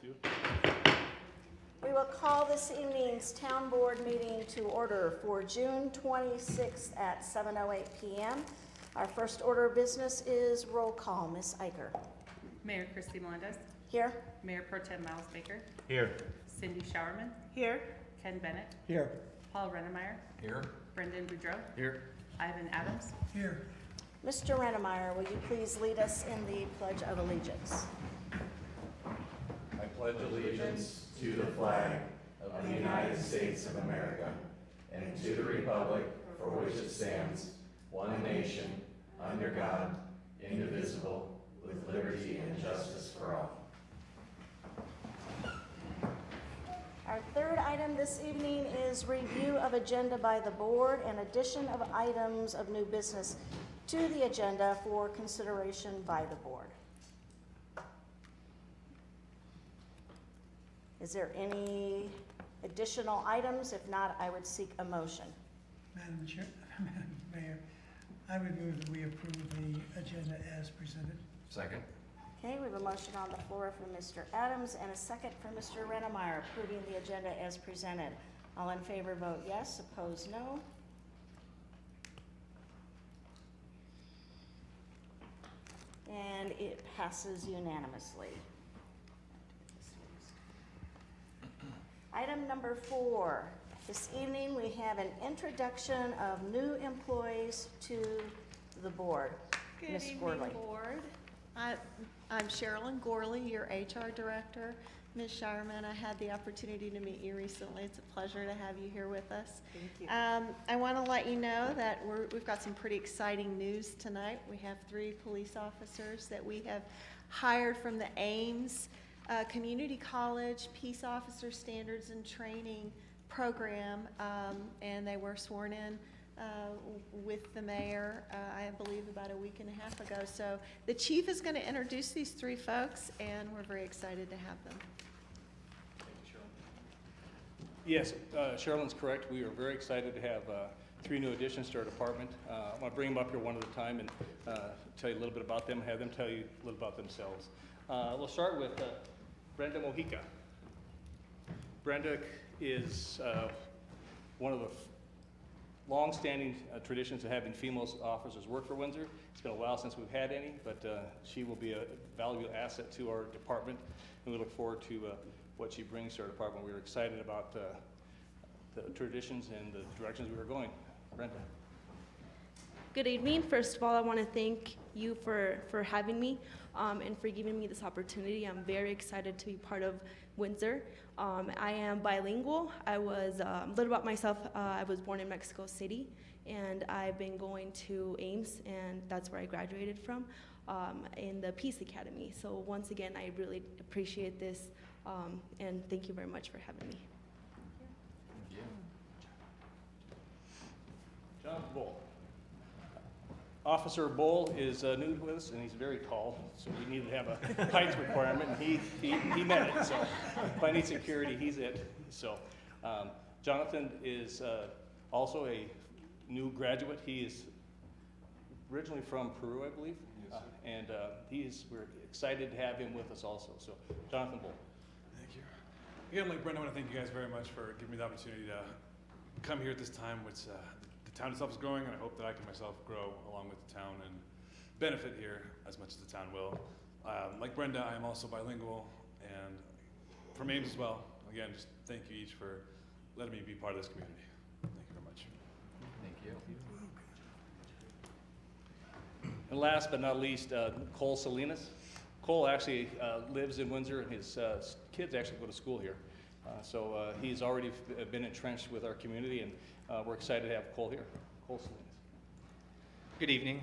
you. We will call this evening's town board meeting to order for June 26th at 7:08 p.m. Our first order of business is roll call. Ms. Iker. Mayor Christy Melendez. Here. Mayor Pro Tem Miles Baker. Here. Cindy Showerman. Here. Ken Bennett. Here. Paul Rennemeyer. Here. Brendan Boudreau. Here. Ivan Adams. Here. Mr. Rennemeyer, will you please lead us in the Pledge of Allegiance? I pledge allegiance to the flag of the United States of America and to the republic for which it stands, one nation, under God, indivisible, with liberty and justice for all. Our third item this evening is review of agenda by the board and addition of items of new business to the agenda for consideration by the board. Is there any additional items? If not, I would seek a motion. Madam Mayor, I would move that we approve the agenda as presented. Second. Okay, we have a motion on the floor from Mr. Adams and a second from Mr. Rennemeyer approving the agenda as presented. All in favor vote yes, opposed no. And it passes unanimously. Item number 4. This evening we have an introduction of new employees to the board. Good Ms. evening, Gorley. Board. I'm Sherilyn Gorley, your HR Director. Ms. Shireman, I had the opportunity to meet you recently. It's a pleasure to have you here with us. Thank you. I want to let you know that we've got some pretty exciting news tonight. We have 3 police officers that we have hired from the Ames Community College Peace Officer Standards and Training Program, and they were sworn in with the mayor, I believe about a week and a half ago. So the chief is going to introduce these 3 folks, and we're very excited to have them. Yes, Sherilyn's correct. We are very excited to have 3 new additions to our department. I want to bring them up here one at a time and tell you a little bit about them, have them tell you a little about themselves. We'll start with Brenda Mojica. Brenda is one of the long-standing traditions of having female officers work for Windsor. It's been a while since we've had any, but she will be a valuable asset to our department, and we look forward to what she brings to our department. We're excited about the traditions and the directions we are going. Brenda. Good evening. First of all, I want to thank you for having me and for giving me this opportunity. I'm very excited to be part of Windsor. I am bilingual. I was, a little about myself, I was born in Mexico City, and I've been going to Ames, and that's where I graduated from, in the Peace Academy. So once again, I really appreciate this, and thank you very much for having me. Thank you. John Bull. Officer Bull is new with us, and he's very tall, so we needed to have a height requirement, and he met it. So if I need security, he's it. So Jonathan is also a new graduate. He is originally from Peru, I believe, and we're excited to have him with us also. So Jonathan Bull. Thank you. Again, like Brenda, I want to thank you guys very much for giving me the opportunity to come here at this time, which the town itself is growing, and I hope that I can myself grow along with the town and benefit here as much as the town will. Like Brenda, I am also bilingual, and from Ames as well. Again, just thank you each for letting me be part of this community. Thank you very much. Thank you. And last but not least, Cole Salinas. Cole actually lives in Windsor, and his kids actually go to school here. So he's already been entrenched with our community, and we're excited to have Cole here. Cole Salinas. Good evening.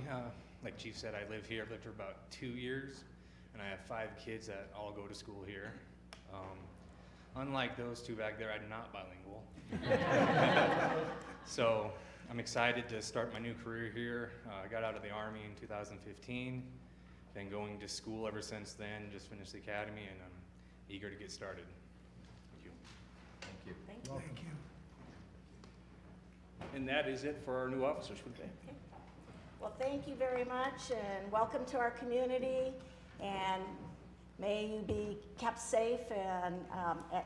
Like Chief said, I live here. I've lived here about 2 years, and I have 5 kids that all go to school here. Unlike those 2 back there, I'm not bilingual. So I'm excited to start my new career here. I got out of the Army in 2015. Been going to school ever since then, just finished the academy, and I'm eager to get started. Thank you. Thank you. Thank you. Thank you. And that is it for our new officers for today. Okay. Well, thank you very much, and welcome to our community. And May you be kept safe and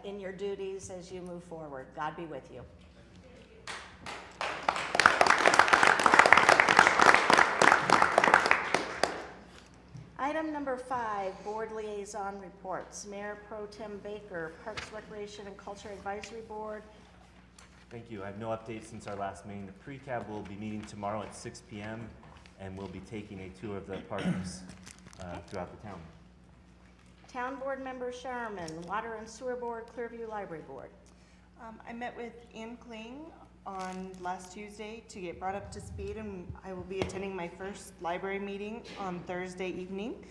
in your duties as you move forward. God be with you. Item number 5, Board Liaison Reports. Mayor Pro Tem Baker, Parks, Recreation, and Culture Advisory Board. Thank you. I have no updates since our last meeting. The pre-cab will be meeting tomorrow at 6 p.m. and we'll be taking a tour of the parks throughout the town. Town Board Member Sherman, Water and Sewer Board, Clearview Library Board. I met with Ann Kling on last Tuesday to get brought up to speed, and I will be attending my first library meeting on Thursday evening.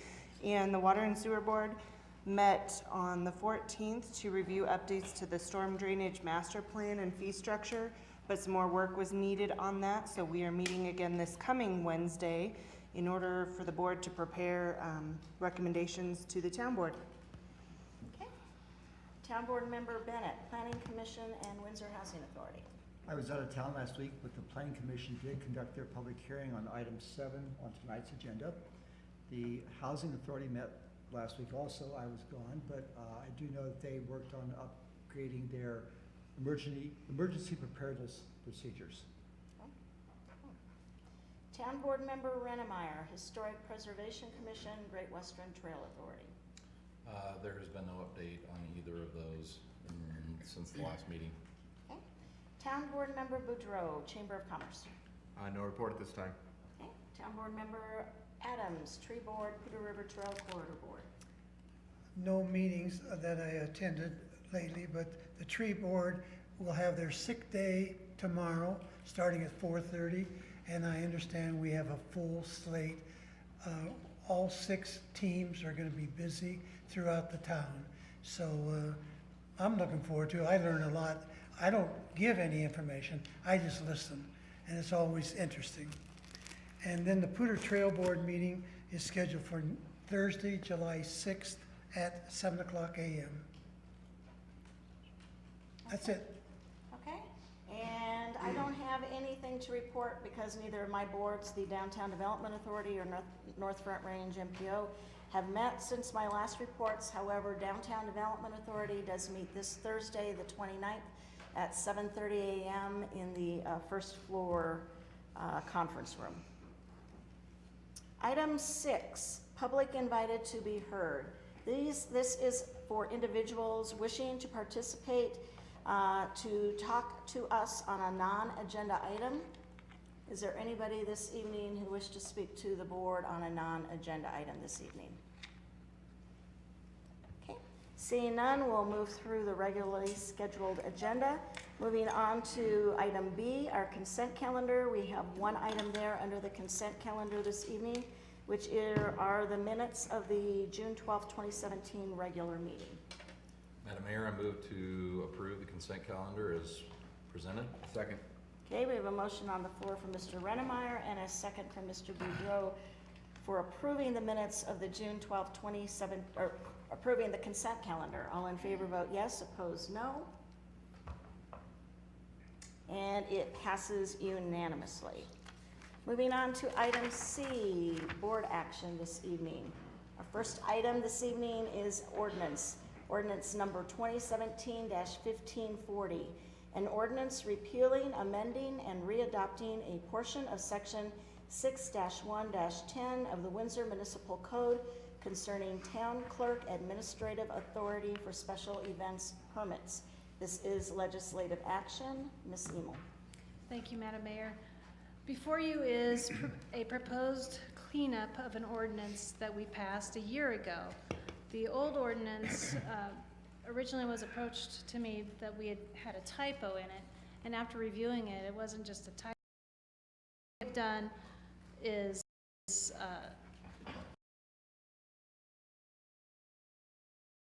And the Water and Sewer Board met on the 14th to review updates to the storm drainage master plan and fee structure, but some more work was needed on that, so we are meeting again this coming Wednesday in order for the board to prepare recommendations to the town board. Okay. Town Board Member Bennett, Planning Commission and Windsor Housing Authority. I was out of town last week, but the Planning Commission did conduct their public hearing on item 7 on tonight's agenda. The Housing Authority met last week also. I was gone, but I do know that they worked on upgrading their emergency preparedness procedures. Town Board Member Rennemeyer, Historic Preservation Commission, Great Western Trail Authority. There has been no update on either of those since the last meeting. Okay. Town Board Member Boudreau, Chamber of Commerce. No report at this time. Okay. Town Board Member Adams, Tree Board, Poudre River Trail Corridor Board. No meetings that I attended lately, but the tree board will have their sick day tomorrow, starting at 4:30, and I understand we have a full slate. All 6 teams are going to be busy throughout the town, so I'm looking forward to it. I learn a lot. I don't give any information, I just listen, and it's always interesting. And then the Poudre Trail Board meeting is scheduled for Thursday, July 6th at 7 o'clock a.m. That's it. Okay. And I don't have anything to report because neither of my boards, the Downtown Development Authority or North Front Range MPO, have met since my last reports. However, Downtown Development Authority does meet this Thursday, the 29th, at 7:30 a.m. in the first floor conference room. Item 6, public invited to be heard. This is for individuals wishing to participate to talk to us on a non-agenda item. Is there anybody this evening who wishes to speak to the board on a non-agenda item this evening? Okay, seeing none, we'll move through the regularly scheduled agenda. Moving on to item B, our consent calendar. We have one item there under the consent calendar this evening, which are the minutes of the June 12th, 2017 regular meeting. Madam Mayor, I move to approve the consent calendar as presented. Second. Okay, we have a motion on the floor from Mr. Rennemeyer and a second from Mr. Boudreau for approving the minutes of the June 12th, 2017, or approving the consent calendar. All in favor vote yes, opposed no. And it passes unanimously. Moving on to item C, board action this evening. Our first item this evening is ordinance number 2017-1540. An ordinance repealing, amending, and readopting a portion of section 6-1-10 of the Windsor Municipal Code concerning town clerk administrative authority for special events permits. This is legislative action. Ms. Emel. Thank you, Madam Mayor. Before you is a proposed cleanup of an ordinance that we passed a year ago. The old ordinance originally was approached to me that we had a typo in it, and after reviewing it, it wasn't just a typo. What we've done is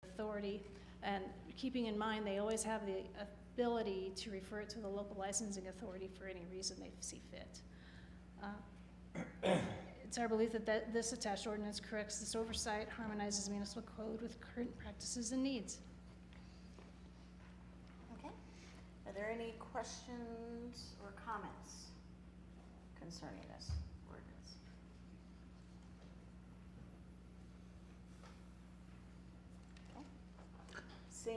authority, and keeping in mind they always have the ability to refer it to the local licensing authority for any reason they see fit. It's our belief that this attached ordinance corrects this oversight, harmonizes municipal code with current practices and needs. Okay. Are there any questions or comments concerning this ordinance?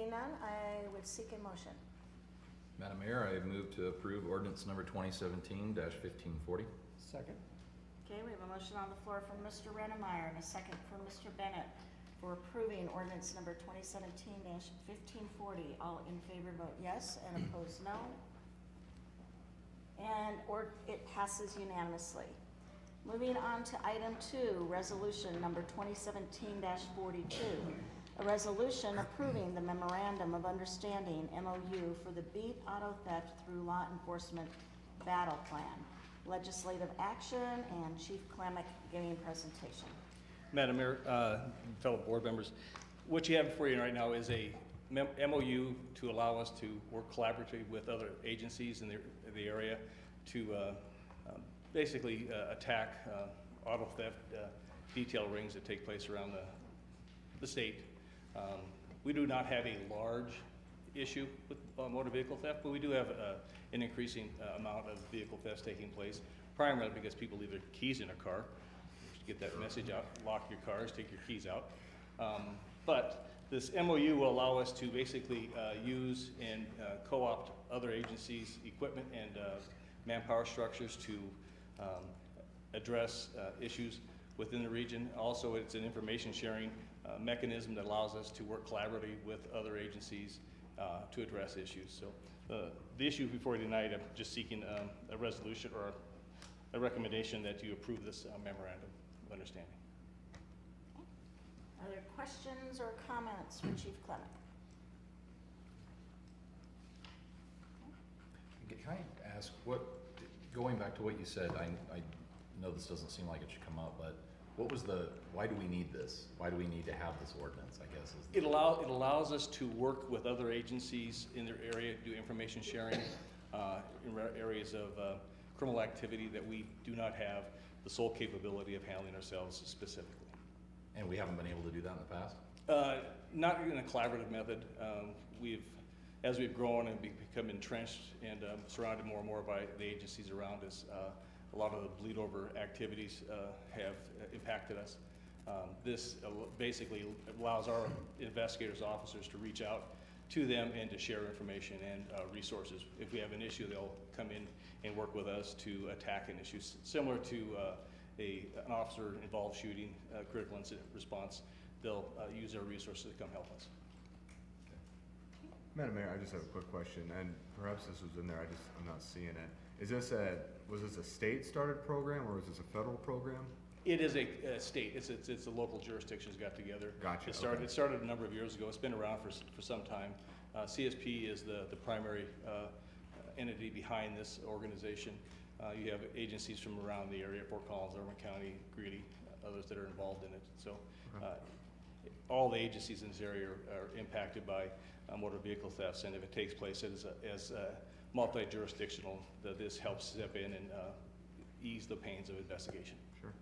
Hearing none, I would seek a motion. Madam Mayor, I move to approve ordinance number 2017-1540. Second? Okay, we have a motion on the floor from Mr. Rennemeyer and a second from Mr. Bennett for approving ordinance number 2017-1540. All in favor vote yes and opposed no. And it passes unanimously. Moving on to item 2, resolution number 2017-42. A resolution approving the memorandum of understanding MOU for the Beat Auto Theft Through Law Enforcement Battle Plan. Legislative action, and Chief Klemick giving presentation. Madam Mayor, fellow board members, what you have before you right now is a MOU to allow us to work collaboratively with other agencies in the area to basically attack auto theft detail rings that take place around the state. We do not have a large issue with motor vehicle theft, but we do have an increasing amount of vehicle thefts taking place, primarily because people leave their keys in a car. Get that message out, lock your cars, take your keys out. But this MOU will allow us to basically use and co-opt other agencies' equipment and manpower structures to address issues within the region. Also, it's an information sharing mechanism that allows us to work collaboratively with other agencies to address issues. So the issue before you tonight, I'm just seeking a resolution or a recommendation that you approve this memorandum of understanding. Are there questions or comments for Chief Klemick? Can I ask, going back to what you said, I know this doesn't seem like it should come up, but why do we need this? Why do we need to have this ordinance, I guess? It allows us to work with other agencies in their area, do information sharing in areas of criminal activity that we do not have the sole capability of handling ourselves specifically. And we haven't been able to do that in the past? Not in a collaborative method. As we've grown and become entrenched and surrounded more and more by the agencies around us, a lot of the bleed over activities have impacted us. This basically allows our investigators, officers to reach out to them and to share information and resources. If we have an issue, they'll come in and work with us to attack an issue similar to an officer involved shooting, critical incident response. They'll use their resources to come help us. Madam Mayor, I just have a quick question, and perhaps this was in there, I'm not seeing it. Was this a state-started program, or was this a federal program? It is a state. It's the local jurisdictions got together. Gotcha. It started a number of years ago. It's been around for some time. CSP is the primary entity behind this organization. You have agencies from around the area, Fort Collins, Irwin County, Greeley, others that are involved in it. So all the agencies in this area are impacted by motor vehicle thefts, and if it takes place as multi-jurisdictional, this helps step in and ease the pains of investigation. Sure.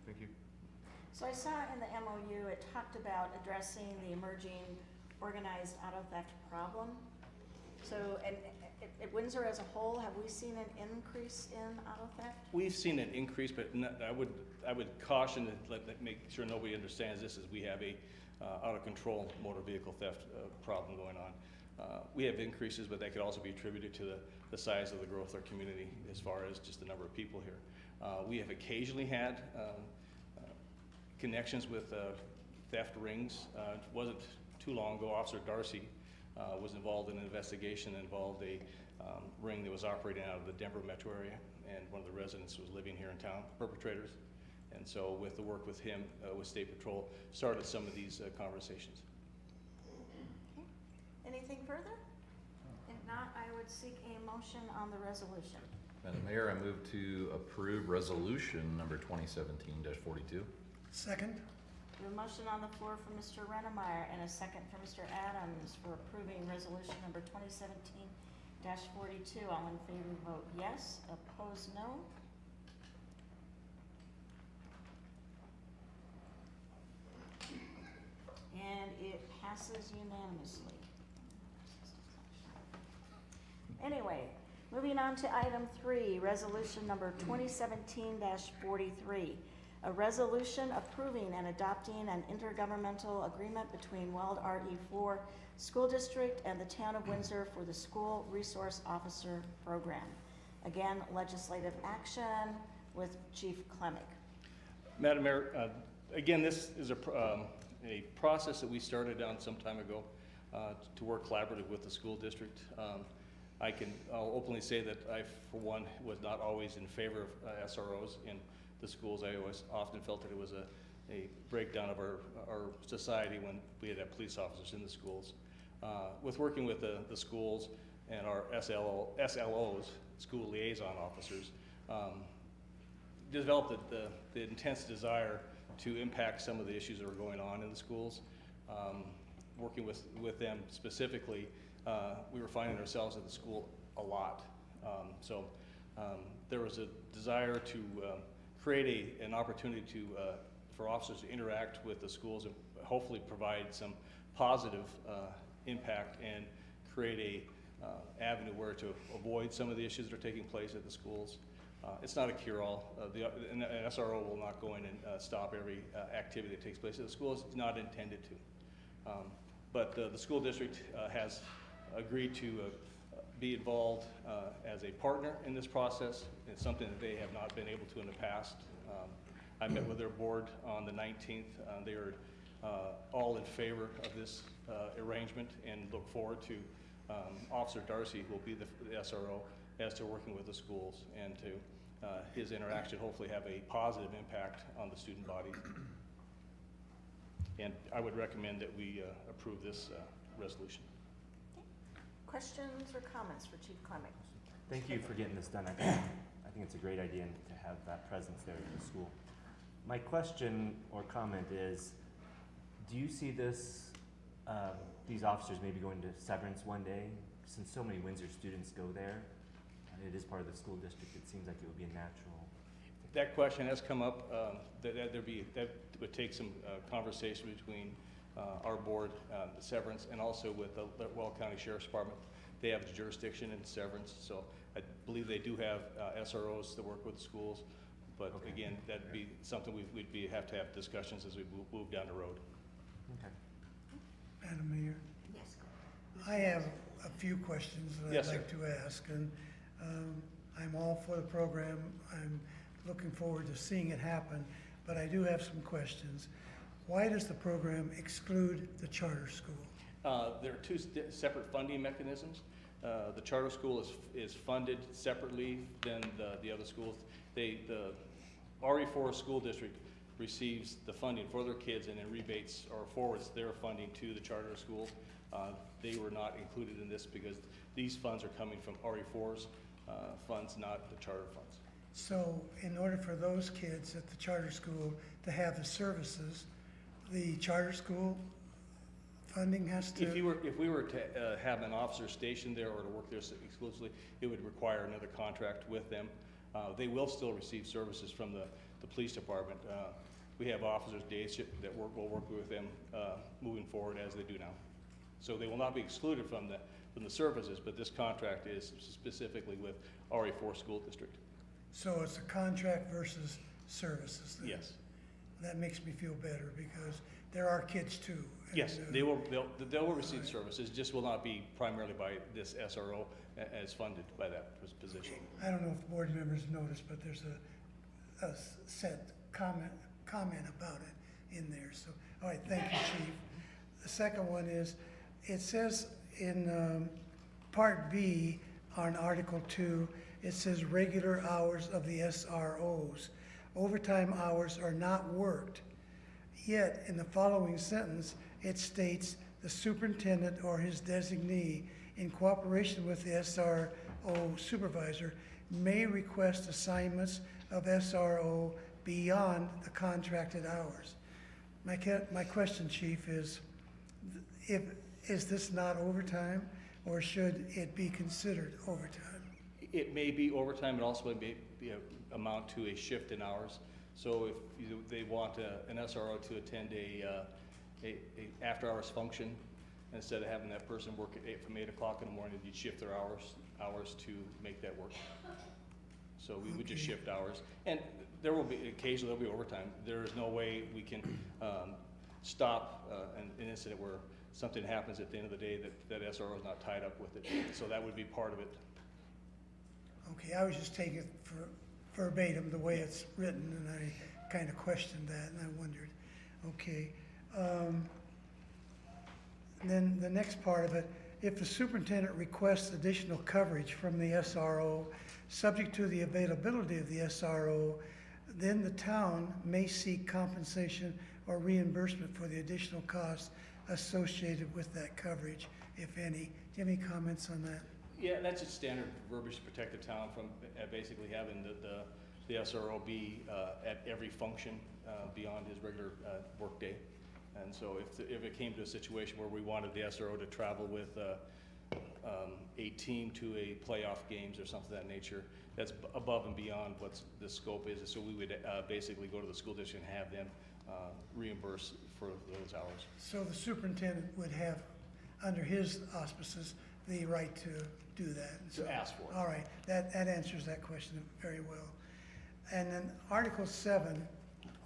Thank you. So I saw in the MOU, it talked about addressing the emerging organized auto theft problem. So, and at Windsor as a whole, have we seen an increase in auto theft? We've seen an increase, but I would caution and make sure nobody understands this as we have a out of control motor vehicle theft problem going on. We have increases, but that could also be attributed to the size of the growth of our community as far as just the number of people here. We have occasionally had connections with theft rings. It wasn't too long ago, Officer Darcy was involved in an investigation that involved a ring that was operating out of the Denver metro area, and one of the residents was living here in town, perpetrators. And so with the work with him, with State Patrol, started some of these conversations. Okay. Anything further? If not, I would seek a motion on the resolution. Madam Mayor, I move to approve resolution number 2017-42. Second? We have a motion on the floor from Mr. Rennemeyer and a second from Mr. Adams for approving resolution number 2017-42. All in favor vote yes, opposed no. And it passes unanimously. Anyway, moving on to item 3, resolution number 2017-43. a resolution approving and adopting an intergovernmental agreement between Weld RE4 School District and the Town of Windsor for the School Resource Officer Program. Again, legislative action with Chief Klemick. Madam Mayor, again, this is a process that we started on some time ago to work collaboratively with the school district. I'll openly say that I, for one, was not always in favor of SROs in the schools. I always often felt that it was a breakdown of our society when we had police officers in the schools. With working with the schools and our SLOs, school liaison officers, developed the intense desire to impact some of the issues that were going on in the schools. Working with them specifically, we were finding ourselves at the school a lot. There was a desire to create an opportunity for officers to interact with the schools and hopefully provide some positive impact and create a avenue where to avoid some of the issues that are taking place at the schools. It's not a cure-all. An SRO will not go in and stop every activity that takes place at the schools. It's not intended to. But the school district has agreed to be involved as a partner in this process. It's something that they have not been able to in the past. I met with their board on the 19th. They are all in favor of this arrangement and look forward to Officer Darcy, who will be the SRO, as to working with the schools and to his interaction hopefully have a positive impact on the student body. And I would recommend that we approve this resolution. Questions or comments for Chief Klemick? Thank you for getting this done. I think it's a great idea to have that presence there at the school. My question or comment is, do you see this, these officers maybe going to Severance one day? Since so many Windsor students go there, and it is part of the school district, it seems like it would be a natural. That question has come up. That would take some conversation between our board, the Severance, and also with the Weld County Sheriff's Department. They have jurisdiction in Severance, so I believe they do have SROs that work with the schools. But Okay. again, that'd be something we'd have to have discussions as we move down the road. Okay. Madam Mayor, Yes. I have a few questions that Yes, I'd sir. like to ask, and I'm all for the program. I'm looking forward to seeing it happen, but I do have some questions. Why does the program exclude the charter school? There are two separate funding mechanisms. The charter school is funded separately than the other schools. The RE4 school district receives the funding for their kids and then rebates or forwards their funding to the charter schools. They were not included in this because these funds are coming from RE4's funds, not the charter funds. So in order for those kids at the charter school to have the services, the charter school funding has to? If we were to have an officer stationed there or to work there exclusively, it would require another contract with them. They will still receive services from the police department. We have officers day shift that will work with them moving forward as they do now. So they will not be excluded from the services, but this contract is specifically with RE4 school district. So it's a contract versus services then? Yes. That makes me feel better because there are kids too. Yes, and, they will receive services, just will not be primarily by this SRO as funded by that position. I don't know if the board members noticed, but there's a set comment about it in there. So, all right, thank you, Chief. The second one is, it says in Part B on Article 2, it says regular hours of the SROs. Overtime hours are not worked. Yet, in the following sentence, it states the superintendent or his designee, in cooperation with the SRO supervisor, may request assignments of SRO beyond the contracted hours. My question, Chief, is this not overtime, or should it be considered overtime? It may be overtime, it also may amount to a shift in hours. So if they want an SRO to attend a after-hours function, instead of having that person work from 8 o'clock in the morning, you'd shift their hours to make that work. So we would just Okay. shift hours. And there will be, occasionally there'll be overtime. There is no way we can stop an incident where something happens at the end of the day that SRO is not tied up with it. So that would be part of it. Okay, I was just taking it for verbatim, the way it's written, and I kind of questioned that, and I wondered. Okay. And then the next part of it, if the superintendent requests additional coverage from the SRO, subject to the availability of the SRO, then the town may seek compensation or reimbursement for the additional costs associated with that coverage, if any. Do you have any comments on that? Yeah, that's just standard verbiage to protect the town from basically having the SRO be at every function beyond his regular workday. And so if it came to a situation where we wanted the SRO to travel with a team to a playoff games or something of that nature, that's above and beyond what the scope is. So we would basically go to the school district and have them reimburse for those hours. So the superintendent would have, under his auspices, the right to do that. And so- To ask for it. All right, that answers that question very well. And then Article 7,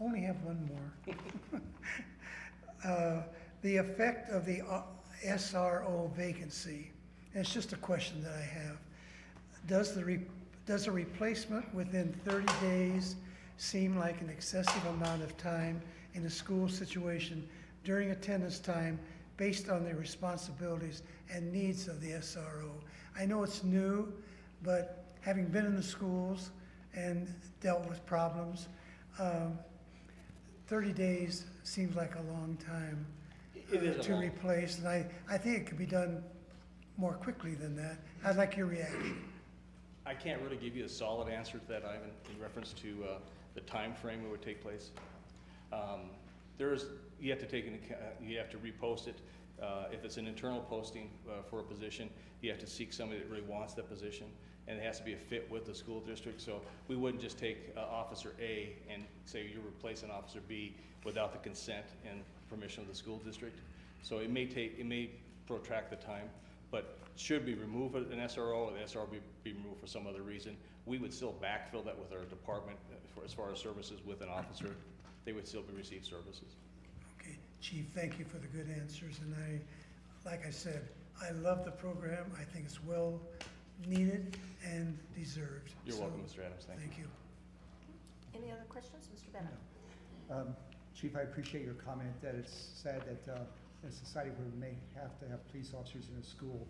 only have one more. The effect of the SRO vacancy, and it's just a question that I have. Does a replacement within 30 days seem like an excessive amount of time in a school situation during attendance time based on the responsibilities and needs of the SRO? I know it's new, but having been in the schools and dealt with problems, 30 days seems like a long time It is a to long- replace, and I think it could be done more quickly than that. I'd like your reaction. I can't really give you a solid answer to that, Ivan, in reference to the time frame it would take place. You have to take you have to repost it. If it's an internal posting for a position, you have to seek somebody that really wants that position, and it has to be a fit with the school district. So we wouldn't just take Officer A and say you're replacing Officer B without the consent and permission of the school district. So it may protract the time, but should we remove an SRO, or the SRO be removed for some other reason, we would still backfill that with our department as far as services with an officer. They would still receive services. Okay, Chief, thank you for the good answers, and like I said, I love the program. I think it's well needed and deserved. You're So, welcome, Mr. Adams. Thank you. Thank you. Any other questions, Mr. Bennett? Chief, I appreciate your comment that it's sad that in a society where we may have to have police officers in a school,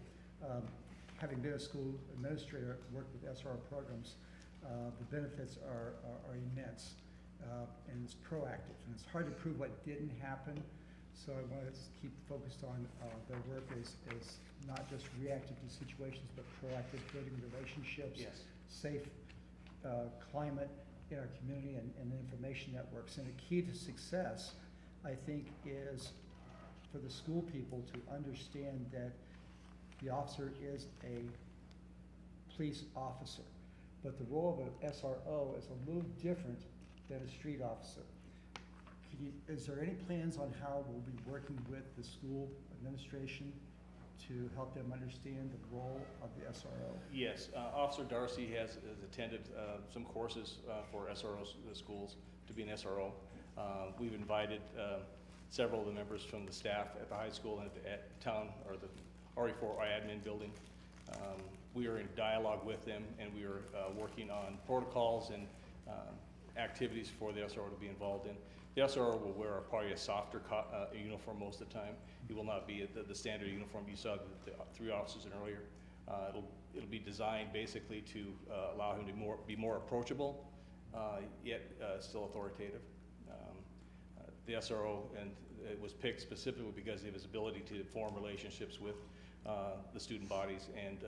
having been a school administrator, worked with SRO programs, the benefits are immense, and it's proactive. And it's hard to prove what didn't happen, so I want to keep focused on their work as not just reactive to situations, but proactive, building relationships, Yes. safe climate in our community and the information networks. And a key to success, I think, is for the school people to understand that the officer is a police officer. But the role of an SRO is a little different than a street officer. Is there any plans on how we'll be working with the school administration to help them understand the role of the SRO? Yes, Officer Darcy has attended some courses for SROs, the schools, to be an SRO. We've invited several of the members from the staff at the high school and at town, or the RE4 admin building. We are in dialogue with them, and we are working on protocols and activities for the SRO to be involved in. The SRO will wear probably a softer uniform most of the time. He will not be the standard uniform you saw the three officers in earlier. It'll be designed basically to allow him to be more approachable, yet still authoritative. The SRO, and it was picked specifically because of his ability to form relationships with the student bodies and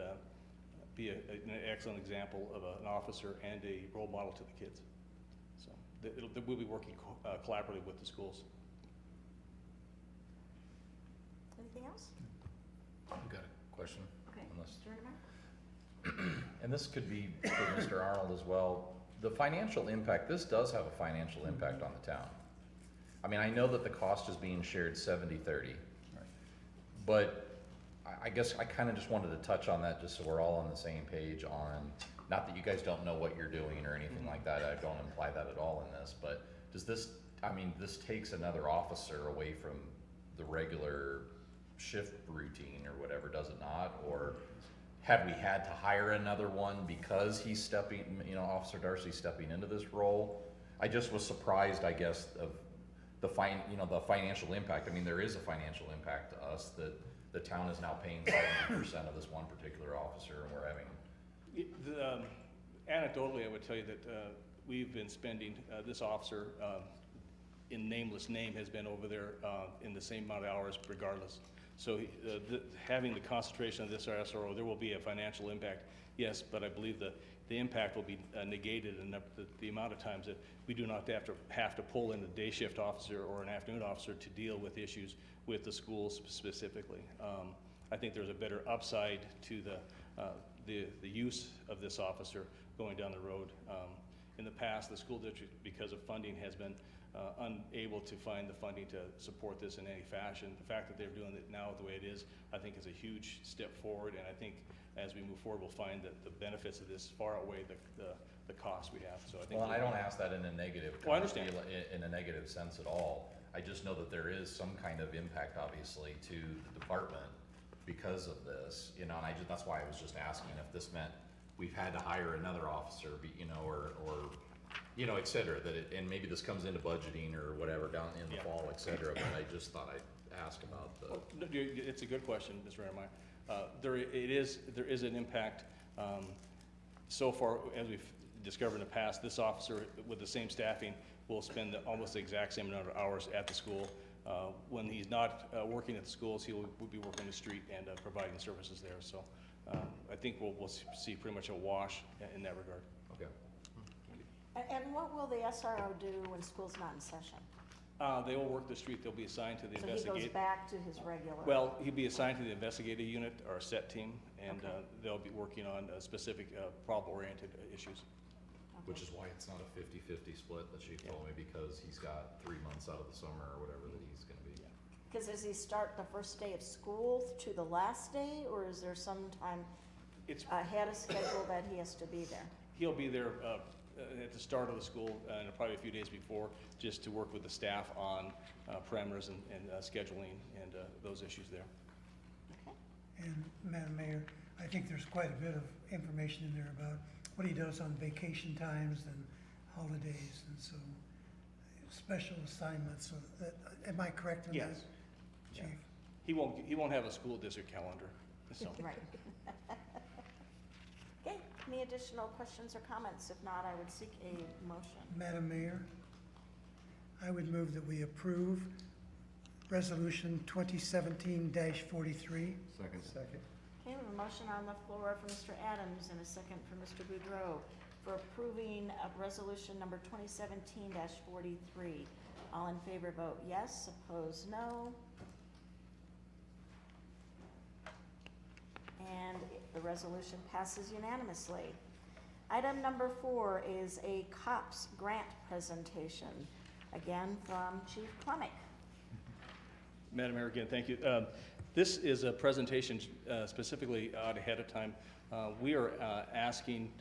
be an excellent example of an officer and a role model to the kids. So we'll be working collaboratively with the schools. Anything else? I've got a question. Okay, Unless- Mr. Redemeyer? And this could be for Mr. Arnold as well. The financial impact, this does have a financial impact on the town. I mean, I know that the cost is being shared 70-30, but I guess I kind of just wanted to touch on that just so we're all on the same page on not that you guys don't know what you're doing or anything like that, I don't imply that at all in this, but does this, I mean, this takes another officer away from the regular shift routine or whatever, does it not? Or have we had to hire another one because he's stepping, you know, Officer Darcy stepping into this role? I just was surprised, I guess, of the the financial impact. I mean, there is a financial impact to us that the town is now paying 70% of this one particular officer, and we're having. Anecdotally, I would tell you that we've been spending, this officer in nameless name has been over there in the same amount of hours regardless. So having the concentration of this SRO, there will be a financial impact, yes, but I believe the impact will be negated in the amount of times that we do not have to pull in a day shift officer or an afternoon officer to deal with issues with the schools specifically. I think there's a better upside to the use of this officer going down the road. In the past, the school district, because of funding, has been unable to find the funding to support this in any fashion. The fact that they're doing it now the way it is, I think is a huge step forward, and I think as we move forward, we'll find that the benefits of this far outweigh the costs we have. So I think. Well, I don't ask that in a negative. Well, I understand. In a negative sense at all. I just know that there is some kind of impact, obviously, to the department because of this, you know, and that's why I was just asking if this meant we've had to hire another officer, you know, or you know, et cetera, and maybe this comes into budgeting or whatever down in the fall, et cetera, but I just thought I'd ask about the. Well, it's a good question, Mr. Redemeyer. There is an impact. So far, as we've discovered in the past, this officer with the same staffing will spend almost the exact same number of hours at the school. When he's not working at the schools, he will be working the street and providing services there. So I think we'll see pretty much a wash in that regard. Okay. And what will the SRO do when school's not in session? They will work the street. They'll be assigned to the So he goes back to his regular? Well, he'll be assigned to the investigative unit or set team, and Okay. they'll be working on specific problem-oriented issues. Which is why it's not a 50-50 split that she told me, because he's got 3 months out of the summer or whatever that he's gonna be. Because does he start the first day of school to the last day, or is there some time It's ahead of schedule that he has to be there? He'll be there at the start of the school and probably a few days before, just to work with the staff on parameters and scheduling and those issues there. Okay. And Madam Mayor, I think there's quite a bit of information in there about what he does on vacation times and holidays, and so special assignments. So that, am I correct in that, Yes. Chief? Yeah. He won't have a school district calendar. So. Right. Okay, any additional questions or comments? If not, I would seek a motion. Madam Mayor, I would move that we approve Resolution 2017-43. Second. Second. Okay, we have a motion on the floor from Mr. Adams and a second from Mr. Boudreau for approving of resolution number 2017-43. All in favor vote yes, opposed no. And the resolution passes unanimously. Item number 4 is a COPS grant presentation, again from Chief Klemick. Madam Mayor, again, thank you. This is a presentation specifically out ahead of time. We are asking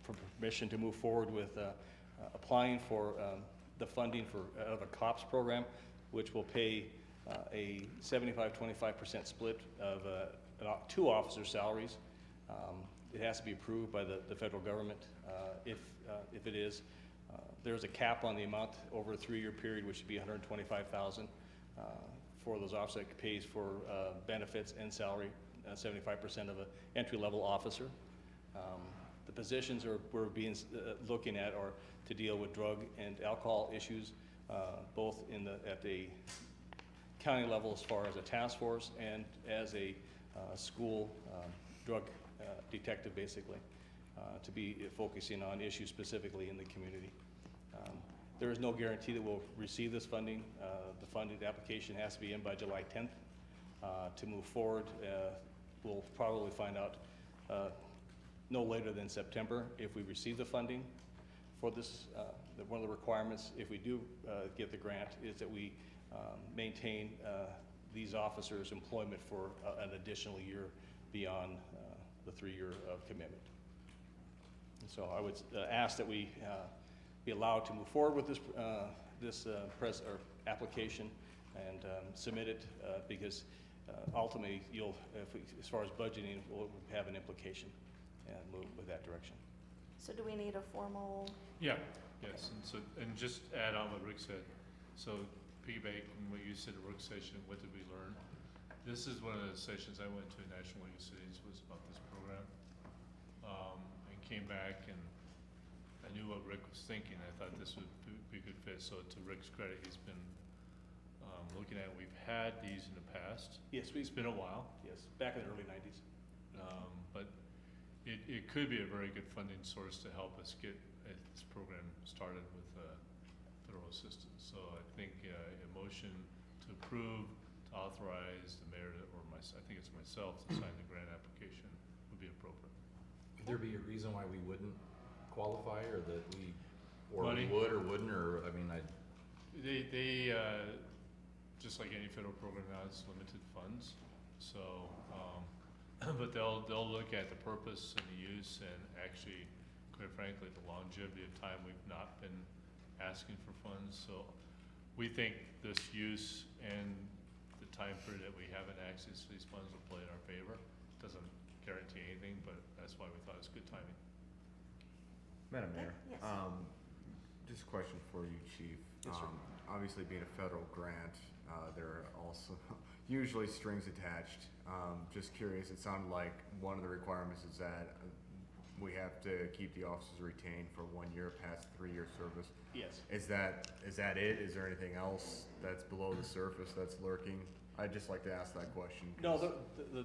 for permission to move forward with applying for the funding for of a COPS program, which will pay a 75-25% split of 2 officers' salaries. It has to be approved by the federal government. If it is, there's a cap on the amount over a 3-year period, which would be $125,000 for those officers. That pays for benefits and salary, 75% of an entry-level officer. The positions we're looking at are to deal with drug and alcohol issues, both at the county level as far as a task force and as a school drug detective, basically, to be focusing on issues specifically in the community. There is no guarantee that we'll receive this funding. The funding application has to be in by July 10th. To move forward, we'll probably find out no later than September if we receive the funding for this. One of the requirements, if we do get the grant, is that we maintain these officers' employment for an additional year beyond the 3-year commitment. And so I would ask that we be allowed to move forward with this application and submit it because ultimately as far as budgeting, we'll have an implication and move with that direction. So do we need a formal? Yeah, yes, and just add on what Rick said, so piggyback on what you said at work session, what did we learn? This is one of the sessions I went to in National League of Cities was about this program. And came back and I knew what Rick was thinking. I thought this would be a good fit, so to Rick's credit, he's been looking at it. We've had these in the past. Yes, it's been a while. Yes, back in the early 90s. But it could be a very good funding source to help us get this program started with federal assistance. So I think a motion to approve, to authorize the mayor or I think it's myself to sign the grant application would be appropriate. Would there be a reason why we wouldn't qualify, or that we, or Money? we would or wouldn't, or, I mean, They just like any federal program now, it's limited funds. So, but they'll look at the purpose and the use, and actually, quite frankly, the longevity of time we've not been asking for funds. So we think this use and the time period that we haven't accessed these funds will play in our favor. Doesn't guarantee anything, but that's why we thought it was good timing. Madam Mayor, Yes. just a question for you, Chief. Yes, sir. Obviously, being a federal grant, there are also usually strings attached. Just curious, it sounded like one of the requirements is that we have to keep the officers retained for 1 year past 3-year service. Yes. Is that it? Is there anything else that's below the surface that's lurking? I'd just like to ask that question. No,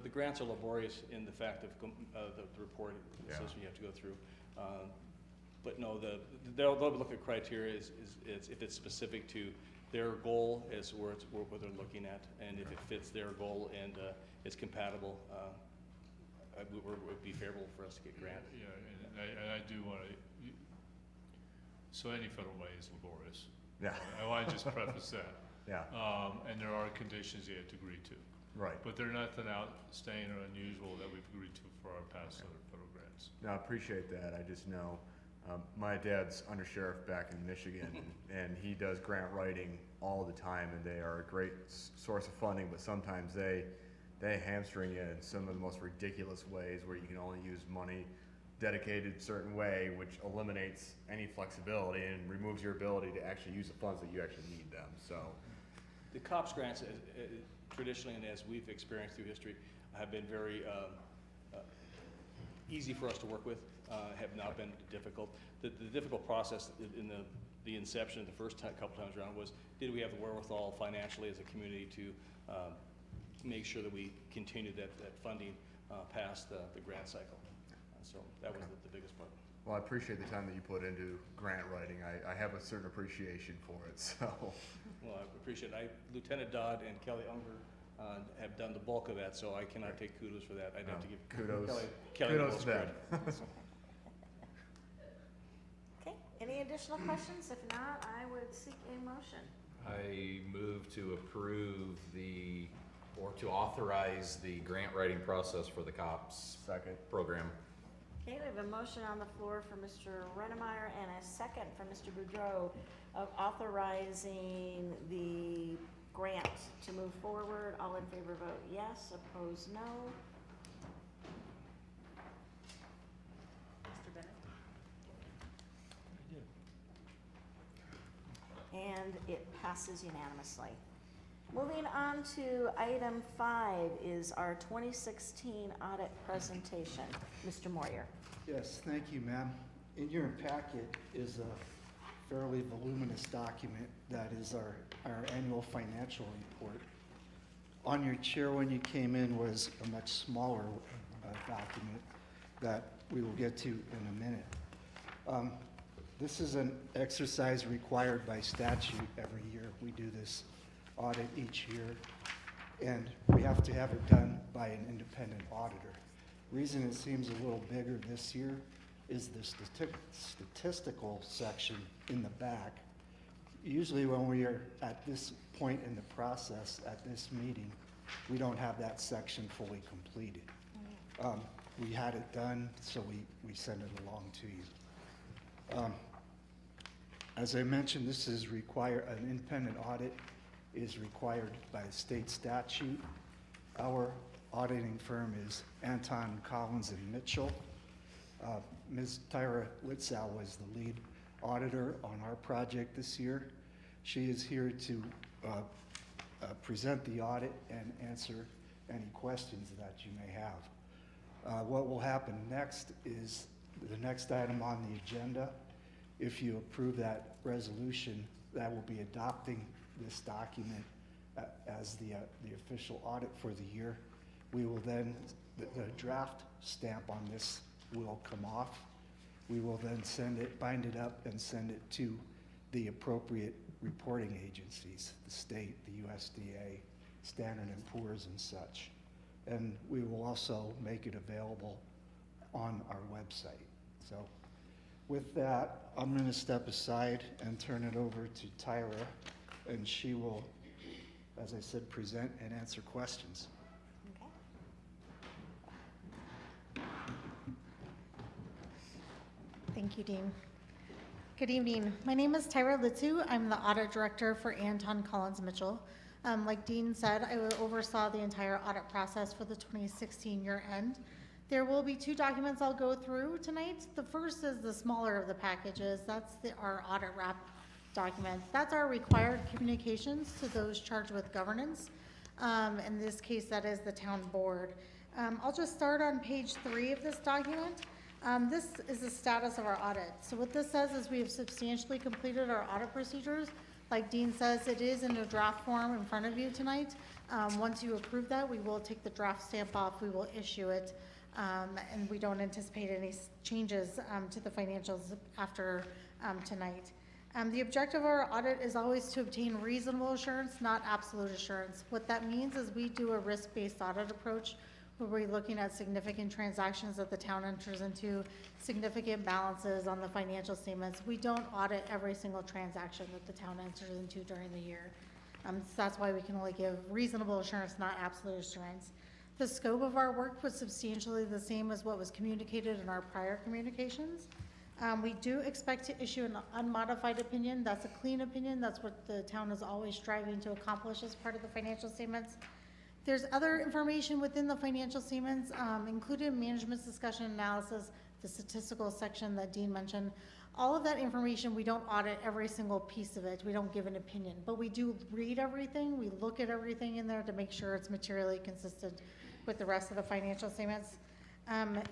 the grants are laborious in the fact of the report system you have to go through. But no, they'll look at criteria is if it's specific to their goal as what they're looking at, and if it fits their goal and it's compatible, it would be favorable for us to get grant. Yeah, and I do want to. So any federal money is laborious. Yeah. I want to just preface that. Yeah. And there are conditions you have to agree to. Right. But they're nothing outstanding or unusual that we've agreed to for our past other federal grants. No, I appreciate that. I just know my dad's undersheriff back in Michigan, and he does grant writing all the time, and they are a great source of funding. But sometimes they hamstring you in some of the most ridiculous ways, where you can only use money dedicated a certain way, which eliminates any flexibility and removes your ability to actually use the funds that you actually need them. So, the COPS grants, traditionally and as we've experienced through history, have been very easy for us to work with. Have not been difficult. The difficult process in the inception, the first couple times around, was did we have the wherewithal financially as a community to make sure that we continued that funding past the grant cycle. So that was the biggest part. well, I appreciate the time that you put into grant writing. I have a certain appreciation for it. So, Well, I appreciate it. Lieutenant Dodd and Kelly Unger have done the bulk of that, so I cannot take kudos for that. I'd have to give kudos. Kelly the Kudos most to them. credit. Okay, any additional questions? If not, I would seek a motion. I move to approve or to authorize the grant writing process for the COPS program. Okay, we have a motion on the floor for Mr. Rennemeyer and a second from Mr. Boudreau of authorizing the grant to move forward. All in favor vote yes, opposed no. Mr. Bennett? And it passes unanimously. Moving on to item 5 is our 2016 audit presentation. Mr. Moyer. Yes, thank you, ma'am. In your packet is a fairly voluminous document that is our annual financial report. On your chair when you came in was a much smaller document that we will get to in a minute. This is an exercise required by statute every year. We do this audit each year, and we have to have it done by an independent auditor. Reason it seems a little bigger this year is the statistical section in the back. Usually when we are at this point in the process, at this meeting, we don't have that section fully completed. We had it done, so we send it along to you. As I mentioned, this is an independent audit is required by state statute. Our auditing firm is Anton Collins and Mitchell. Ms. Tyra Litzow was the lead auditor on our project this year. She is here to present the audit and answer any questions that you may have. What will happen next is the next item on the agenda. If you approve that resolution, that will be adopting this document as the official audit for the year. We will then, the draft stamp on this will come off. We will then bind it up and send it to the appropriate reporting agencies, the state, the USDA, Standard & Poor's and such. And we will also make it available on our website. So with that, I'm going to step aside and turn it over to Tyra, and she will, as I said, present and answer questions. Thank you, Dean. Good evening. My name is Tyra Litzu. I'm the audit director for Anton Collins Mitchell. Like Dean said, I oversaw the entire audit process for the 2016 year end. There will be two documents I'll go through tonight. The first is the smaller of the packages. That's our audit wrap document. That's our required communications to those charged with governance. In this case, that is the town board. I'll just start on page 3 of this document. This is the status of our audit. So what this says is we have substantially completed our audit procedures. Like Dean says, it is in a draft form in front of you tonight. Once you approve that, we will take the draft stamp off, we will issue it, and we don't anticipate any changes to the financials after tonight. The objective of our audit is always to obtain reasonable assurance, not absolute assurance. What that means is we do a risk-based audit approach where we're looking at significant transactions that the town enters into, significant balances on the financial statements. We don't audit every single transaction that the town enters into during the year. So that's why we can only give reasonable assurance, not absolute assurance. The scope of our work was substantially the same as what was communicated in our prior communications. We do expect to issue an unmodified opinion. That's a clean opinion. That's what the town is always striving to accomplish as part of the financial statements. There's other information within the financial statements, including management's discussion analysis, the statistical section that Dean mentioned. All of that information, we don't audit every single piece of it. We don't give an opinion, but we do read everything. We look at everything in there to make sure it's materially consistent with the rest of the financial statements.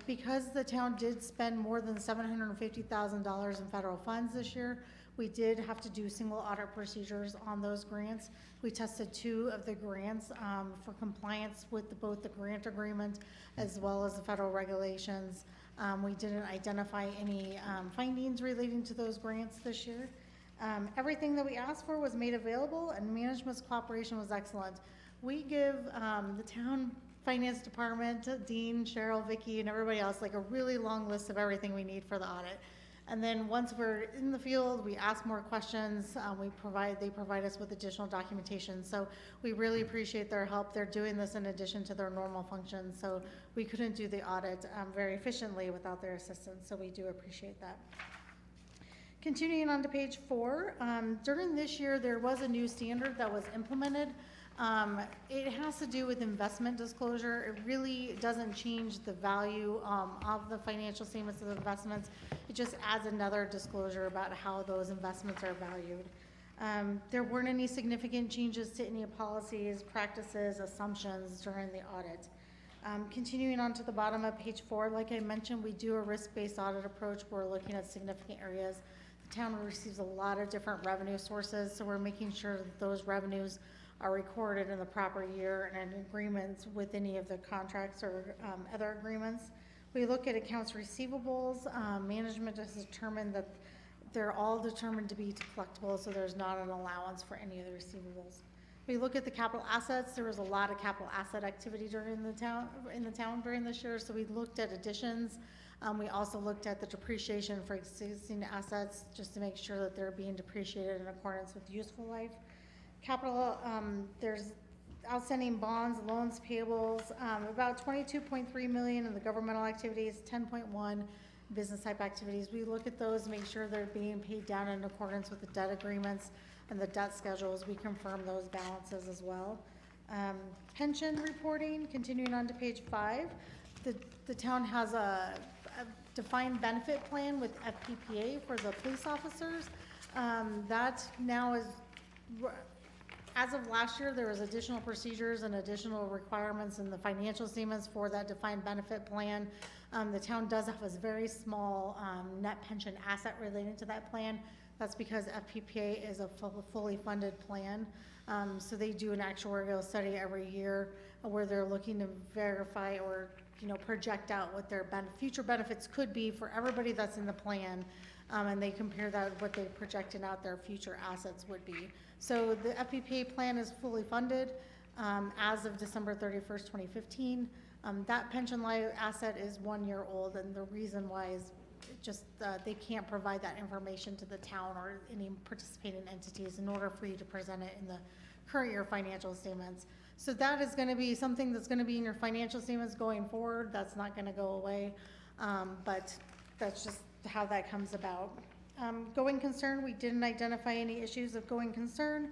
Because the town did spend more than $750,000 in federal funds this year, we did have to do single audit procedures on those grants. We tested 2 of the grants for compliance with both the grant agreement as well as the federal regulations. We didn't identify any findings relating to those grants this year. Everything that we asked for was made available, and management's cooperation was excellent. We give the town finance department, Dean, Cheryl, Vicki, and everybody else like a really long list of everything we need for the audit. And then once we're in the field, we ask more questions. They provide us with additional documentation. So we really appreciate their help. They're doing this in addition to their normal functions. So we couldn't do the audit very efficiently without their assistance. So we do appreciate that. Continuing on to page 4, during this year, there was a new standard that was implemented. It has to do with investment disclosure. It really doesn't change the value of the financial statements of the investments. It just adds another disclosure about how those investments are valued. There weren't any significant changes to any policies, practices, assumptions during the audit. Continuing on to the bottom of page 4, like I mentioned, we do a risk-based audit approach. We're looking at significant areas. The town receives a lot of different revenue sources, so we're making sure that those revenues are recorded in the proper year and in agreements with any of the contracts or other agreements. We look at accounts receivables. Management has determined that they're all determined to be collectible, so there's not an allowance for any of the receivables. We look at the capital assets. There was a lot of capital asset activity in the town during this year, so we looked at additions. We also looked at the depreciation for existing assets just to make sure that they're being depreciated in accordance with useful life. Capital, there's outstanding bonds, loans, payables, about $22.3 million in the governmental activities, 10.1 business type activities. We look at those, make sure they're being paid down in accordance with the debt agreements and the debt schedules. We confirm those balances as well. Pension reporting, continuing on to page 5. The town has a defined benefit plan with FPPA for the police officers. That now is, as of last year, there was additional procedures and additional requirements in the financial statements for that defined benefit plan. The town does have a very small net pension asset related to that plan. That's because FPPA is a fully funded plan. So they do an actuarial study every year where they're looking to verify or project out what their future benefits could be for everybody that's in the plan. And they compare that with what they projected out their future assets would be. So the FPPA plan is fully funded as of December 31st, 2015. That pension asset is 1 year old, and the reason why is just they can't provide that information to the town or any participating entities in order for you to present it in the current year financial statements. So that is going to be something that's going to be in your financial statements going forward. That's not going to go away, but that's just how that comes about. Going concern, we didn't identify any issues of going concern.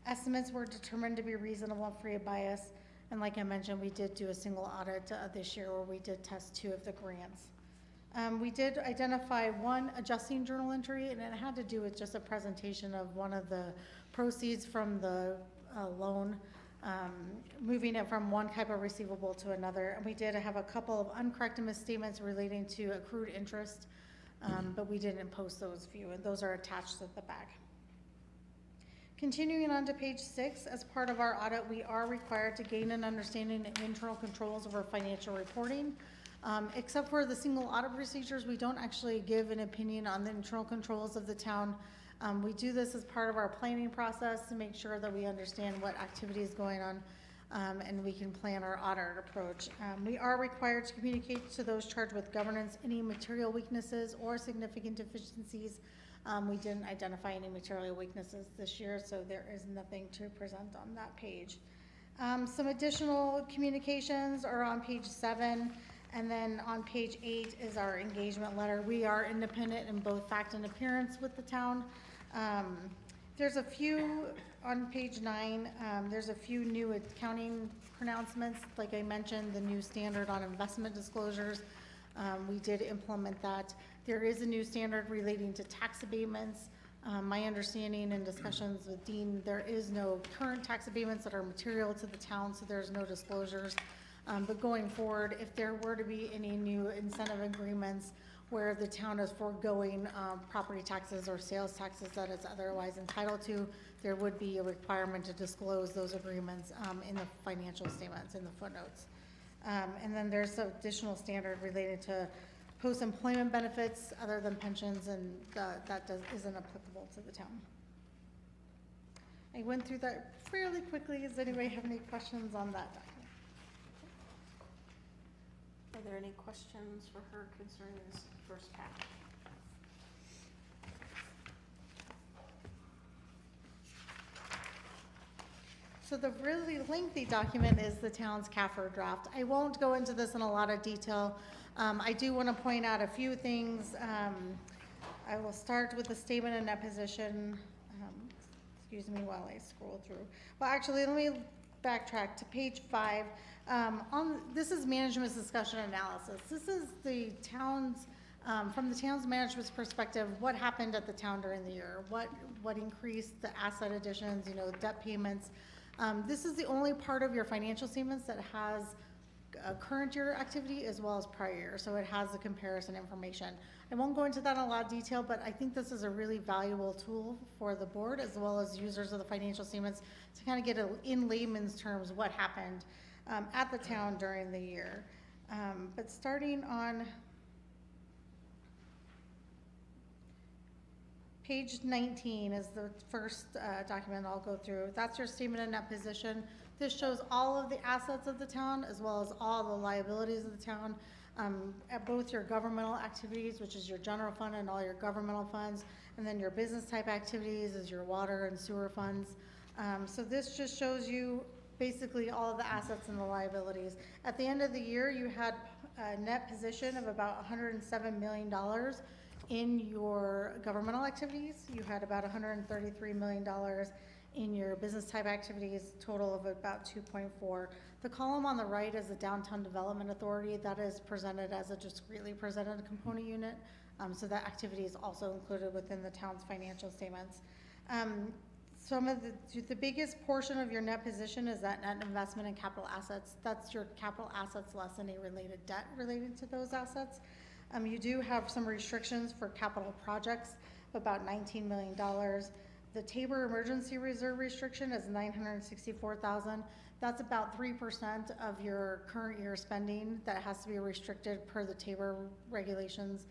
Estimates were determined to be reasonable and free of bias. And like I mentioned, we did do a single audit this year where we did test 2 of the grants. We did identify one adjusting journal entry, and it had to do with just a presentation of one of the proceeds from the loan, moving it from one type of receivable to another. And we did have a couple of uncorrected misstatements relating to accrued interest, but we didn't post those few, and those are attached at the back. Continuing on to page 6, as part of our audit, we are required to gain an understanding of internal controls over financial reporting. Except for the single audit procedures, we don't actually give an opinion on the internal controls of the town. We do this as part of our planning process to make sure that we understand what activity is going on, and we can plan our audit approach. We are required to communicate to those charged with governance any material weaknesses or significant deficiencies. We didn't identify any material weaknesses this year, so there is nothing to present on that page. Some additional communications are on page 7. And then on page 8 is our engagement letter. We are independent in both fact and appearance with the town. There's a few, on page 9, there's a few new accounting pronouncements. Like I mentioned, the new standard on investment disclosures. We did implement that. There is a new standard relating to tax abatements. My understanding in discussions with Dean, there is no current tax abatements that are material to the town, so there's no disclosures. But going forward, if there were to be any new incentive agreements where the town is foregoing property taxes or sales taxes that it's otherwise entitled to, there would be a requirement to disclose those agreements in the financial statements, in the footnotes. And then there's an additional standard related to post-employment benefits other than pensions, and isn't applicable to the town. I went through that fairly quickly. Does anybody have any questions on that document? Are there any questions for her concerning this first pack? So the really lengthy document is the town's CAFR draft. I won't go into this in a lot of detail. I do want to point out a few things. I will start with the statement of net position. Excuse me while I scroll through. Well, actually, let me backtrack to page 5. This is management's discussion analysis. This is the town's, from the town's management's perspective, what happened at the town during the year, what increased, the asset additions, debt payments. This is the only part of your financial statements that has current year activity as well as prior year, so it has the comparison information. I won't go into that in a lot of detail, but I think this is a really valuable tool for the board as well as users of the financial statements to kind of get in layman's terms what happened at the town during the year. But starting on page 19 is the first document I'll go through. That's your statement of net position. This shows all of the assets of the town as well as all the liabilities of the town, at both your governmental activities, which is your general fund and all your governmental funds, and then your business type activities is your water and sewer funds. So this just shows you basically all of the assets and the liabilities. At the end of the year, you had a net position of about $107 million in your governmental activities. You had about $133 million in your business type activities, total of about 2.4. The column on the right is the Downtown Development Authority. That is presented as a discretely presented component unit. So that activity is also included within the town's financial statements. Some of the biggest portion of your net position is that net investment in capital assets. That's your capital assets less any related debt related to those assets. You do have some restrictions for capital projects of about $19 million. The Tabor Emergency Reserve restriction is $964,000. That's about 3% of your current year spending that has to be restricted per the Tabor regulations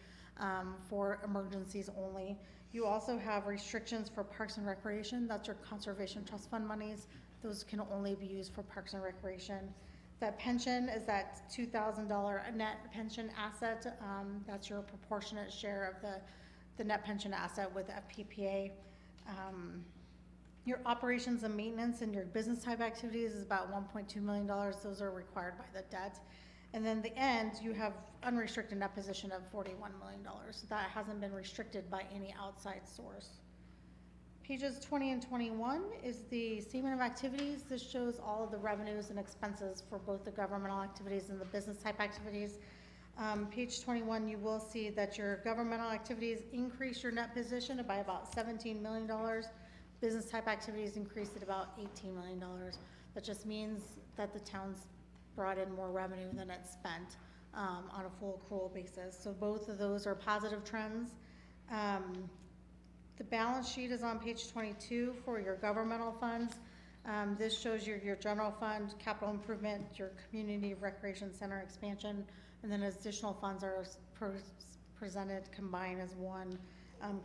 for emergencies only. You also have restrictions for Parks and Recreation. That's your Conservation Trust Fund monies. Those can only be used for Parks and Recreation. That pension is that $2,000 net pension asset. That's your proportionate share of the net pension asset with FPPA. Your operations and maintenance and your business type activities is about $1.2 million. Those are required by the debt. And then the end, you have unrestricted net position of $41 million. So that hasn't been restricted by any outside source. Pages 20 and 21 is the statement of activities. This shows all of the revenues and expenses for both the governmental activities and the business type activities. Page 21, you will see that your governmental activities increase your net position by about $17 million. Business type activities increased at about $18 million. That just means that the town's brought in more revenue than it spent on a full accrual basis. So both of those are positive trends. The balance sheet is on page 22 for your governmental funds. This shows your general fund, capital improvement, your community recreation center expansion, and then additional funds are presented combined as one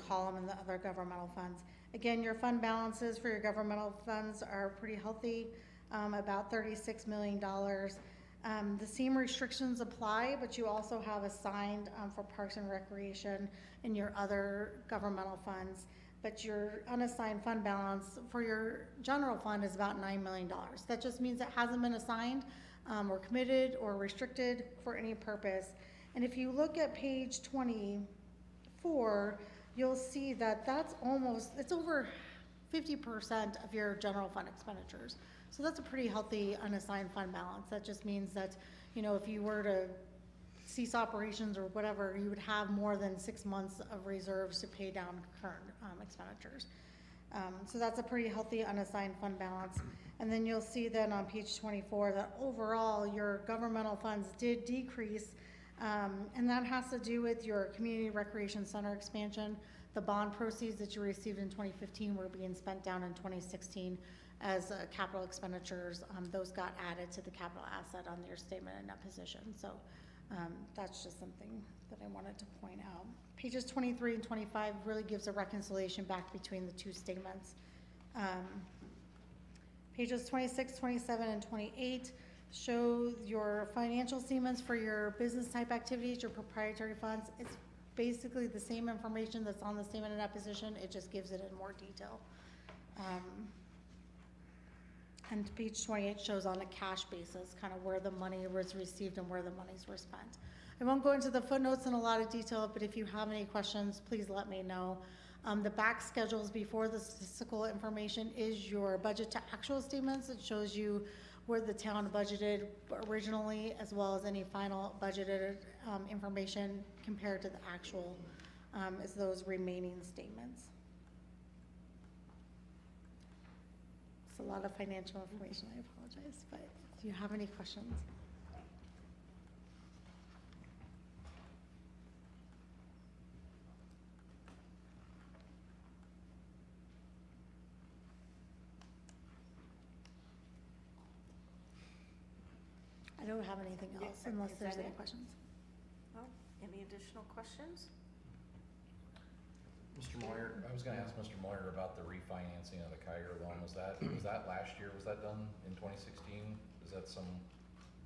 column in the other governmental funds. Again, your fund balances for your governmental funds are pretty healthy, about $36 million. The same restrictions apply, but you also have assigned for Parks and Recreation and your other governmental funds. But your unassigned fund balance for your general fund is about $9 million. That just means it hasn't been assigned or committed or restricted for any purpose. And if you look at page 24, you'll see that it's over 50% of your general fund expenditures. So that's a pretty healthy unassigned fund balance. That just means that, if you were to cease operations or whatever, you would have more than 6 months of reserves to pay down current expenditures. So that's a pretty healthy unassigned fund balance. And then you'll see then on page 24 that overall your governmental funds did decrease, and that has to do with your community recreation center expansion. The bond proceeds that you received in 2015 were being spent down in 2016 as capital expenditures. Those got added to the capital asset on your statement of net position. So that's just something that I wanted to point out. Pages 23 and 25 really gives a reconciliation back between the two statements. Pages 26, 27, and 28 show your financial statements for your business type activities, your proprietary funds. It's basically the same information that's on the statement of net position. It just gives it in more detail. And page 28 shows on a cash basis kind of where the money was received and where the monies were spent. I won't go into the footnotes in a lot of detail, but if you have any questions, please let me know. The back schedules before the statistical information is your budget to actual statements. It shows you where the town budgeted originally, as well as any final budgeted information compared to the actual, is those remaining statements. It's a lot of financial information, I apologize, but do you have any questions? I don't have anything else unless Is there's that any it? questions. No? Any additional questions? Mr. Moyer, I was gonna ask Mr. Moyer about the refinancing of the Kiger loan. Was that last year? Was that done in 2016? Is that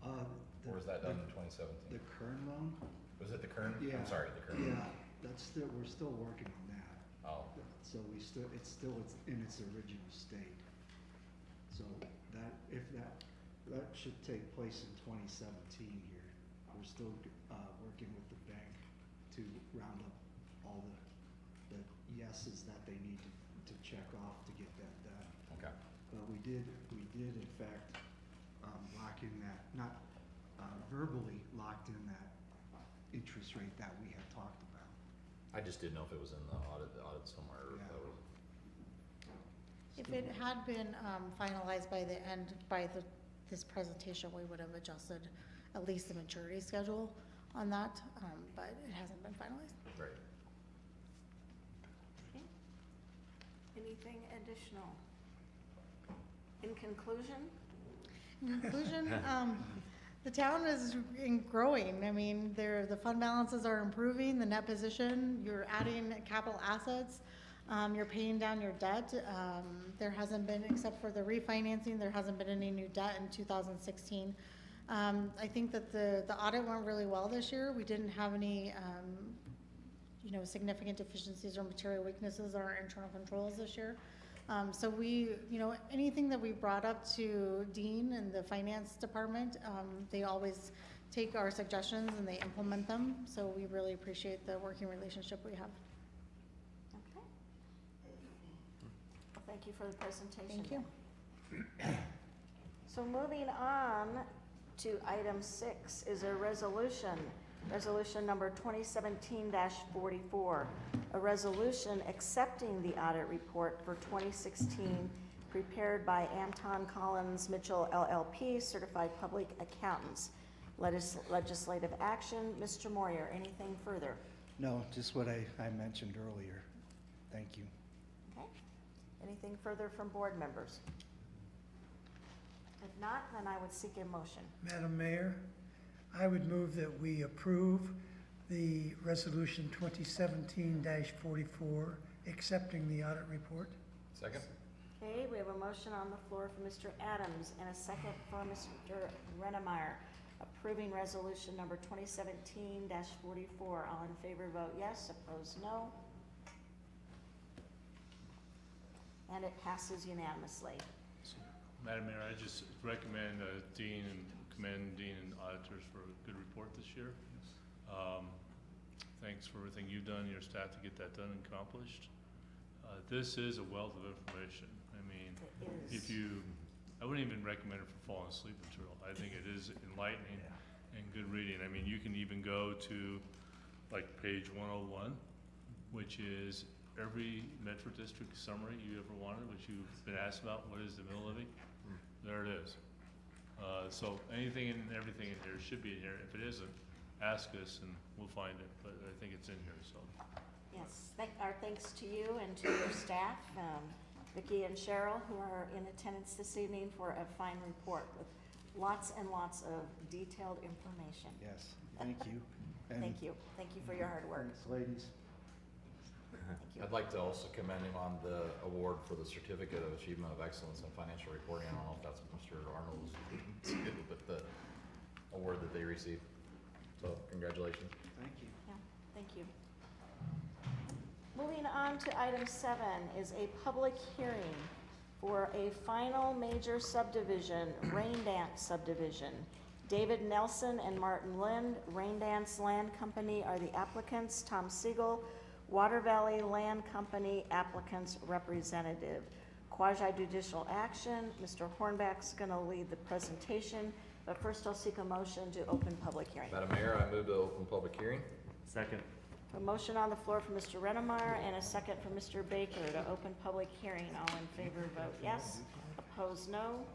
or was that done in 2017? The Kern loan? Was it the Kern? Yeah. I'm sorry, the Kern. Yeah, we're still working on that. Oh. So it's still in its original state. So That should take place in 2017 here. We're still working with the bank to round up all the yeses that they need to check off to get that done. Okay. But we did in fact lock in that, not verbally locked in that interest rate that we had talked about. I just didn't know if it was in the audit somewhere, or if that was. If it had been finalized by this presentation, we would have adjusted at least the maturity schedule on that, but it hasn't been finalized. Right. Okay. Anything additional? In conclusion? In conclusion, the town is growing. I mean, the fund balances are improving, the net position, you're adding capital assets, you're paying down your debt. There hasn't been, except for the refinancing, there hasn't been any new debt in 2016. I think that the audit went really well this year. We didn't have any, significant deficiencies or material weaknesses in our internal controls this year. So anything that we brought up to Dean and the finance department, they always take our suggestions and they implement them. So we really appreciate the working relationship we have. Okay. Well, thank you for the presentation. Thank you. So moving on to item 6 is a resolution number 2017-44, a resolution accepting the audit report for 2016 prepared by Anton Collins Mitchell LLP, Certified Public Accountants. Legislative action. Mr. Moyer, anything further? No, just what I mentioned earlier. Thank you. Okay. Anything further from board members? If not, then I would seek a motion. Madam Mayor, I would move that we approve the resolution 2017-44, accepting the audit report. Second? Okay, we have a motion on the floor for Mr. Adams and a second for Mr. Rennemeyer, approving resolution number 2017-44. All in favor vote yes, opposed no. And it passes unanimously. Madam Mayor, I just recommend Dean and commend Dean and auditors for a good report this year. Thanks for everything you've done, your staff, to get that done and accomplished. This is a wealth of information. I mean, I wouldn't even recommend it for falling asleep material. I think it is enlightening and good reading. I mean, you can even go to like page 101, which is every Metro District summary you ever wanted, which you've been asked about. What is the mill levy? There it is. So anything and everything in here should be in here. If it isn't, ask us and we'll find it, but I think it's in here, so. Yes, our thanks to you and to your staff, Vicki and Cheryl, who are in attendance this evening for a fine report with lots and lots of detailed information. Yes, thank you. Thank you. Thank you for your hard work. Thanks, ladies. Thank you. I'd like to also commend him on the award for the Certificate of Achievement of Excellence in Financial Reporting. I don't know if that's Mr. Arnold's, but the award that they received. So congratulations. Thank you. Yeah, thank you. Moving on to item 7 is a public hearing for a final major subdivision, Rain Dance subdivision. David Nelson and Martin Lind, Rain Dance Land Company are the applicants. Tom Siegel, Water Valley Land Company, applicants representative. Quasi-judicial action. Mr. Hornback's going to lead the presentation, but first I'll seek a motion to open public hearing. Madam Mayor, I move to open public hearing. Second. A motion on the floor from Mr. Rennemeyer and a second from Mr. Baker to open public hearing. All in favor vote yes, opposed no.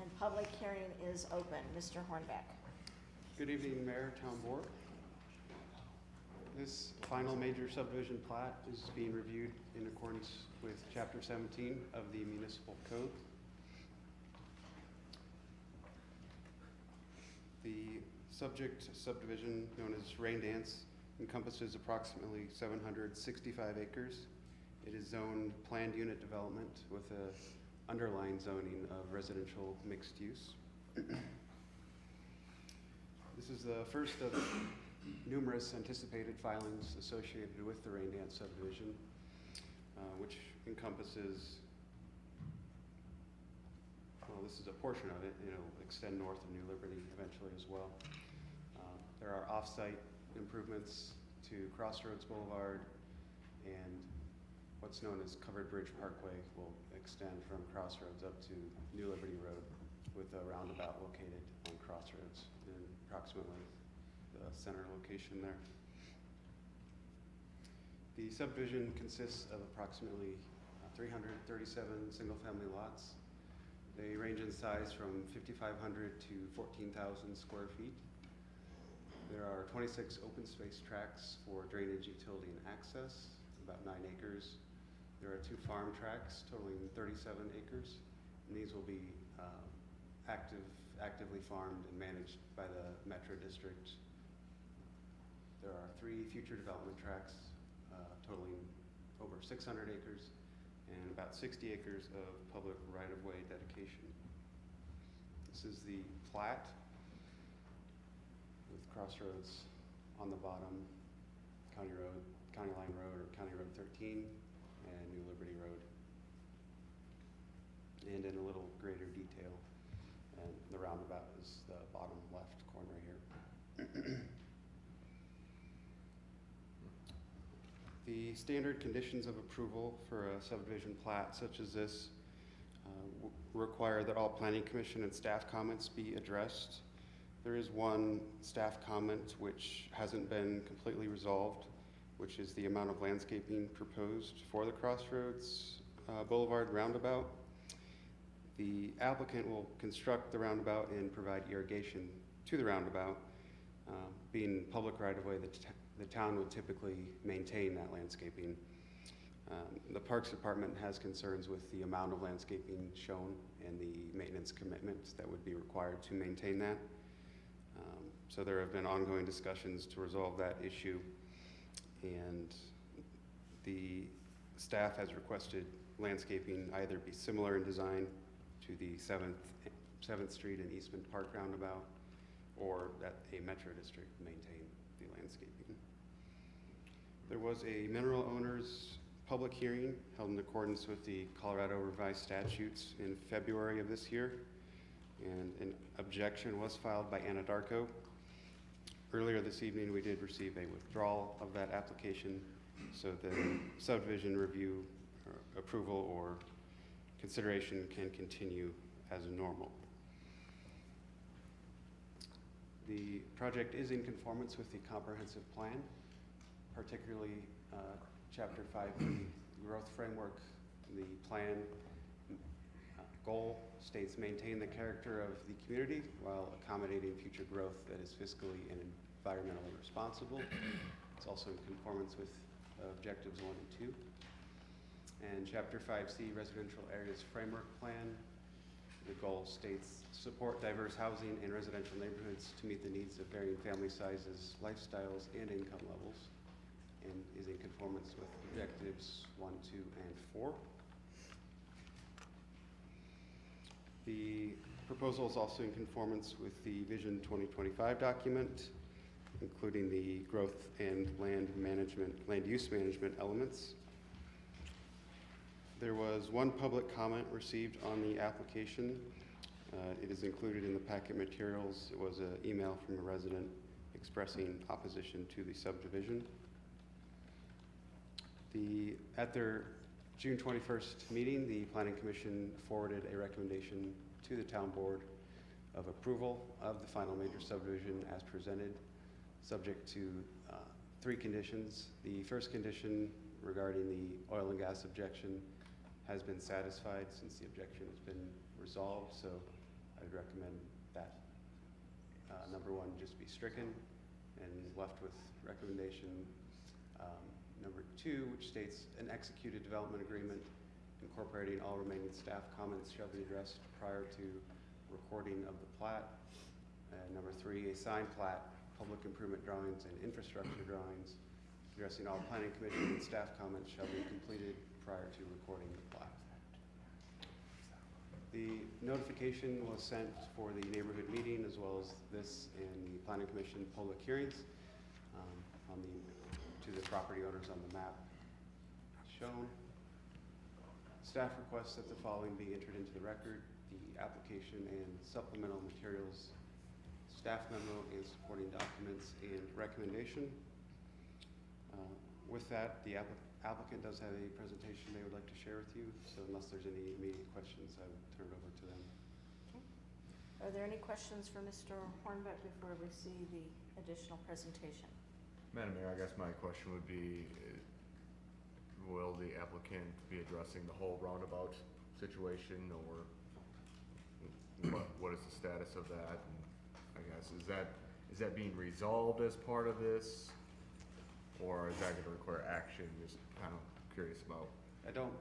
And public hearing is open. Mr. Hornback. Good evening, Mayor, Town Board. This final major subdivision plat is being reviewed in accordance with Chapter 17 of the Municipal Code. The subject subdivision, known as Rain Dance, encompasses approximately 765 acres. It is zoned planned unit development with a underlying zoning of residential mixed use. This is the first of numerous anticipated filings associated with the Rain Dance subdivision. which encompasses, well, this is a portion of it. It'll extend north of New Liberty eventually as well. There are off-site improvements to Crossroads Boulevard, and what's known as Covered Bridge Parkway will extend from Crossroads up to New Liberty Road with a roundabout located on Crossroads in approximately the center location there. The subdivision consists of approximately 337 single-family lots. They range in size from 5,500 to 14,000 square feet. There are 26 open space tracts for drainage, utility, and access, about 9 acres. There are 2 farm tracts totaling 37 acres, and these will be actively farmed and managed by the Metro District. There are 3 future development tracts totaling over 600 acres and about 60 acres of public right-of-way dedication. This is the plat with Crossroads on the bottom, County Line Road or County Road 13, and New Liberty Road. And in a little greater detail, and the roundabout is the bottom left corner here. The standard conditions of approval for a subdivision plat such as this require that all Planning Commission and staff comments be addressed. There is one staff comment which hasn't been completely resolved, which is the amount of landscaping proposed for the Crossroads Boulevard roundabout. The applicant will construct the roundabout and provide irrigation to the roundabout. Being public right-of-way, the town would typically maintain that landscaping. The Parks Department has concerns with the amount of landscaping shown and the maintenance commitments that would be required to maintain that. So there have been ongoing discussions to resolve that issue, and the staff has requested landscaping either be similar in design to the 7th Street and Eastman Park roundabout, or that a Metro District maintain the landscaping. There was a mineral owners public hearing held in accordance with the Colorado Revised Statutes in February of this year, and an objection was filed by Anadarko. Earlier this evening, we did receive a withdrawal of that application, so the subdivision review or approval or consideration can continue as normal. The project is in conformance with the comprehensive plan, particularly Chapter 5, the growth framework. The plan goal states maintain the character of the community while accommodating future growth that is fiscally and environmentally responsible. It's also in conformance with objectives 1 and 2. And Chapter 5C, residential areas framework plan. The goal states support diverse housing and residential neighborhoods to meet the needs of varying family sizes, lifestyles, and income levels, and is in conformance with objectives 1, 2, and 4. The proposal is also in conformance with the Vision 2025 document, including the growth and land use management elements. There was one public comment received on the application. It is included in the packet materials. It was an email from a resident expressing opposition to the subdivision. At their June 21st meeting, the Planning Commission forwarded a recommendation to the Town Board of approval of the final major subdivision as presented, subject to 3 conditions. The first condition regarding the oil and gas objection has been satisfied since the objection has been resolved, so I would recommend that number 1 just be stricken and left with recommendation number 2, which states an executed development agreement incorporating all remaining staff comments shall be addressed prior to recording of the plat. Number 3, a signed plat, public improvement drawings, and infrastructure drawings addressing all Planning Commission and staff comments shall be completed prior to recording the plat. The notification was sent for the neighborhood meeting as well as this and the Planning Commission public hearings to the property owners on the map shown. Staff requests that the following be entered into the record: the application and supplemental materials, staff memo and supporting documents, and recommendation. With that, the applicant does have a presentation they would like to share with you, so unless there's any immediate questions, I would turn it over to them. Are there any questions for Mr. Hornbeck before we see the additional presentation? Madam Mayor, I guess my question would be, will the applicant be addressing the whole roundabout situation, or what is the status of that? And I guess, is that being resolved as part of this, or is that gonna require action? Just kind of curious about. I don't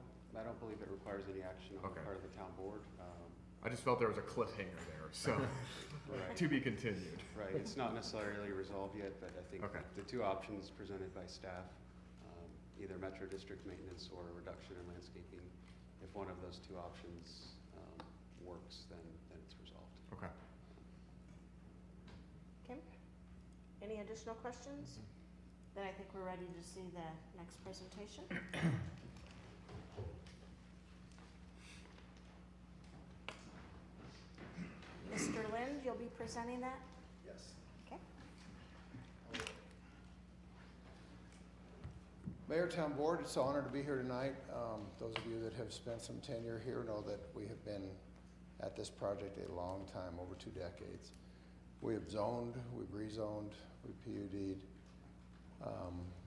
believe it requires any action on the Okay. part of the town board. I just felt there was a cliffhanger there, so Right. to be continued. Right, it's not necessarily resolved yet, but I think Okay. the two options presented by staff, either Metro District maintenance or a reduction in landscaping, if one of those two options works, then it's resolved. Okay. Okay. Any additional questions? Then I think we're ready to see the next presentation. Mr. Lind, you'll be presenting that? Yes. Okay. Mayor, Town Board, it's an honor to be here tonight. Those of you that have spent some tenure here know that we have been at this project a long time, over 2 decades. We have zoned, we've rezoned, we've PUD'd,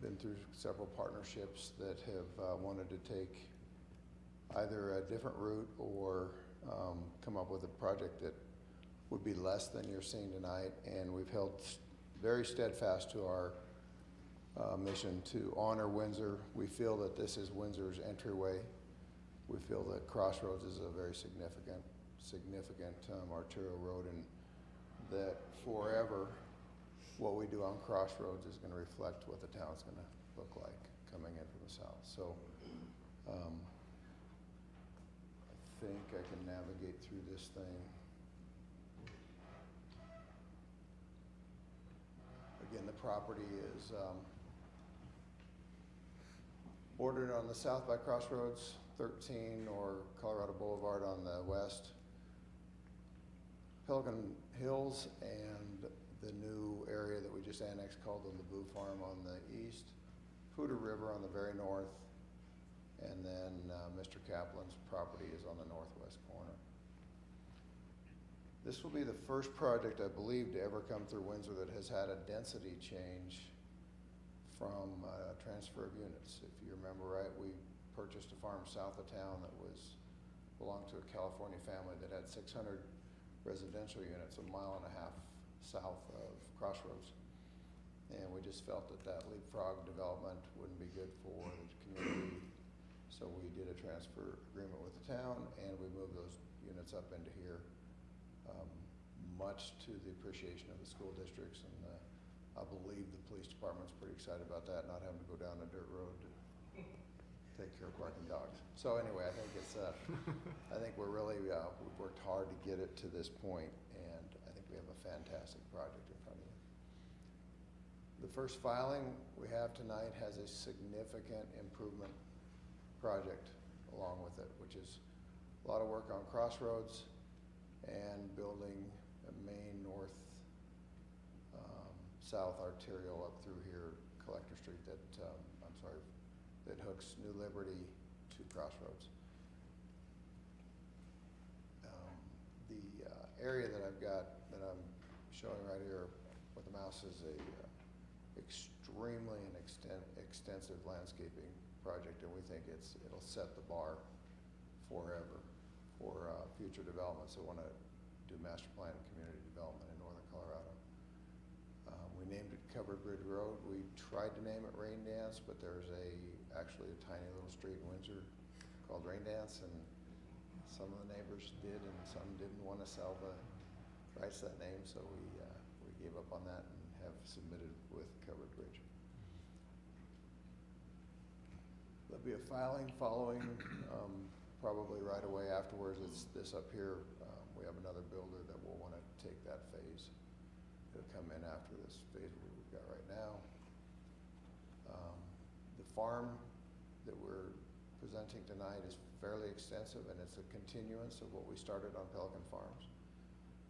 been through several partnerships that have wanted to take either a different route or come up with a project that would be less than you're seeing tonight. And we've held very steadfast to our mission to honor Windsor. We feel that this is Windsor's entryway. We feel that Crossroads is a very significant arterial road, and that forever what we do on Crossroads is going to reflect what the town's going to look like coming in from the south. So I think I can navigate through this thing. Again, the property is bordered on the south by Crossroads 13 or Colorado Boulevard on the west, Pelican Hills, and the new area that we just annexed called the Lebu Farm on the east, Poudre River on the very north, and then Mr. Kaplan's property is on the northwest corner. This will be the first project, I believe, to ever come through Windsor that has had a density change from transfer of units. If you remember right, we purchased a farm south of town that belonged to a California family that had 600 residential units a mile and a half south of Crossroads. And we just felt that leapfrog development wouldn't be good for the community. So we did a transfer agreement with the town, and we moved those units up into here, much to the appreciation of the school districts. And I believe the police department's pretty excited about that, not having to go down a dirt road to take care of barking dogs. So anyway, I think I think we're really, we've worked hard to get it to this point, and I think we have a fantastic project in front of you. The first filing we have tonight has a significant improvement project along with it, which is a lot of work on Crossroads and building a main north-south arterial up through here, Collector Street, that hooks New Liberty to Crossroads. The area that I've got, that I'm showing right here with the mouse, is a extremely extensive landscaping project, and we think it'll set the bar forever for future developments that want to do master plan and community development in northern Colorado. We named it Covered Bridge Road. We tried to name it Rain Dance, but there's actually a tiny little street in Windsor called Rain Dance, and some of the neighbors did and some didn't want to sell the rights to that name, so we gave up on that and have submitted with Covered Bridge. There'll be a filing following probably right away afterwards. It's this up here. We have another builder that will want to take that phase. It'll come in after this phase we've got right now. The farm that we're presenting tonight is fairly extensive, and it's a continuance of what we started on Pelican Farms.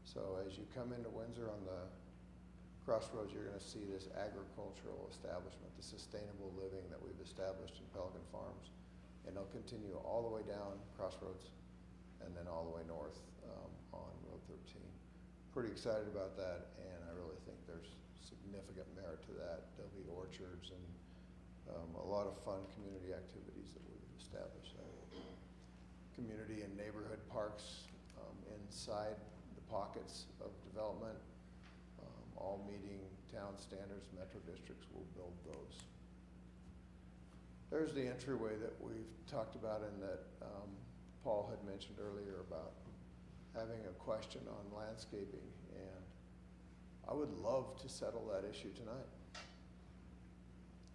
So as you come into Windsor on the crossroads, you're going to see this agricultural establishment, the sustainable living that we've established in Pelican Farms. And it'll continue all the way down Crossroads and then all the way north on Road 13. Pretty excited about that, and I really think there's significant merit to that. There'll be orchards and a lot of fun community activities that we've established. Community and neighborhood parks inside the pockets of development, all meeting town standards. Metro districts will build those. There's the entryway that we've talked about and that Paul had mentioned earlier about having a question on landscaping, and I would love to settle that issue tonight.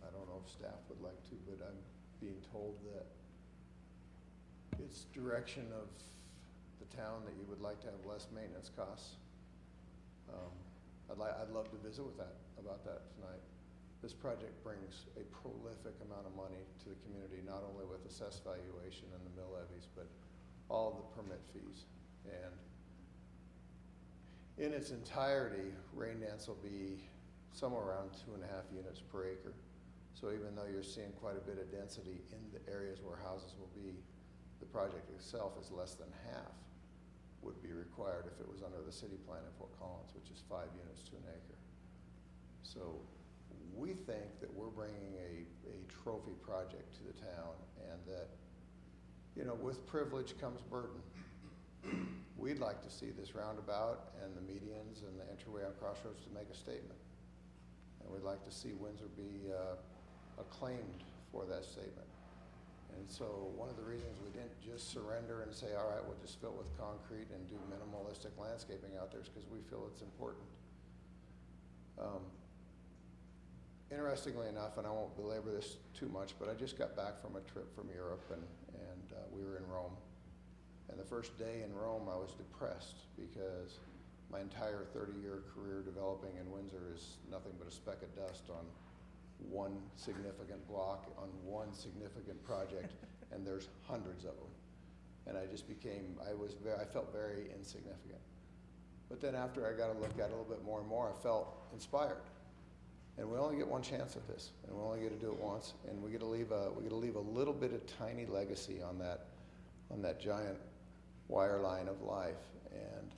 I don't know if staff would like to, but I'm being told that it's direction of the town that you would like to have less maintenance costs. I'd love to visit about that tonight. This project brings a prolific amount of money to the community, not only with assessed valuation and the mill levies, but all the permit fees. And in its entirety, rain dance will be somewhere around 2.5 units per acre. So even though you're seeing quite a bit of density in the areas where houses will be, the project itself is less than half would be required if it was under the city plan in Fort Collins, which is 5 units to an acre. So we think that we're bringing a trophy project to the town, and that, you know, with privilege comes burden. We'd like to see this roundabout and the medians and the entryway on Crossroads to make a statement. And we'd like to see Windsor be acclaimed for that statement. And so one of the reasons we didn't just surrender and say, all right, we'll just fill it with concrete and do minimalistic landscaping out there is because we feel it's important. Interestingly enough, and I won't belabor this too much, but I just got back from a trip from Europe, and we were in Rome. And the first day in Rome, I was depressed because my entire 30-year career developing in Windsor is nothing but a speck of dust on one significant block, on one significant project, and there's hundreds of them. And I just I felt very insignificant. But then after I got to look at it a little bit more and more, I felt inspired. And we only get one chance at this, and we only get to do it once, and we get to leave a little bit of tiny legacy on that giant wire line of life. And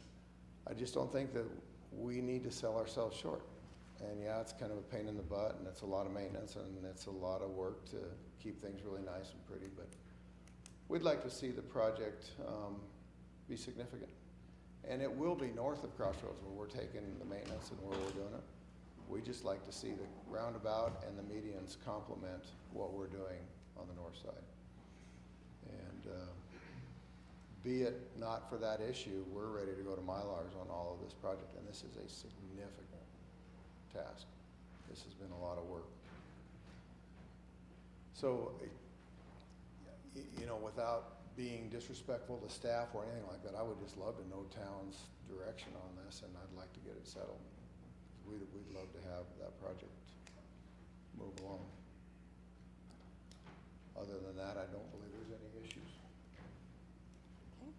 I just don't think that we need to sell ourselves short. And yeah, it's kind of a pain in the butt, and it's a lot of maintenance, and it's a lot of work to keep things really nice and pretty, but we'd like to see the project be significant. And it will be north of Crossroads where we're taking the maintenance and where we're doing it. We just like to see the roundabout and the medians complement what we're doing on the north side. And be it not for that issue, we're ready to go to Mylars on all of this project, and this is a significant task. This has been a lot of work. So, you know, without being disrespectful to staff or anything like that, I would just love to know town's direction on this, and I'd like to get it settled. We'd love to have that project move along. Other than that, I don't believe there's any issues. Okay.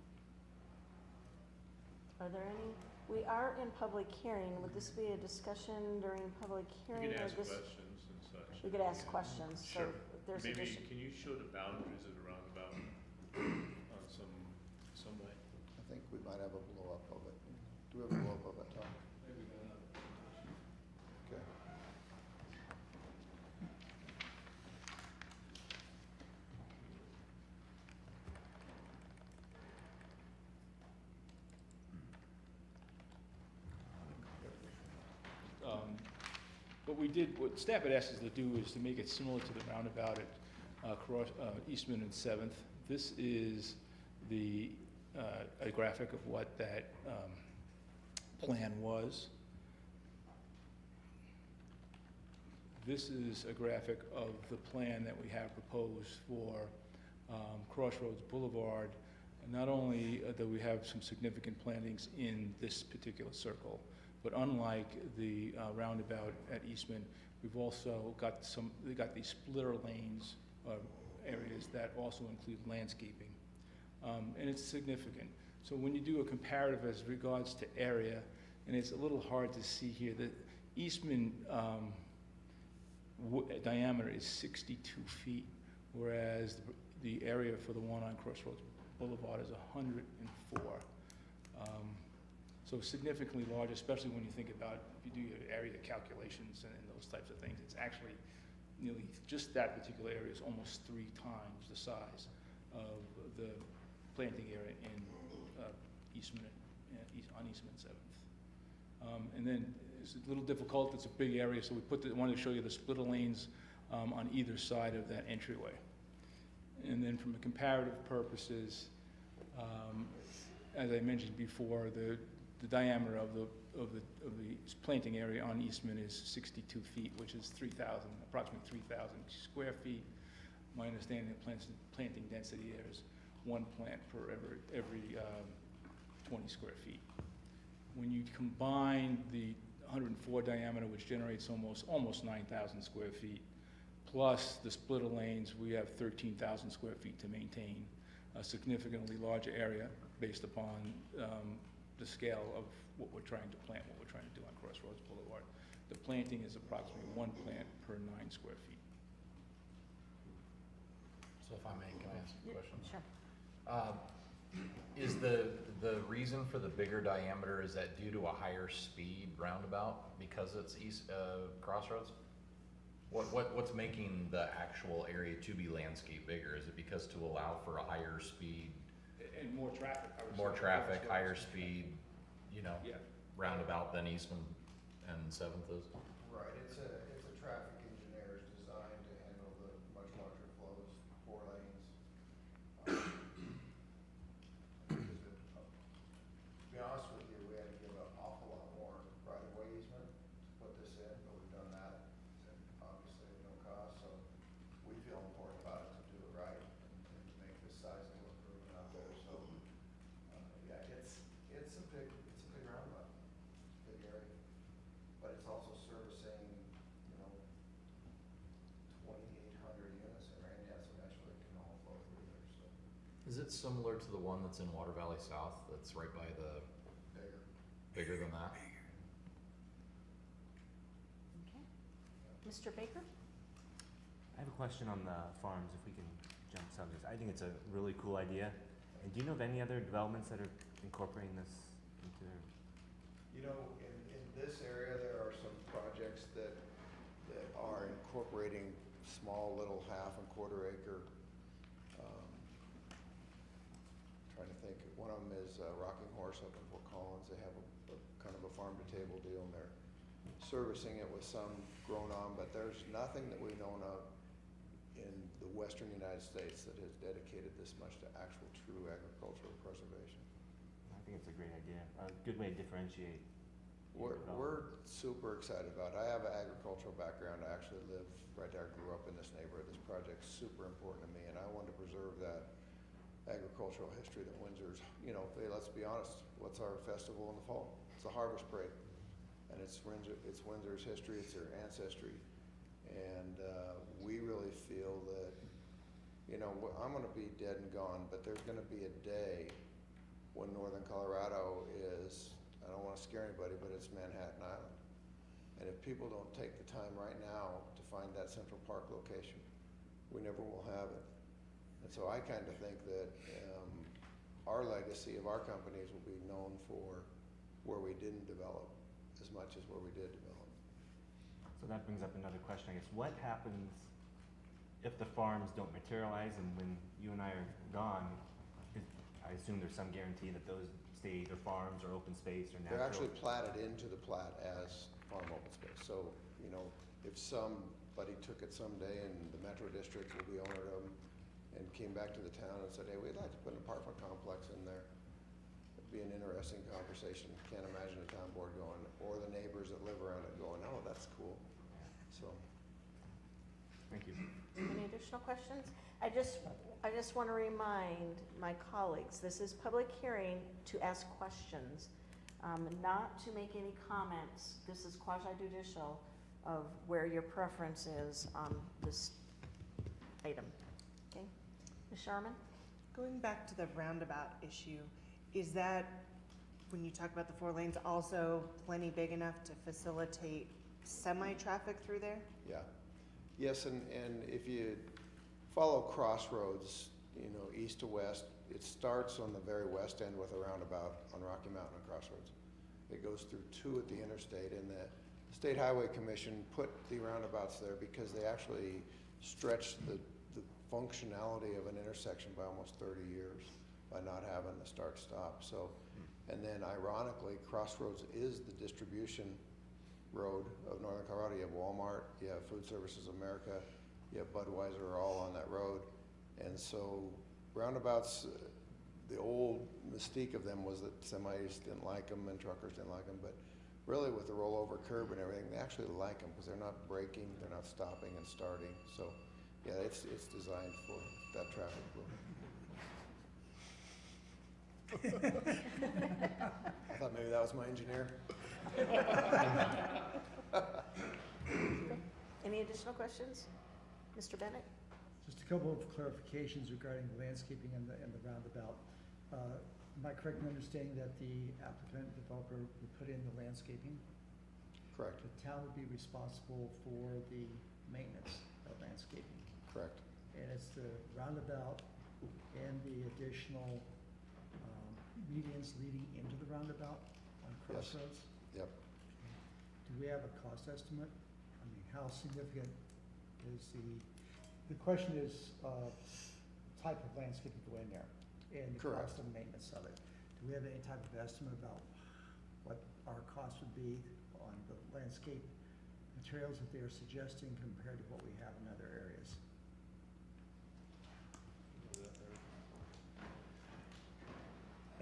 Are there any? We are in public hearing. Would this be a discussion during public hearing? You can or ask this? questions and such. We could ask questions. Sure. So if there's Maybe, addition. can you show the boundaries of the roundabout on some way? I think we might have a blow up of it. Do we have a blow up of it, Tom? Maybe not. Okay. What staff had asked us to do is to make it similar to the roundabout at Eastman and 7th. This is a graphic of what that plan was. This is a graphic of the plan that we have proposed for Crossroads Boulevard. And not only do we have some significant plantings in this particular circle, but unlike the roundabout at Eastman, we've also got these splitter lanes areas that also include landscaping. And it's significant. So when you do a comparative as regards to area, and it's a little hard to see here, the Eastman diameter is 62 feet, whereas the area for the one on Crossroads Boulevard is 104. So significantly larger, especially when you think about, if you do your area calculations and those types of things, it's actually nearly, just that particular area is almost 3 times the size of the planting area in Eastman, on Eastman 7th. And then it's a little difficult, it's a big area, so we wanted to show you the splitter lanes on either side of that entryway. And then from a comparative purposes, as I mentioned before, the diameter of the planting area on Eastman is 62 feet, which is approximately 3,000 square feet. My understanding of planting density there is 1 plant per every 20 square feet. When you combine the 104 diameter, which generates almost 9,000 square feet, plus the splitter lanes, we have 13,000 square feet to maintain, a significantly larger area based upon the scale of what we're trying to plant, what we're trying to do on Crossroads Boulevard. The planting is approximately 1 plant per 9 square feet. So if I may, can I ask a question? Sure. Is the reason for the bigger diameter, is that due to a higher speed roundabout because it's Crossroads? What's making the actual area to be landscaped bigger? Is it because to allow for a higher speed? And more traffic. More traffic, higher speed, Yeah. roundabout than Eastman and 7th is? Right, it's a traffic engineer's design to handle the much larger flows, 4 lanes. To be honest with you, we had to give an awful lot more right-of-way easement to put this in, but we've done that, and obviously at no cost, so we feel important about it to do it right and to make this sizable improvement out there, so, yeah, it's a big roundabout, big area, but it's also servicing, 2,800 units in Randance eventually can all flow through there, so. Is it similar to the one that's in Water Valley South, that's right by the? Bigger than that? Okay. Mr. Baker? I have a question on the farms, if we can jump subjects. I think it's a really cool idea. And do you know of any other developments that are incorporating this into their? In this area, there are some projects that are incorporating small little half and quarter acre. Trying to think, one of them is Rocking Horse up in Fort Collins. They have a kind of a farm to table deal, and they're servicing it with some grown on, but there's nothing that we've known of in the western United States that has dedicated this much to actual true agricultural preservation. I think it's a great idea, a good way to differentiate. We're super excited about it. I have an agricultural background. I actually live right there. I grew up in this neighborhood. This project's super important to me, and I wanted to preserve that agricultural history that Windsor's, hey, let's be honest, what's our festival in the fall? It's the Harvest Parade, and it's Windsor's history, it's their ancestry, and we really feel that, I'm gonna be dead and gone, but there's gonna be a day when northern Colorado is, I don't wanna scare anybody, but it's Manhattan Island. And if people don't take the time right now to find that Central Park location, we never will have it. And so I kind of think that our legacy of our companies will be known for where we didn't develop as much as where we did develop. So that brings up another question, I guess. What happens if the farms don't materialize, and when you and I are gone, I assume there's some guarantee that those stay either farms or open space or natural? They're actually platted into the plat as farm open space. So, if somebody took it someday and the Metro District will be owner of them and came back to the town and said, hey, we'd like to put an apartment complex in there, it'd be an interesting conversation. Can't imagine a town board going, or the neighbors that live around it going, oh, that's cool. So. Thank you. Any additional questions? I just want to remind my colleagues, this is public hearing to ask questions, not to make any comments. This is quasi-judicial of where your preference is on this item. Okay, Ms. Sherman? Going back to the roundabout issue, is that, when you talk about the 4 lanes, also plenty big enough to facilitate semi-traffic through there? Yeah. Yes, and if you follow Crossroads, you know, east to west, it starts on the very west end with a roundabout on Rocky Mountain and Crossroads. It goes through 2 at the interstate, and the State Highway Commission put the roundabouts there because they actually stretched the functionality of an intersection by almost 30 years by not having the start-stop. So, and then ironically, Crossroads is the distribution road of Northern Colorado. You have Walmart, you have Food Services America, you have Budweiser are all on that road. And so roundabouts, the old mystique of them was that semis didn't like them and truckers didn't like them, but really with the rollover curb and everything, they actually like them because they're not braking, they're not stopping and starting. So yeah, it's designed for that traffic flow. I thought maybe that was my engineer. Any additional questions? Mr. Bennett? Just a couple of clarifications regarding the landscaping and the roundabout. Am I correct in understanding that the applicant developer would put in the landscaping? Correct. The town would be responsible for the maintenance of landscaping? Correct. And it's the roundabout and the additional medians leading into the roundabout on Crossroads? Yep. Do we have a cost estimate? I mean, how significant is the question is type of landscaping go in there and the Correct. cost of maintenance of it. Do we have any type of estimate about what our cost would be on the landscape materials that they are suggesting compared to what we have in other areas?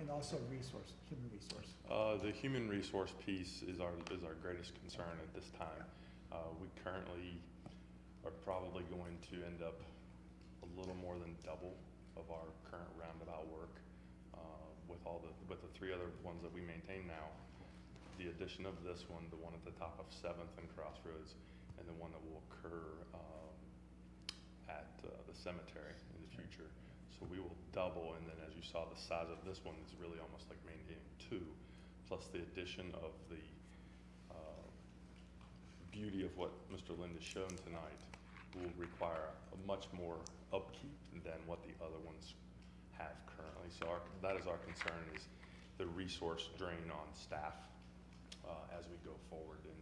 And also resource, human resource. The human resource piece is our greatest concern at this time. We currently are probably going to end up a little more than double of our current roundabout work with the 3 other ones that we maintain now. The addition of this one, the one at the top of 7th and Crossroads, and the one that will occur at the cemetery in the future. So we will double, and then as you saw, the size of this one is really almost like maintaining 2, plus the addition of the beauty of what Mr. Lind has shown tonight will require a much more upkeep than what the other ones have currently. So that is our concern, is the resource drain on staff as we go forward. And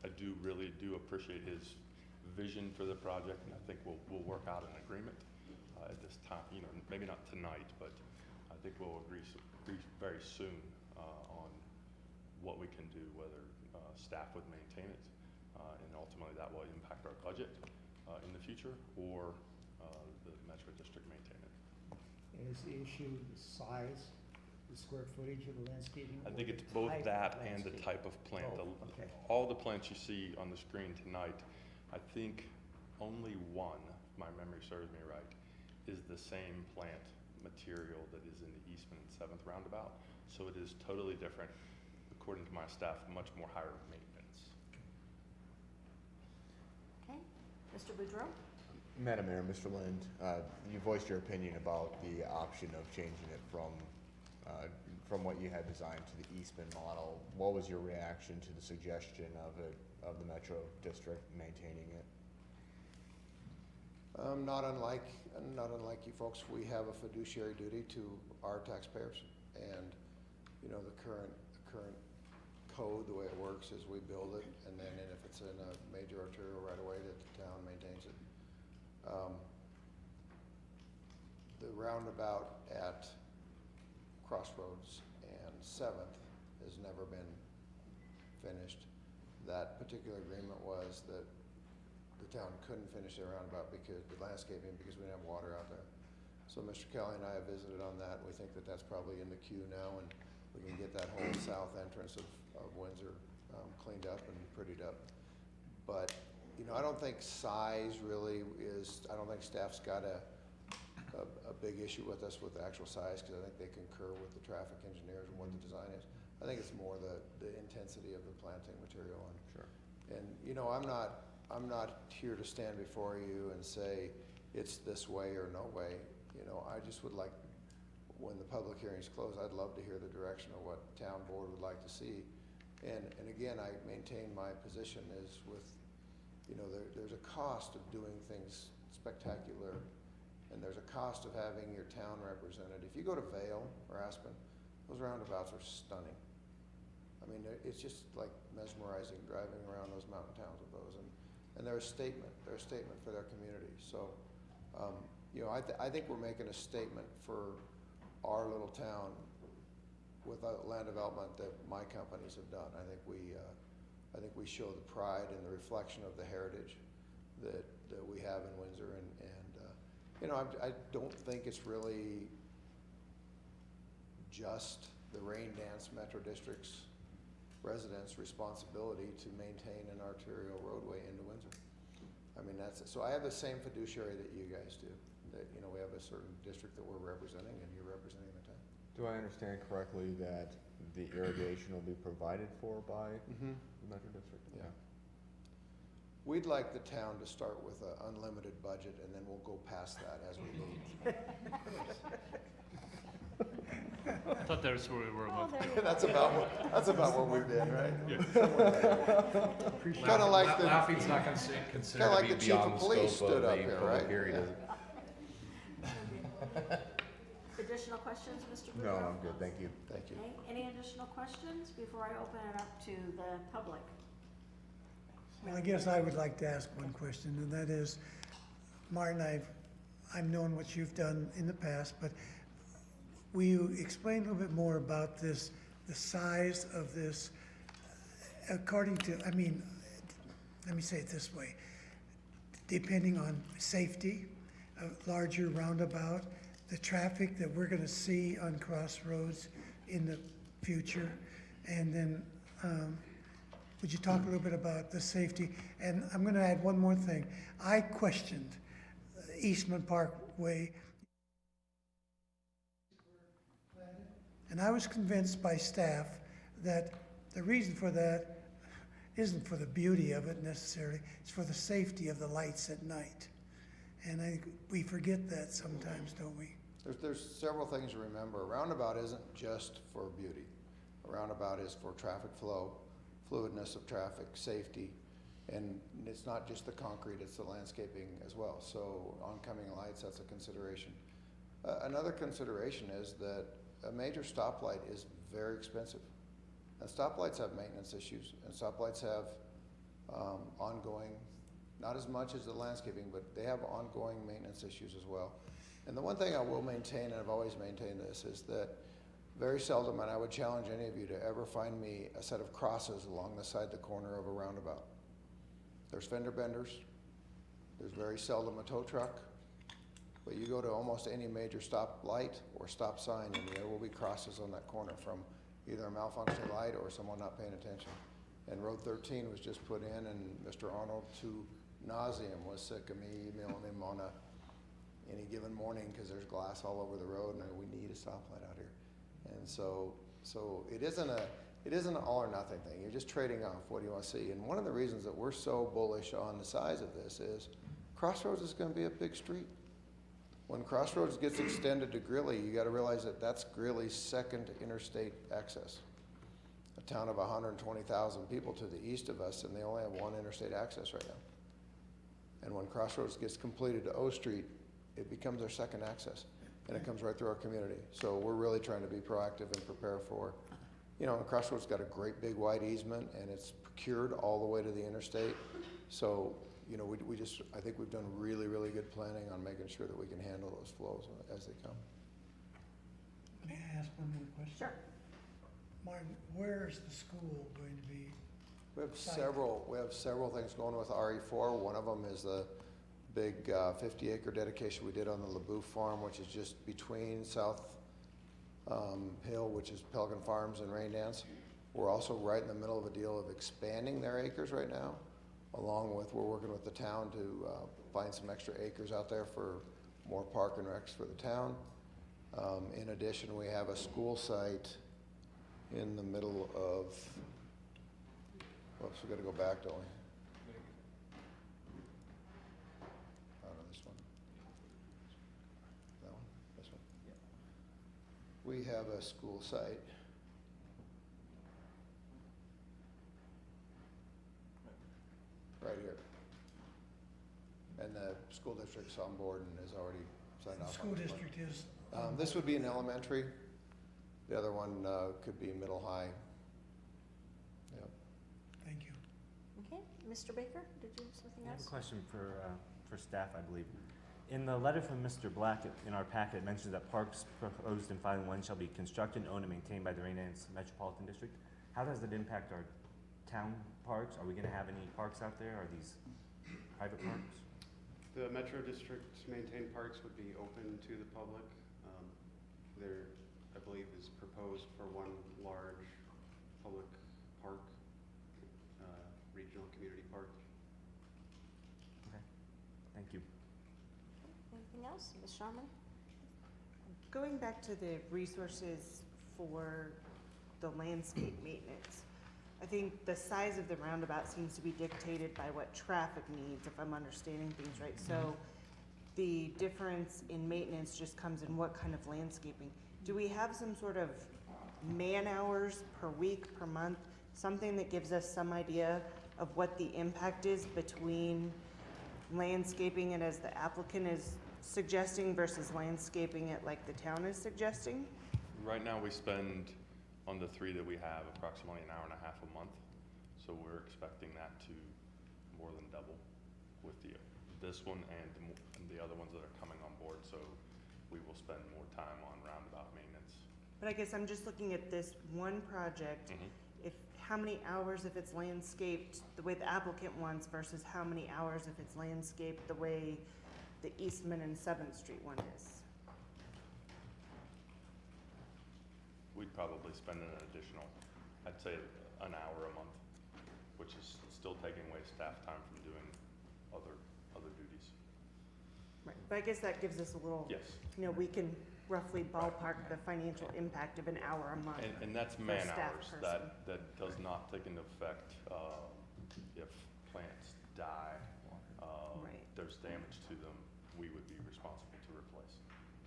I really do appreciate his vision for the project, and I think we'll work out an agreement at this time. You know, maybe not tonight, but I think we'll agree very soon on what we can do, whether staff would maintain it, and ultimately that will impact our budget in the future, or the Metro District maintain it. Is the issue the size, the square footage of the landscaping? I think or it's the both type that of and the landscape? type of plant. Both, okay. All the plants you see on the screen tonight, I think only one, if my memory serves me right, is the same plant material that is in the Eastman and 7th roundabout. So it is totally different, according to my staff, much more higher maintenance. Okay. Mr. Boudreau? Madam Mayor, Mr. Lind, you voiced your opinion about the option of changing it from what you had designed to the Eastman model. What was your reaction to the suggestion of the Metro District maintaining it? Not unlike you folks, we have a fiduciary duty to our taxpayers, and you know the current code, the way it works is we build it, and then if it's in a major arterial right away, that the town maintains it. The roundabout at Crossroads and 7th has never been finished. That particular agreement was that the town couldn't finish their roundabout because the landscaping, because we didn't have water out there. So Mr. Kelly and I have visited on that. We think that that's probably in the queue now, and we can get that whole south entrance of Windsor cleaned up and prettied up. But you know, I don't think size really is. I don't think staff's got a big issue with us with the actual size, because I think they concur with the traffic engineers and what the design is. I think it's more the intensity of the planting material. And, sure. And you know, I'm not here to stand before you and say, it's this way or no way. You know, I just would like, when the public hearing's closed, I'd love to hear the direction of what town board would like to see. And again, I maintain my position is with, you know, there's a cost of doing things spectacular, and there's a cost of having your town represented. If you go to Vail or Aspen, those roundabouts are stunning. I mean, it's just like mesmerizing driving around those mountain towns with those, and they're a statement. They're a statement for their community. So, you know, I think we're making a statement for our little town with land development that my companies have done. I think we show the pride and the reflection of the heritage that we have in Windsor, and you know, I don't think it's really just the Rain Dance Metro District's residents' responsibility to maintain an arterial roadway into Windsor. I mean, that's it. So I have the same fiduciary that you guys do. That, you know, we have a certain district that we're representing, and you're representing the town. Do I understand correctly that the irrigation will be provided for by the Metro District? Yeah. We'd like the town to start with an unlimited budget, and then we'll go past that as we need. I thought that's where we were. That's about what we've been, right? Yeah. Kind of like the laughing's not considered kind of like to the be chief beyond of the police scope stood of up the here, public right? hearing, Yeah. is it? Additional questions, Mr. No, Boudreaux? I'm good, thank you. Thank you. Okay, any additional questions before I open it up to the public? Well, I guess I would like to ask one question, and that is, Martin, I've known what you've done in the past, but will you explain a little bit more about this, the size of this, according to, I mean, let me say it this way, depending on safety, a larger roundabout, the traffic that we're gonna see on Crossroads in the future, and then, would you talk a little bit about the safety? And I'm gonna add one more thing. I questioned Eastman Parkway, and I was convinced by staff that the reason for that isn't for the beauty of it necessarily, it's for the safety of the lights at night. And I think we forget that sometimes, don't we? There's several things to remember. A roundabout isn't just for beauty. A roundabout is for traffic flow, fluidness of traffic, safety, and it's not just the concrete, it's the landscaping as well. So oncoming lights, that's a consideration. Another consideration is that a major stoplight is very expensive. And stoplights have maintenance issues, and stoplights have ongoing, not as much as the landscaping, but they have ongoing maintenance issues as well. And the one thing I will maintain, and I've always maintained this, is that very seldom, and I would challenge any of you to ever find me a set of crosses along the side of the corner of a roundabout. There's fender benders, there's very seldom a tow truck, but you go to almost any major stop light or stop sign and there will be crosses on that corner from either a malfunctioning light or someone not paying attention. And Road 13 was just put in, and Mr. Arnold to nauseam was sick of me emailing him on any given morning because there's glass all over the road and we need a stoplight out here. And so it isn't an all or nothing thing. You're just trading off what do you want to see. And one of the reasons that we're so bullish on the size of this is Crossroads is going to be a big street. When Crossroads gets extended to Greeley, you got to realize that that's Greeley's second interstate access. A town of 120,000 people to the east of us, and they only have one interstate access right now. And when Crossroads gets completed to O Street, it becomes our second access, and it comes right through our community. So we're really trying to be proactive and prepare for, you know, Crossroads got a great big wide easement, and it's procured all the way to the interstate. So, you know, I think we've done really, really good planning on making sure that we can handle those flows as they come. May I ask one more question? Sure. Martin, where is the school going to be? We have several things going with RE4. One of them is the big 50-acre dedication we did on the LeBouf Farm, which is just between South Hill, which is Pelican Farms, and Rain Dance. We're also right in the middle of a deal of expanding their acres right now, along with we're working with the town to find some extra acres out there for more park and recs for the town. In addition, we have a school site in the middle of, whoops, we got to go back, don't we? Out of this one. we have a school site. Right here. And the school district's on board and has already signed The off on school this plan. district is. This would be an elementary. The other one could be middle high. Yep. Thank you. Okay, Mr. Baker, did you have something I have else? a question for staff, I believe. In the letter from Mr. Black in our packet, it mentions that parks proposed in filing one shall be constructed, owned, and maintained by the Rainance Metropolitan District. How does it impact our town parks? Are we gonna have any parks out there? Are these private parks? The Metro District maintained parks would be open to the public. There, I believe, is proposed for one large public park, regional community park. Okay, thank you. Anything else? Ms. Sharman? Going back to the resources for the landscape maintenance, I think the size of the roundabout seems to be dictated by what traffic needs, if I'm understanding things right. So the difference in maintenance just comes in what kind of landscaping. Do we have some sort of man-hours per week, per month, something that gives us some idea of what the impact is between landscaping it as the applicant is suggesting versus landscaping it like the town is suggesting? Right now, we spend, on the 3 that we have, approximately an hour and a half a month. So we're expecting that to more than double with this one and the other ones that are coming on board. So we will spend more time on roundabout maintenance. But I guess I'm just looking at this one project, if, how many hours if it's landscaped the way the applicant wants versus how many hours if it's landscaped the way the Eastman and 7th Street one is? We'd probably spend an additional, I'd say, an hour a month, which is still taking away staff time from doing other duties. Right, but I guess that gives us a little, Yes. you know, we can roughly ballpark the financial impact of an hour a month. And that's for a staff man-hours. person. That does not take into effect if plants die, Right. there's damage to them, we would be responsible to replace.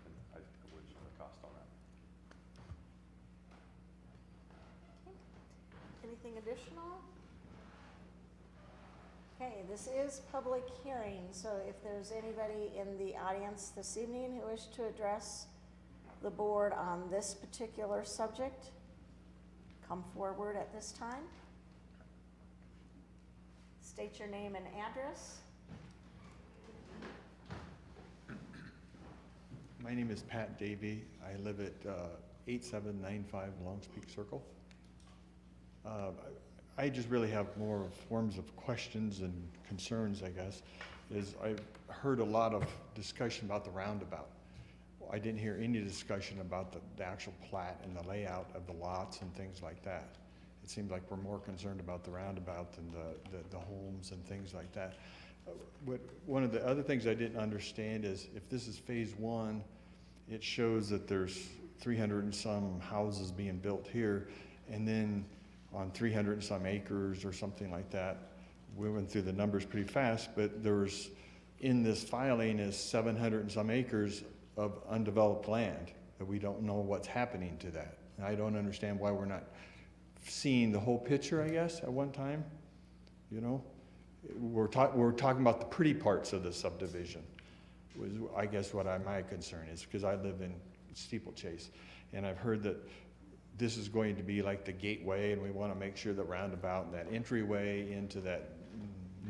And I wouldn't have a cost on that. Anything additional? Okay, this is public hearing, so if there's anybody in the audience this evening who wish to address the board on this particular subject, come forward at this time. State your name and address. My name is Pat Davey. I live at 8795 Longs Peak Circle. I just really have more forms of questions and concerns, I guess, is I've heard a lot of discussion about the roundabout. I didn't hear any discussion about the actual plat and the layout of the lots and things like that. It seems like we're more concerned about the roundabout than the homes and things like that. One of the other things I didn't understand is if this is phase 1, it shows that there's 300 and some houses being built here, and then on 300 and some acres or something like that. We went through the numbers pretty fast, but there's, in this filing is 700 and some acres of undeveloped land that we don't know what's happening to that. And I don't understand why we're not seeing the whole picture, I guess, at one time. You know, we're talking about the pretty parts of the subdivision, was I guess what my concern is, because I live in Steeplechase, and I've heard that this is going to be like the gateway, and we want to make sure that roundabout and that entryway into that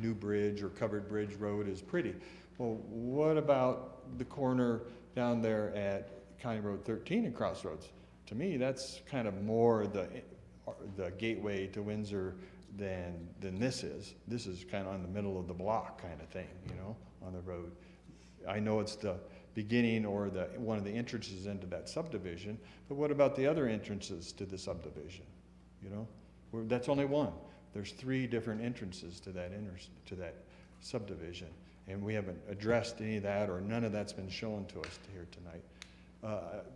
new bridge or covered bridge road is pretty. Well, what about the corner down there at County Road 13 and Crossroads? To me, that's kind of more the gateway to Windsor than this is. This is kind of on the middle of the block kind of thing, you know, on the road. I know it's the beginning or one of the entrances into that subdivision, but what about the other entrances to the subdivision? You know, that's only one. There's 3 different entrances to that subdivision, and we haven't addressed any of that, or none of that's been shown to us here tonight.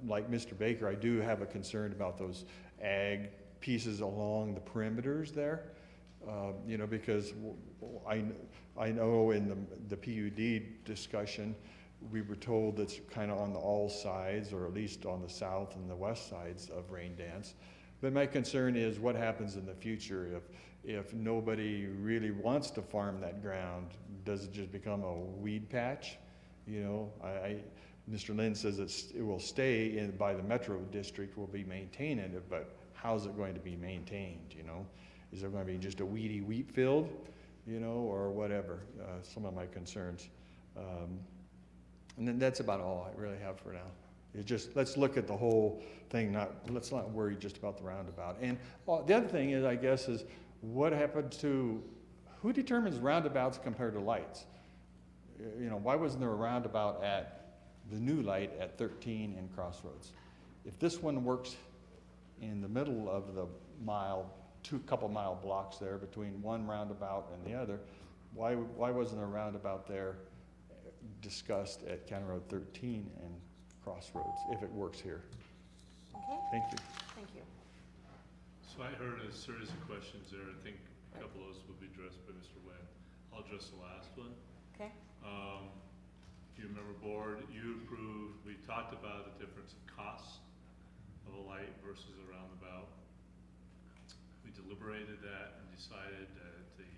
Like Mr. Baker, I do have a concern about those ag pieces along the perimeters there, you know, because I know in the PUD discussion, we were told it's kind of on the all sides, or at least on the south and the west sides of Rain Dance. But my concern is what happens in the future if nobody really wants to farm that ground. Does it just become a weed patch? You know, Mr. Lynn says it will stay in by the Metro District, will be maintaining it, but how's it going to be maintained, you know? Is there going to be just a weedy wheat field, you know, or whatever? Some of my concerns. And then that's about all I really have for now. It's just, let's look at the whole thing, let's not worry just about the roundabout. And the other thing is, I guess, is what happened to, who determines roundabouts compared to lights? You know, why wasn't there a roundabout at the new light at 13 and Crossroads? If this one works in the middle of the couple mile blocks there between one roundabout and the other, why wasn't there a roundabout there discussed at County Road 13 and Crossroads if it works here? Okay. Thank you. Thank you. So I heard a series of questions there. I think a couple of those will be addressed by Mr. Wynn. I'll address the last one. Okay. If you remember, board, you approved, we talked about the difference in costs of a light versus a roundabout. We deliberated that and decided that the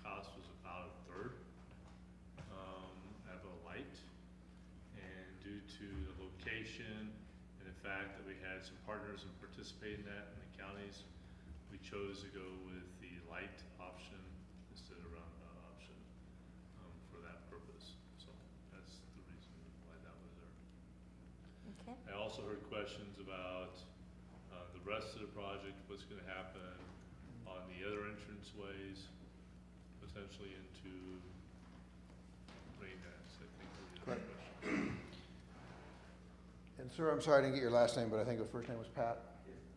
cost was about a third of a light. And due to the location and the fact that we had some partners and participate in that in the counties, we chose to go with the light option instead of roundabout option for that purpose. So that's the reason why that was there. Okay. I also heard questions about the rest of the project, what's going to happen on the other entrance ways, potentially into Rain Dance, I think were the other question. And sir, I'm sorry I didn't get your last name, but I think the first name was Pat?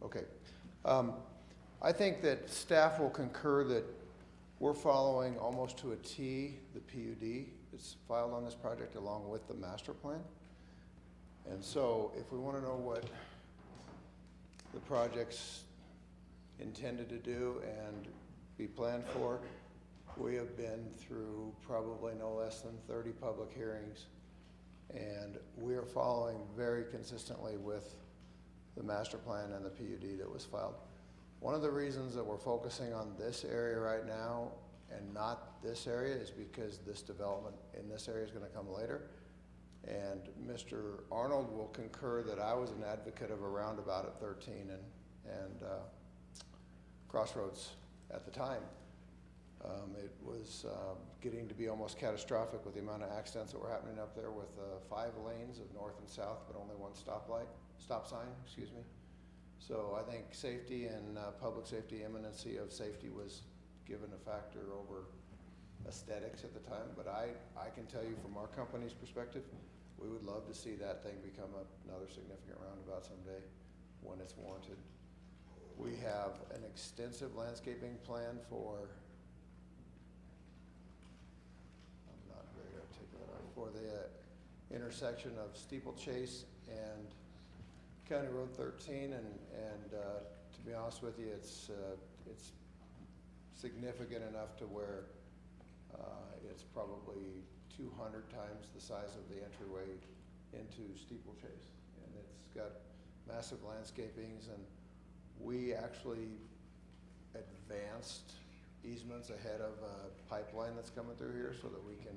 Okay. I think that staff will concur that we're following almost to a T the PUD that's filed on this project along with the master plan. And so if we want to know what the project's intended to do and be planned for, we have been through probably no less than 30 public hearings, and we are following very consistently with the master plan and the PUD that was filed. One of the reasons that we're focusing on this area right now and not this area is because this development in this area is going to come later. And Mr. Arnold will concur that I was an advocate of a roundabout at 13 and Crossroads at the time. It was getting to be almost catastrophic with the amount of accidents that were happening up there with 5 lanes of north and south, but only one stop sign, excuse me. So I think safety and public safety, imminency of safety was given a factor over aesthetics at the time. But I can tell you from our company's perspective, we would love to see that thing become another significant roundabout someday when it's warranted. We have an extensive landscaping plan for, I'm not very articulate, for the intersection of Steeplechase and County Road 13, and to be honest with you, it's significant enough to where it's probably 200 times the size of the entryway into Steeplechase, and it's got massive landscapings, and we actually advanced easements ahead of a pipeline that's coming through here so that we can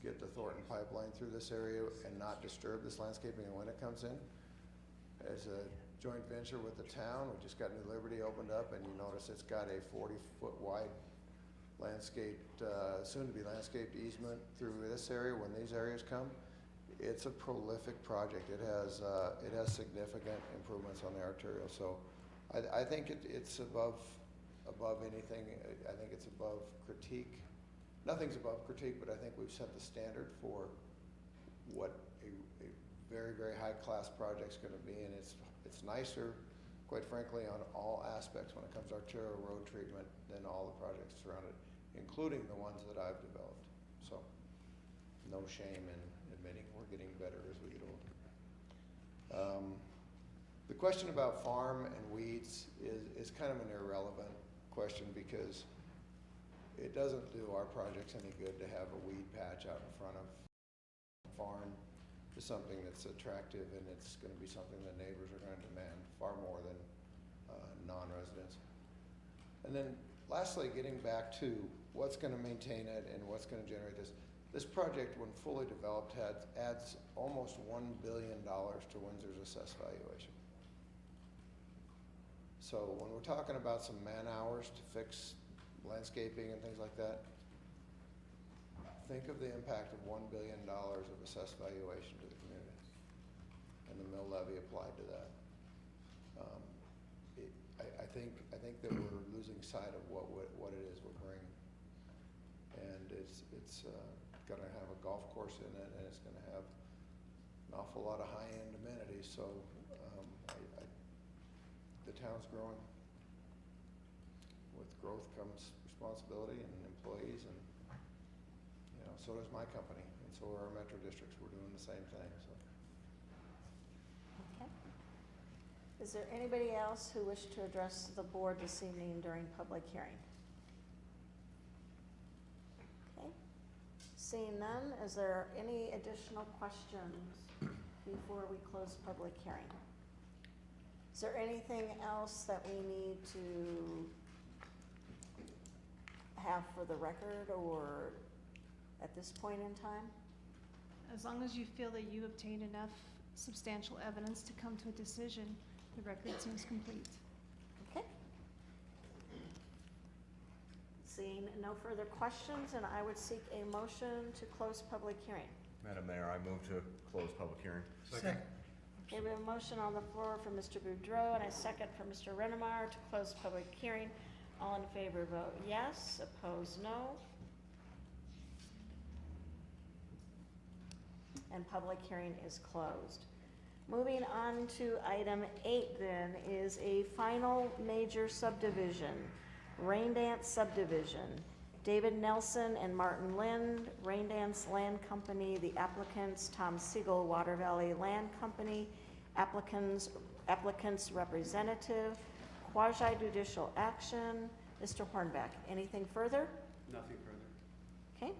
get the Thornton pipeline through this area and not disturb this landscaping when it comes in. As a joint venture with the town, we just got New Liberty opened up, and you notice it's got a 40-foot wide landscaped, soon-to-be landscaped easement through this area when these areas come. It's a prolific project. It has significant improvements on the arterial. So I think it's above anything. I think it's above critique. Nothing's above critique, but I think we've set the standard for what a very, very high-class project's going to be, and it's nicer, quite frankly, on all aspects when it comes to arterial road treatment than all the projects surrounded, including the ones that I've developed. So no shame in admitting we're getting better as we get older. The question about farm and weeds is kind of an irrelevant question because it doesn't do our projects any good to have a weed patch out in front of farm is something that's attractive, and it's going to be something that neighbors are going to demand far more than non-residents. And then lastly, getting back to what's going to maintain it and what's going to generate this. This project, when fully developed, adds almost $1 billion to Windsor's assessed valuation. So when we're talking about some man hours to fix landscaping and things like that, think of the impact of $1 billion of assessed valuation to the community and the mill levy applied to that. I think that we're losing sight of what it is we're bringing. And it's gonna have a golf course in it, and it's gonna have an awful lot of high-end amenities, so the town's growing. With growth comes responsibility and employees, and so does my company, and so are our metro districts. We're doing the same thing. So. Okay. Is there anybody else who wished to address the board this evening during public hearing? Okay. Seeing none, is there any additional questions before we close public hearing? Is there anything else that we need to have for the record or at this point in time? As long as you feel that you obtained enough substantial evidence to come to a decision, the record seems complete. Okay. Seeing no further questions, and I would seek a motion to close public hearing. Madam Mayor, I move to close public hearing. Second. Okay, we have a motion on the floor from Mr. Boudreau and a second from Mr. Rennemeyer to close public hearing. All in favor vote yes, opposed no. And public hearing is closed. Moving on to item 8 then is a final major subdivision, Raindance subdivision. David Nelson and Martin Lind, Raindance Land Company, the applicants Tom Siegel, Water Valley Land Company, applicants representative, quasi judicial action. Mr. Hornbeck, anything further? Nothing further. Okay.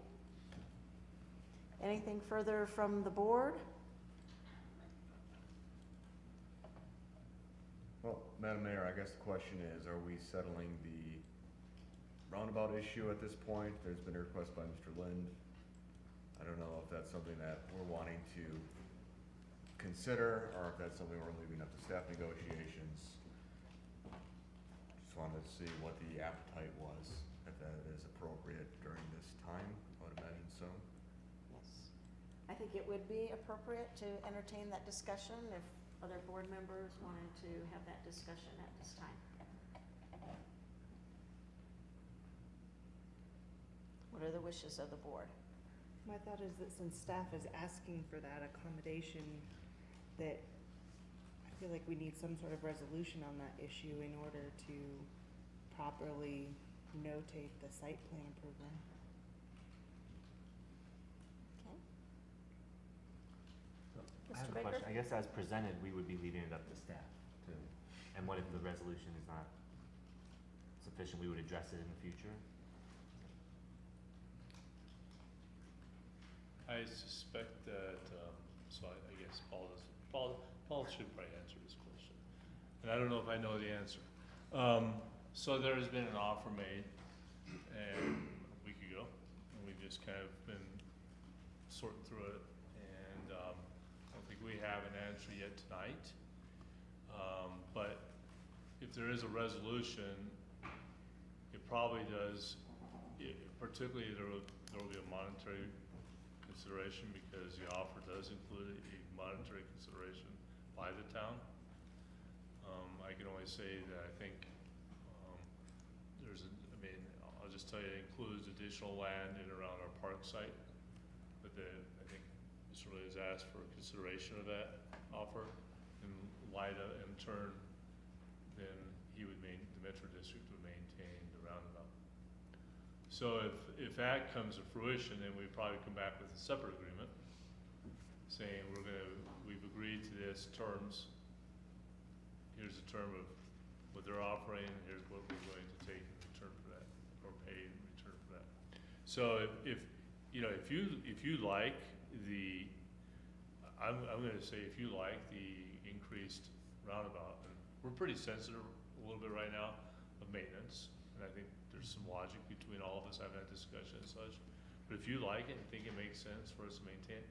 Anything further from the board? Well, Madam Mayor, I guess the question is, are we settling the roundabout issue at this point? There's been a request by Mr. Lind. I don't know if that's something that we're wanting to consider, or if that's something we're leaving up to staff negotiations. Just wanted to see what the appetite was, if that is appropriate during this time. I would imagine so. Yes. I think it would be appropriate to entertain that discussion if other board members wanted to have that discussion at this time. What are the wishes of the board? My thought is that since staff is asking for that accommodation, that I feel like we need some sort of resolution on that issue in order to properly notate the site plan approval. Okay. I have Mr. a Baker? question. I guess as presented, we would be leaving it up to staff to, and what if the resolution is not sufficient, we would address it in the future? I suspect that, so I guess Paul should probably answer this question. And I don't know if I know the answer. So there has been an offer made a week ago, and we've just kind of been sorting through it. And I don't think we have an answer yet tonight. But if there is a resolution, it probably does, particularly there will be a monetary consideration, because the offer does include a monetary consideration by the town. I can only say that I think I'll just tell you, it includes additional land in and around our park site, but I think Mr. Lee has asked for consideration of that offer. In light of, in turn, then the Metro District would maintain the roundabout. So if that comes to fruition, then we probably come back with a separate agreement saying we've agreed to this terms. Here's the term of what they're offering, and here's what we're going to take in return for that, or pay in return for that. So if you like, I'm gonna say, if you like the increased roundabout, and we're pretty sensitive a little bit right now of maintenance, and I think there's some logic between all of us having that discussion and such. But if you like it and think it makes sense for us to maintain,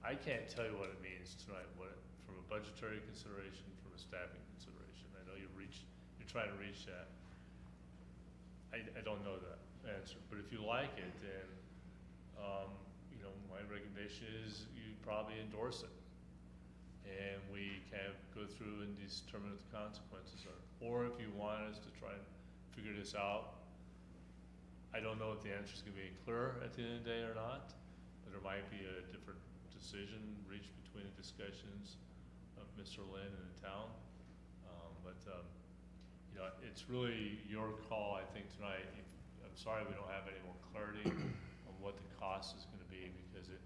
I can't tell you what it means tonight, from a budgetary consideration, from a staffing consideration. I know you're trying to reach that. I don't know that answer, but if you like it, then, you know, my recommendation is you probably endorse it. And we can go through and determine what the consequences are. Or if you want us to try and figure this out, I don't know if the answer is gonna be clear at the end of the day or not, but there might be a different decision reached between the discussions of Mr. Lynn and the town. You know, it's really your call, I think, tonight. I'm sorry we don't have any more clarity on what the cost is gonna be, because it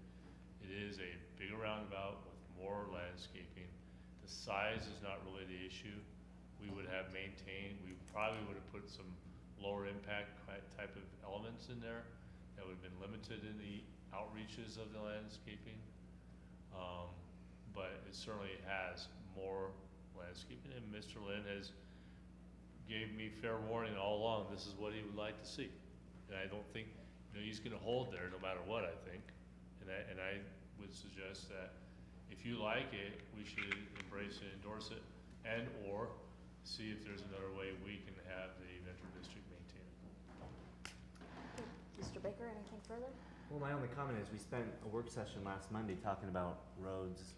is a bigger roundabout with more landscaping. The size is not really the issue. We would have maintained, we probably would have put some lower impact type of elements in there that would have been limited in the outreaches of the landscaping. But it certainly has more landscaping, and Mr. Lynn has gave me fair warning all along, this is what he would like to see. And I don't think, you know, he's gonna hold there no matter what, I think. And I would suggest that if you like it, we should embrace and endorse it, and or see if there's another way we can have the Metro District maintain it. Mr. Baker, anything further? Well, my only comment is we spent a work session last Monday talking about roads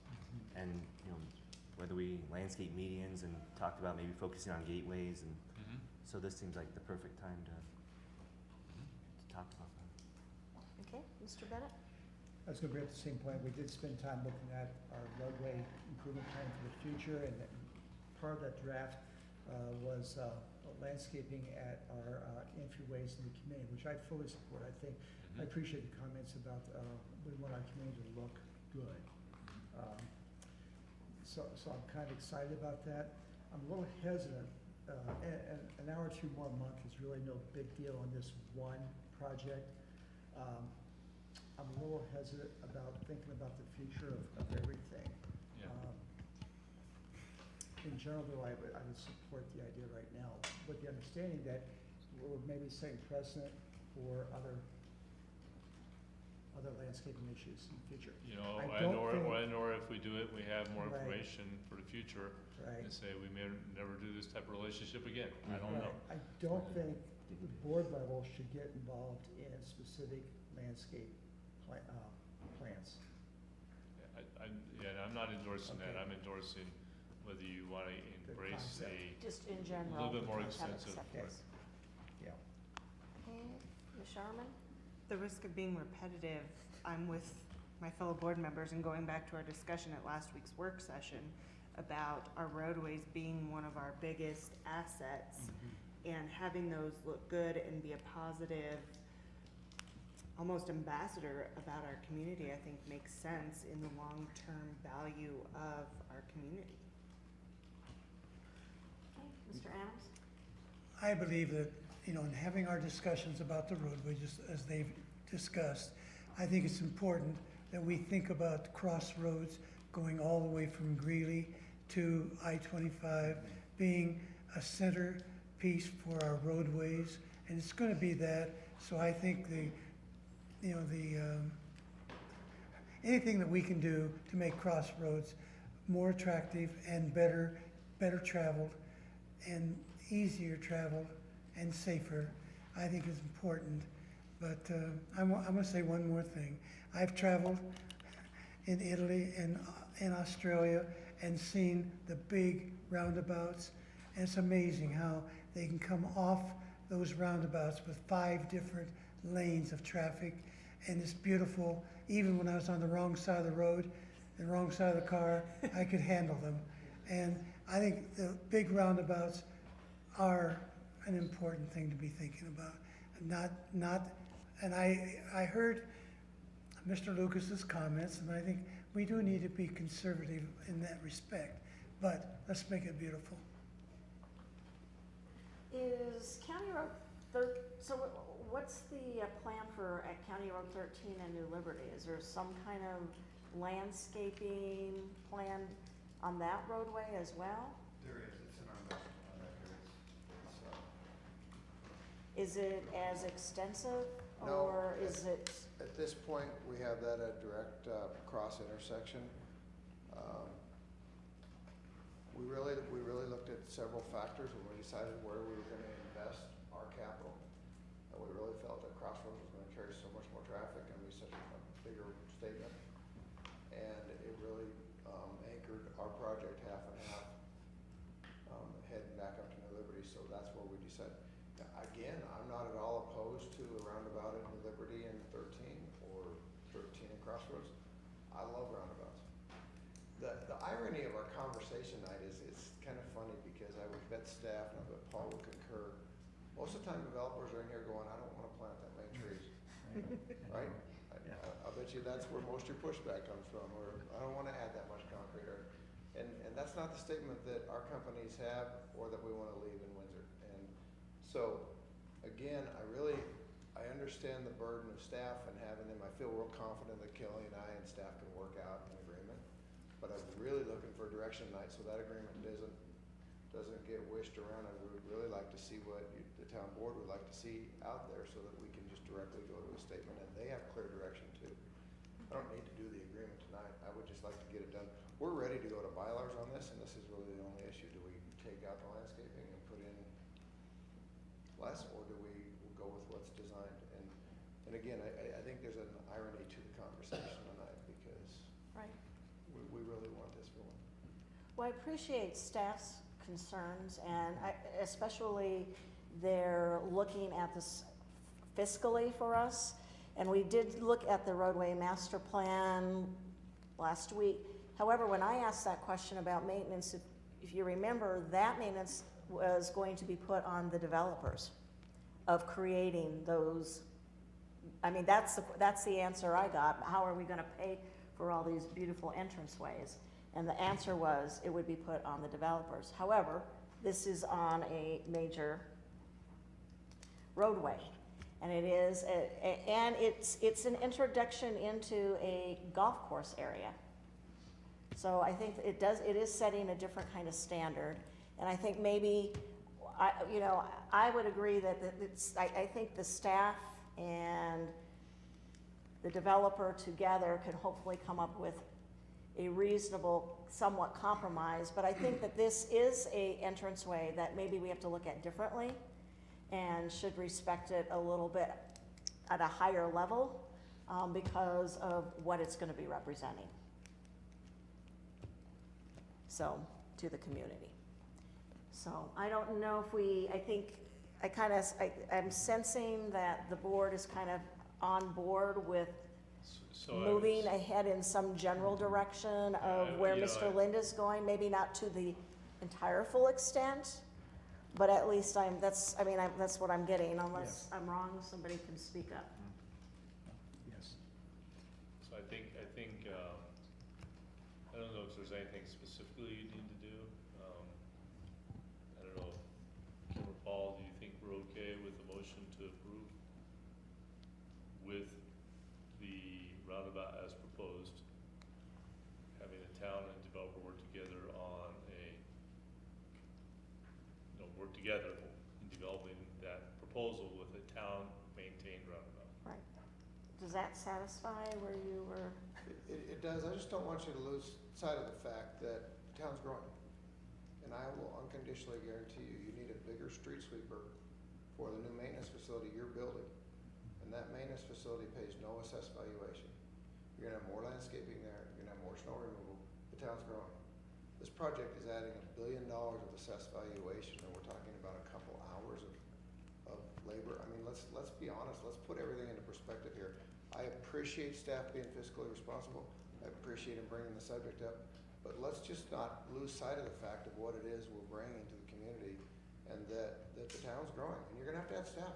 and, you know, whether we landscape medians, and talked about maybe focusing on gateways, and so this seems like the perfect time to talk about that. Okay, Mr. Bennett? I was gonna bring up the same point. We did spend time looking at our roadway improvement plan for the future, and part of that draft was landscaping at our entryways in the community, which I fully support. I think, I appreciate the comments about we want our community to look good. So I'm kind of excited about that. I'm a little hesitant, an hour or two more a month is really no big deal on this one project. I'm a little hesitant about thinking about the future of everything. Yeah. In general, though, I would support the idea right now, with the understanding that we're maybe setting precedent for other landscaping issues in the future. You know, I and don't or think- if we do it, we have more Right. information for the future. Right. And say we may never do this type of relationship again. I don't know. I don't think the board level should get involved in specific landscape plans. Yeah, I'm not endorsing that. Okay. I'm endorsing whether you want to embrace concept. Just in general. little bit more have extensive. acceptance. Yeah. Okay, Ms. Sharman? The risk of being repetitive, I'm with my fellow board members and going back to our discussion at last week's work session about our roadways being one of our biggest assets, and having those look good and be a positive, almost ambassador about our community, I think makes sense in the long-term value of our community. Okay, Mr. Adams? I believe that, you know, in having our discussions about the roadway, just as they've discussed, I think it's important that we think about crossroads going all the way from Greeley to I-25 being a centerpiece for our roadways, and it's gonna be that. So I think anything that we can do to make Crossroads more attractive and better traveled and easier traveled and safer, I think is important. But I'm gonna say one more thing. I've traveled in Italy and in Australia and seen the big roundabouts, and it's amazing how they can come off those roundabouts with 5 different lanes of traffic, and it's beautiful. Even when I was on the wrong side of the road, the wrong side of the car, I could handle them. And I think the big roundabouts are an important thing to be thinking about. And I heard Mr. Lucas's comments, and I think we do need to be conservative in that respect, but let's make it beautiful. Is County Road so what's the plan for at County Road 13 and New Liberty? Is there some kind of landscaping plan on that roadway as well? There is, it's in our master plan records. Is it as extensive, No, or is it? At this point, we have that at direct cross intersection. We really looked at several factors when we decided where we were gonna invest our capital. And we really felt that Crossroads was gonna carry so much more traffic and be such a bigger statement. And it really anchored our project half and half, heading back up to New Liberty, so that's where we decided. Now, again, I'm not at all opposed to a roundabout in New Liberty and 13 or 13 and Crossroads. I love roundabouts. The irony of our conversation tonight is it's kind of funny because I would bet staff, and I bet Paul would concur, most of the time developers are in here going, I don't want to plant that many trees, right? I'll bet you that's where most of your pushback comes from, or I don't want to add that much concrete, and that's not the statement that our companies have or that we want to leave in Windsor. And so, again, I understand the burden of staff and having them. I feel real confident that Kelly and I and staff can work out an agreement. But I'm really looking for direction tonight so that agreement doesn't get wished around. I would really like to see what the town board would like to see out there so that we can just directly go to a statement and they have clear direction too. I don't need to do the agreement tonight. I would just like to get it done. We're ready to go to bylars on this, and this is really the only issue. Do we take out the landscaping and put in less, or do we go with what's designed? And again, I think there's an irony to the conversation tonight because Right. we really want this going. Well, I appreciate staff's concerns, and especially they're looking at this fiscally for us. And we did look at the roadway master plan last week. However, when I asked that question about maintenance, if you remember, that maintenance was going to be put on the developers of creating those. I mean, that's the answer I got. How are we gonna pay for all these beautiful entranceways? And the answer was it would be put on the developers. However, this is on a major roadway. And it is, and it's an introduction into a golf course area. So I think it is setting a different kind of standard. And I think maybe, I would agree that I think the staff and the developer together can hopefully come up with a reasonable, somewhat compromise. But I think that this is a entranceway that maybe we have to look at differently and should respect it a little bit at a higher level because of what it's going to be representing. So, to the community. So, I don't know if I'm sensing that the board is kind of on board with moving ahead in some general direction of where Mr. Linda's going, maybe not to the entire full extent, but at least that's what I'm getting. Unless I'm wrong, somebody can speak up. Yes. So I think, I don't know if there's anything specifically you need to do. I don't know, Kim or Paul, do you think we're okay with the motion to approve with the roundabout as proposed, having the town and developer work together on work together in developing that proposal with a town-maintained roundabout? Right. Does that satisfy where you were? It does. I just don't want you to lose sight of the fact that the town's growing. And I will unconditionally guarantee you need a bigger street sweeper for the new maintenance facility you're building. And that maintenance facility pays no assessed valuation. You're gonna have more landscaping there, you're gonna have more snow removal. The town's growing. This project is adding $1 billion of assessed valuation, and we're talking about a couple hours of labor. I mean, let's be honest, let's put everything into perspective here. I appreciate staff being fiscally responsible. I appreciate them bringing the subject up, but let's just not lose sight of the fact of what it is we're bringing to the community, and that the town's growing, and you're gonna have to have staff.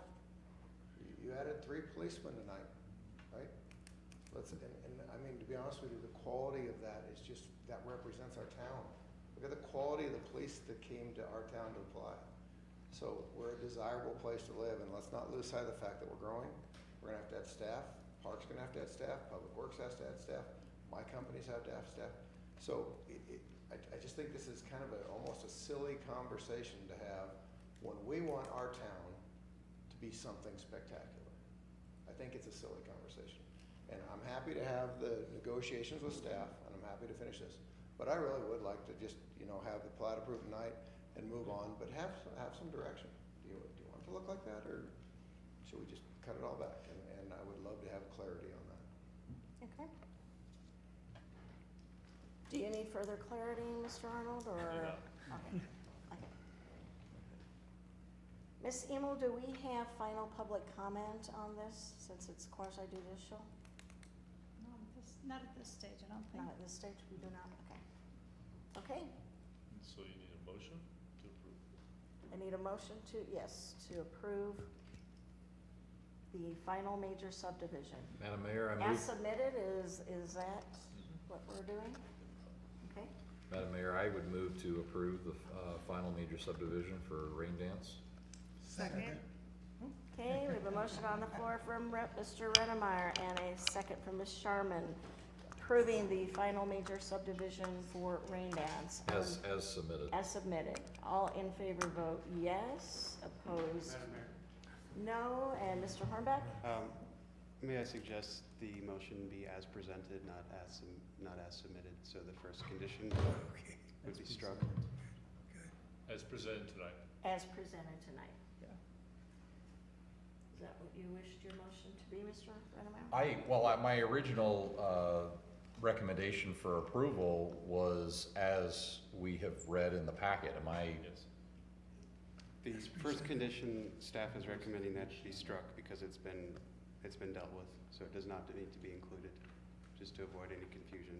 You added 3 policemen tonight, right? And I mean, to be honest with you, the quality of that is just, that represents our town. Look at the quality of the police that came to our town to apply. So we're a desirable place to live, and let's not lose sight of the fact that we're growing. We're gonna have to have staff, Parks gonna have to have staff, Public Works has to have staff, my companies have to have staff. So I just think this is kind of almost a silly conversation to have when we want our town to be something spectacular. I think it's a silly conversation. And I'm happy to have the negotiations with staff, and I'm happy to finish this. But I really would like to just, have the plat approved tonight and move on, but have some direction. Do you want it to look like that, or should we just cut it all back? And I would love to have clarity on that. Okay. Do you need further clarity, Mr. Arnold, or? Okay. Okay. Ms. Emil, do we have final public comment on this, since it's quasi judicial? Not at this stage, I don't think. Not at this stage, we do not, okay. Okay, So you need a motion to approve? I need a motion to approve the final major subdivision. Madam Mayor, I As move, submitted, is that what we're doing? Okay, Madam Mayor, I would move to approve the final major subdivision for Rain Dance. Second. okay, we have a motion on the floor from Mr. Redemeyer and a second from Ms. Sharman, approving the final major subdivision for Rain Dance. As submitted. As submitted. All in favor vote yes, opposed Madam Mayor, no, and Mr. Hornbeck? may I suggest the motion be as presented, not as submitted? So the first condition would be struck. As presented tonight. As presented tonight. Is that what you wished your motion to be, Mr. Redemeyer? My original recommendation for approval was as we have read in the packet. Am I? Yes. The first condition, staff is recommending that be struck because it's been dealt with, so it does not need to be included, just to avoid any confusion.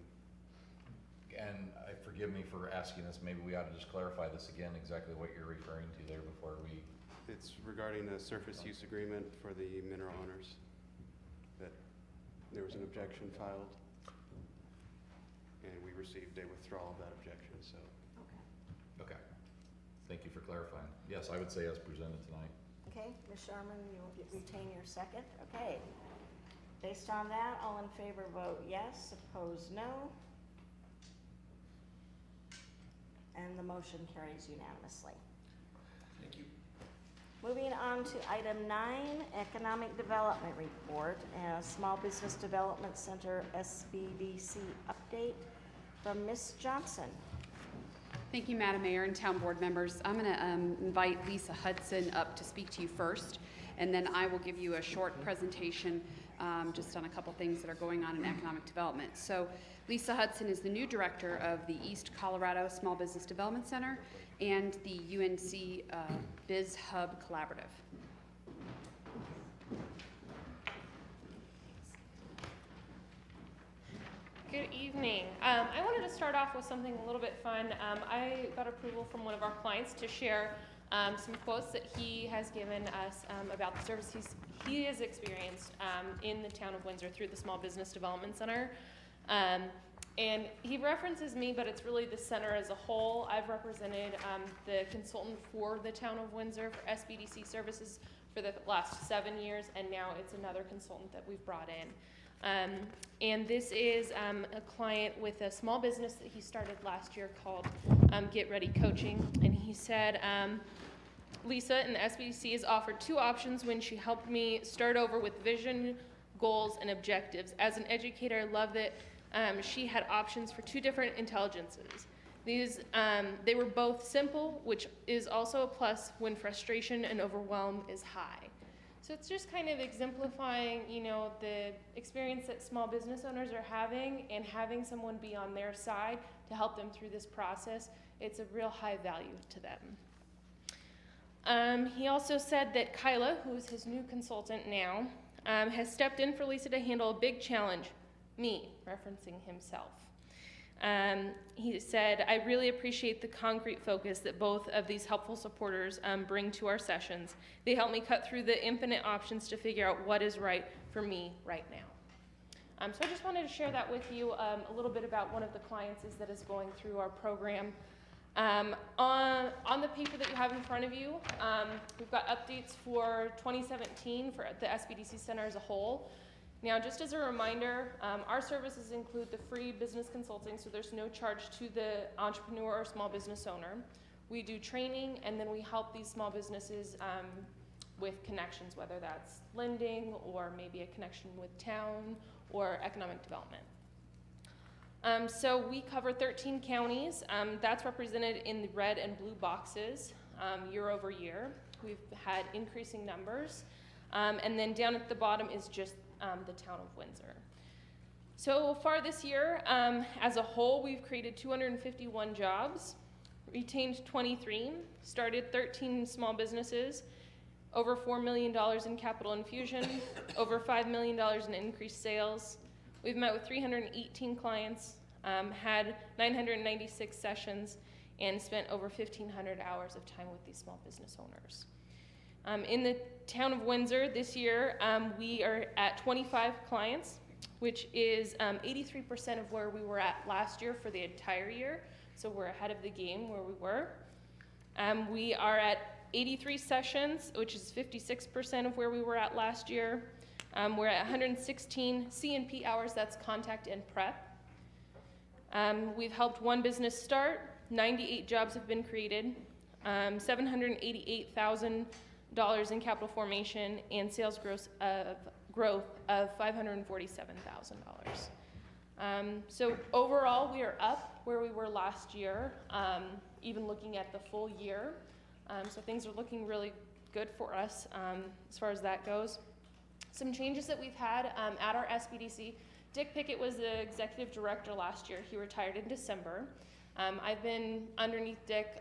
And forgive me for asking this, maybe we ought to just clarify this again, exactly what you're referring to there before we. It's regarding the surface use agreement for the mineral owners, that there was an objection filed, and we received a withdrawal of that objection, so. Okay. Thank you for clarifying. Yes, I would say as presented tonight. Okay, Ms. Sharman, you'll retain your second. Okay. Based on that, all in favor vote yes, opposed no. And the motion carries unanimously. Thank you. Moving on to item 9, Economic Development Report, Small Business Development Center SBDC update from Ms. Johnson. Thank you, Madam Mayor and Town Board members. I'm going to invite Lisa Hudson up to speak to you first, and then I will give you a short presentation just on a couple things that are going on in economic development. So Lisa Hudson is the new director of the East Colorado Small Business Development Center and the UNC Biz Hub Collaborative. Good evening. I wanted to start off with something a little bit fun. I got approval from one of our clients to share some quotes that he has given us about the services he has experienced in the town of Windsor through the Small Business Development Center. And he references me, but it's really the center as a whole. I've represented the consultant for the town of Windsor for SBDC services for the last 7 years, and now it's another consultant that we've brought in. And this is a client with a small business that he started last year called Get Ready Coaching. And he said, Lisa in the SBDC has offered 2 options when she helped me start over with vision, goals, and objectives. As an educator, I love that she had options for 2 different intelligences. These, they were both simple, which is also a plus when frustration and overwhelm is high. So it's just kind of exemplifying, the experience that small business owners are having and having someone be on their side to help them through this process. It's a real high value to them. He also said that Kyla, who is his new consultant now, has stepped in for Lisa to handle a big challenge, me, referencing himself. He said, I really appreciate the concrete focus that both of these helpful supporters bring to our sessions. They help me cut through the infinite options to figure out what is right for me right now. So I just wanted to share that with you, a little bit about one of the clients that is going through our program. On the paper that you have in front of you, we've got updates for 2017 for the SBDC Center as a whole. Now, just as a reminder, our services include the free business consulting, so there's no charge to the entrepreneur or small business owner. We do training, and then we help these small businesses with connections, whether that's lending or maybe a connection with town or economic development. So we cover 13 counties. That's represented in the red and blue boxes year over year. We've had increasing numbers. And then down at the bottom is just the town of Windsor. So far this year, as a whole, we've created 251 jobs, retained 23, started 13 small businesses, over $4 million in capital infusion, over $5 million in increased sales. We've met with 318 clients, had 996 sessions, and spent over 1,500 hours of time with these small business owners. In the town of Windsor this year, we are at 25 clients, which is 83% of where we were at last year for the entire year. So we're ahead of the game where we were. We are at 83 sessions, which is 56% of where we were at last year. We're at 116 C&P hours, that's contact and prep. We've helped one business start, 98 jobs have been created, $788,000 in capital formation, and sales growth of $547,000. So overall, we are up where we were last year, even looking at the full year. So things are looking really good for us as far as that goes. Some changes that we've had at our SBDC. Dick Pickett was the executive director last year. He retired in December. I've been underneath Dick's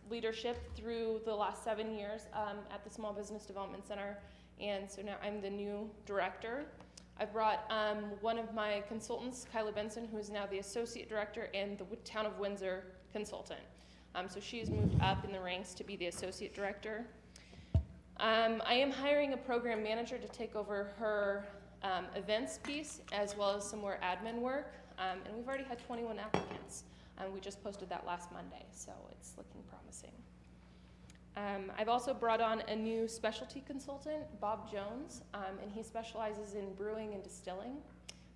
leadership through the last 7 years at the Small Business Development Center, and so now I'm the new director. I've brought one of my consultants, Kyla Benson, who is now the associate director and the town of Windsor consultant. So she's moved up in the ranks to be the associate director. I am hiring a program manager to take over her events piece, as well as some more admin work, and we've already had 21 applicants. We just posted that last Monday, so it's looking promising. I've also brought on a new specialty consultant, Bob Jones, and he specializes in brewing and distilling,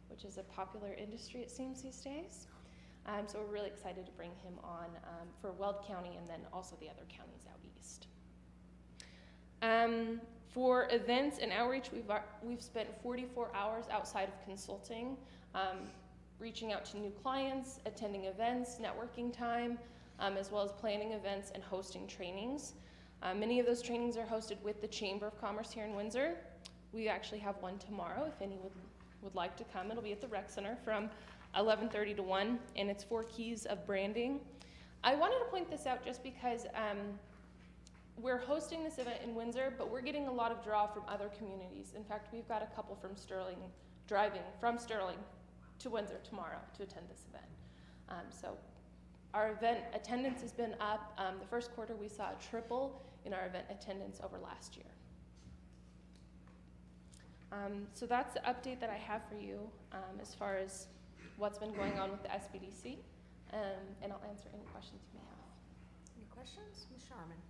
which is a popular industry, it seems, these days. So we're really excited to bring him on for Weld County and then also the other counties out east. For events and outreach, we've spent 44 hours outside of consulting, reaching out to new clients, attending events, networking time, as well as planning events and hosting trainings. Many of those trainings are hosted with the Chamber of Commerce here in Windsor. We actually have one tomorrow if any would like to come. It'll be at the Rec Center from 11:30 to 1, and it's 4 keys of branding. I wanted to point this out just because we're hosting this event in Windsor, but we're getting a lot of draw from other communities. In fact, we've got a couple from Sterling driving from Sterling to Windsor tomorrow to attend this event. So our event attendance has been up. The first quarter we saw a triple in our event attendance over last year. So that's the update that I have for you as far as what's been going on with the SBDC, and I'll answer any questions you may have. Any questions? Ms. Sharman?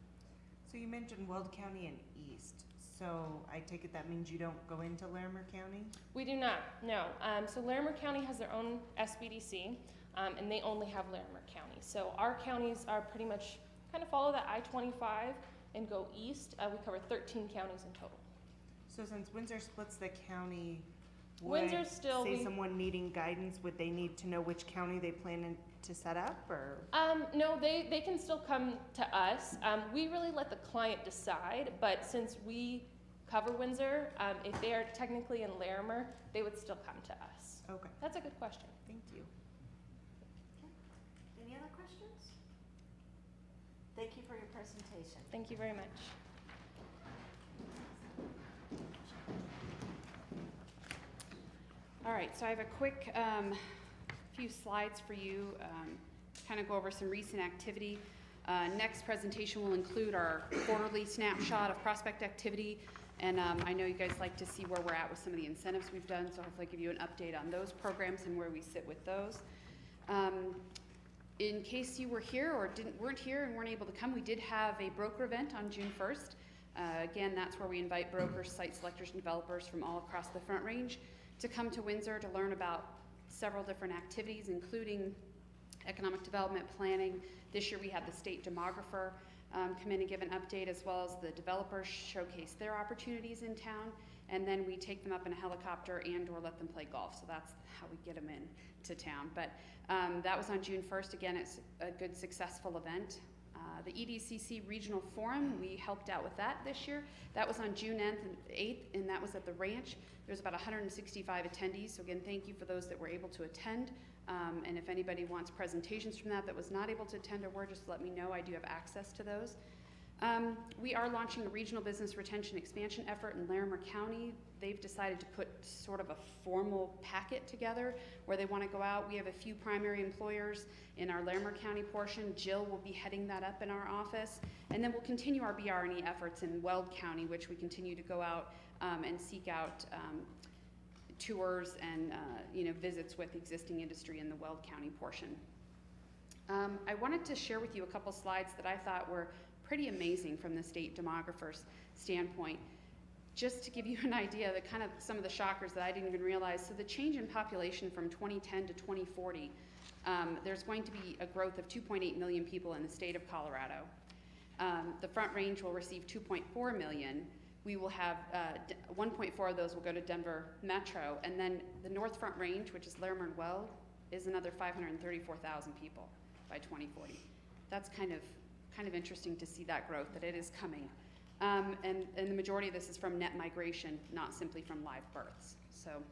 So you mentioned Weld County and East. So I take it that means you don't go into Larimer County? We do not, no. So Larimer County has their own SBDC, and they only have Larimer County. So our counties are pretty much kind of follow that I-25 and go east. We cover 13 counties in total. So since Windsor splits the county, Windsor's still, say someone needing guidance, would they need to know which county they plan to set up, or? No, they can still come to us. We really let the client decide, but since we cover Windsor, if they are technically in Larimer, they would still come to us. Okay. That's a good question. Thank you. Okay. Any other questions? Thank you for your presentation. Thank you very much. All right, so I have a quick few slides for you, kind of go over some recent activity. Next presentation will include our quarterly snapshot of prospect activity, and I know you guys like to see where we're at with some of the incentives we've done, so hopefully give you an update on those programs and where we sit with those. In case you were here or weren't here and weren't able to come, we did have a broker event on June 1st. Again, that's where we invite brokers, site selectors, and developers from all across the Front Range to come to Windsor to learn about several different activities, including economic development planning. This year we had the state demographer come in and give an update, as well as the developers showcase their opportunities in town, and then we take them up in a helicopter and or let them play golf. So that's how we get them in to town. But that was on June 1st. Again, it's a good, successful event. The EDCC Regional Forum, we helped out with that this year. That was on June 8th, and that was at the ranch. There's about 165 attendees, so again, thank you for those that were able to attend. And if anybody wants presentations from that was not able to attend or were, just let me know. I do have access to those. We are launching a regional business retention expansion effort in Larimer County. They've decided to put sort of a formal packet together where they want to go out. We have a few primary employers in our Larimer County portion. Jill will be heading that up in our office. And then we'll continue our BR&E efforts in Weld County, which we continue to go out and seek out tours and visits with existing industry in the Weld County portion. I wanted to share with you a couple slides that I thought were pretty amazing from the state demographer's standpoint. Just to give you an idea, the kind of some of the shockers that I didn't even realize. So the change in population from 2010 to 2040, there's going to be a growth of 2.8 million people in the state of Colorado. The Front Range will receive 2.4 million. We will have 1.4 of those will go to Denver Metro, and then the North Front Range, which is Larimer and Weld, is another 534,000 people by 2040. That's kind of interesting to see that growth, that it is coming. And the majority of this is from net migration, not simply from live births. So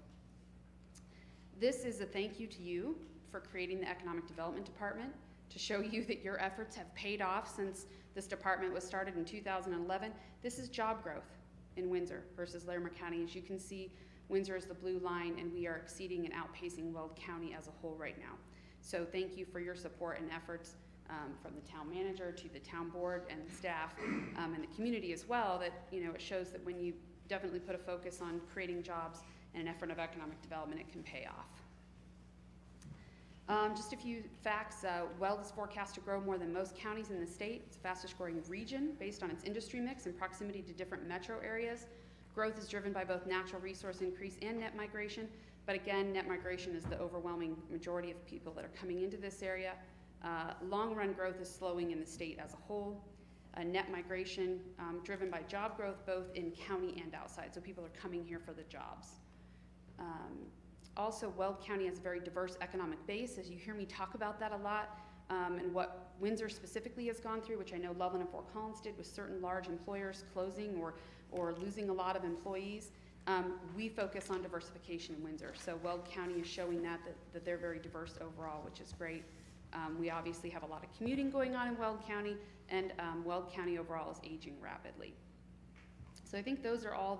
this is a thank you to you for creating the Economic Development Department, to show you that your efforts have paid off since this department was started in 2011. This is job growth in Windsor versus Larimer County. As you can see, Windsor is the blue line, and we are exceeding and outpacing Weld County as a whole right now. So thank you for your support and efforts. From the town manager to the town board and the staff and the community as well, that it shows that when you definitely put a focus on creating jobs and an effort of economic development, it can pay off. Just a few facts. Weld is forecast to grow more than most counties in the state. It's the fastest growing region based on its industry mix and proximity to different metro areas. Growth is driven by both natural resource increase and net migration, but again, net migration is the overwhelming majority of people that are coming into this area. Long-run growth is slowing in the state as a whole. Net migration driven by job growth both in county and outside, so people are coming here for the jobs. Also, Weld County has a very diverse economic base, as you hear me talk about that a lot, and what Windsor specifically has gone through, which I know Loveland and Fort Collins did, with certain large employers closing or losing a lot of employees. We focus on diversification in Windsor, so Weld County is showing that they're very diverse overall, which is great. We obviously have a lot of commuting going on in Weld County, and Weld County overall is aging rapidly. So I think those are all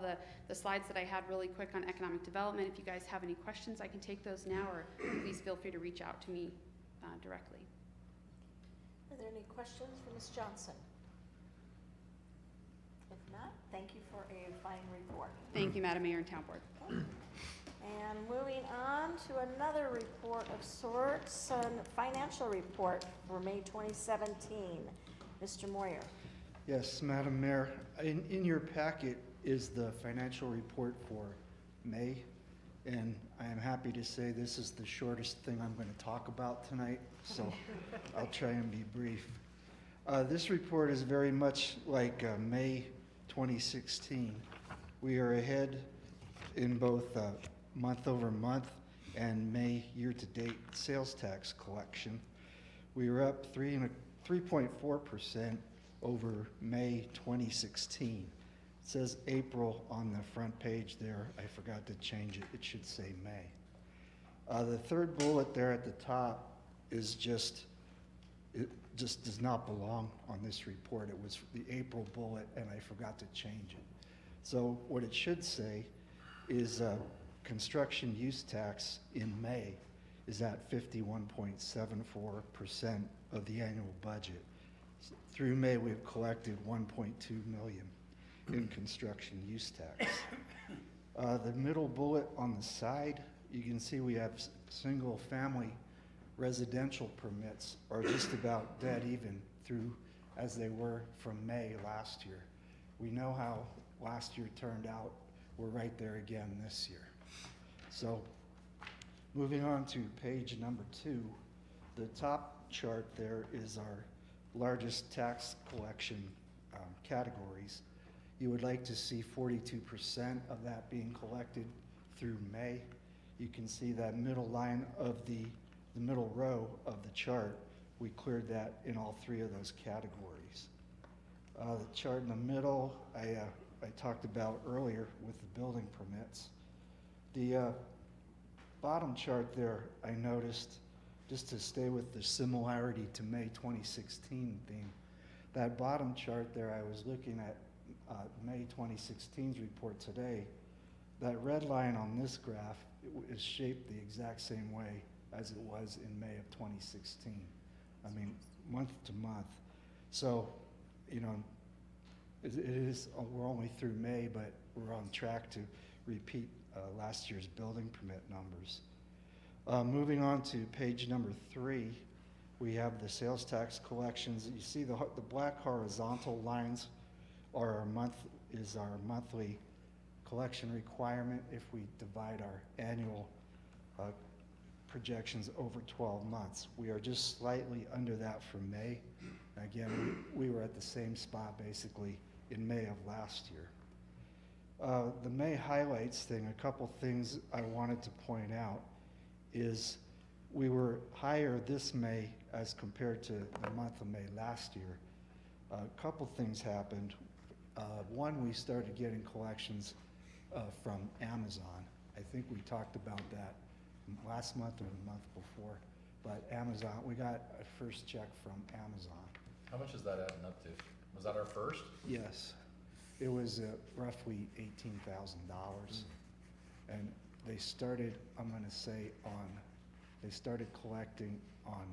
the slides that I had really quick on economic development. If you guys have any questions, I can take those now, or please feel free to reach out to me directly. Are there any questions for Ms. Johnson? If not, thank you for a fine report. Thank you, Madam Mayor and Town Board. And moving on to another report of sorts, a financial report for May 2017. Mr. Moyer. Yes, Madam Mayor, in your packet is the financial report for May, and I am happy to say this is the shortest thing I'm going to talk about tonight, so I'll try and be brief. This report is very much like May 2016. We are ahead in both month over month and May year-to-date sales tax collection. We were up 3.4% over May 2016. It says April on the front page there. I forgot to change it. It should say May. The third bullet there at the top is it just does not belong on this report. It was the April bullet, and I forgot to change it. So what it should say is construction use tax in May is at 51.74% of the annual budget. Through May, we've collected 1.2 million in construction use tax. The middle bullet on the side, you can see we have single family residential permits are just about dead even through as they were from May last year. We know how last year turned out. We're right there again this year. So moving on to page number 2, the top chart there is our largest tax collection categories. You would like to see 42% of that being collected through May. You can see that middle line of the middle row of the chart. We cleared that in all 3 of those categories. The chart in the middle, I talked about earlier with the building permits. The bottom chart there, I noticed, just to stay with the similarity to May 2016 theme, that bottom chart there, I was looking at May 2016's report today. That red line on this graph is shaped the exact same way as it was in May of 2016. I mean, month to month. So, you know, it is, we're only through May, but we're on track to repeat last year's building permit numbers. Moving on to page number 3, we have the sales tax collections. You see the black horizontal lines are our monthly collection requirement if we divide our annual projections over 12 months. We are just slightly under that for May. Again, we were at the same spot basically in May of last year. The May highlights thing, a couple things I wanted to point out is we were higher this May as compared to the month of May last year. A couple things happened. One, we started getting collections from Amazon. I think we talked about that last month or the month before, but Amazon, we got a first check from Amazon. How much is that adding up to? Was that our first? Yes, it was roughly $18,000, and they started, I'm going to say they started collecting on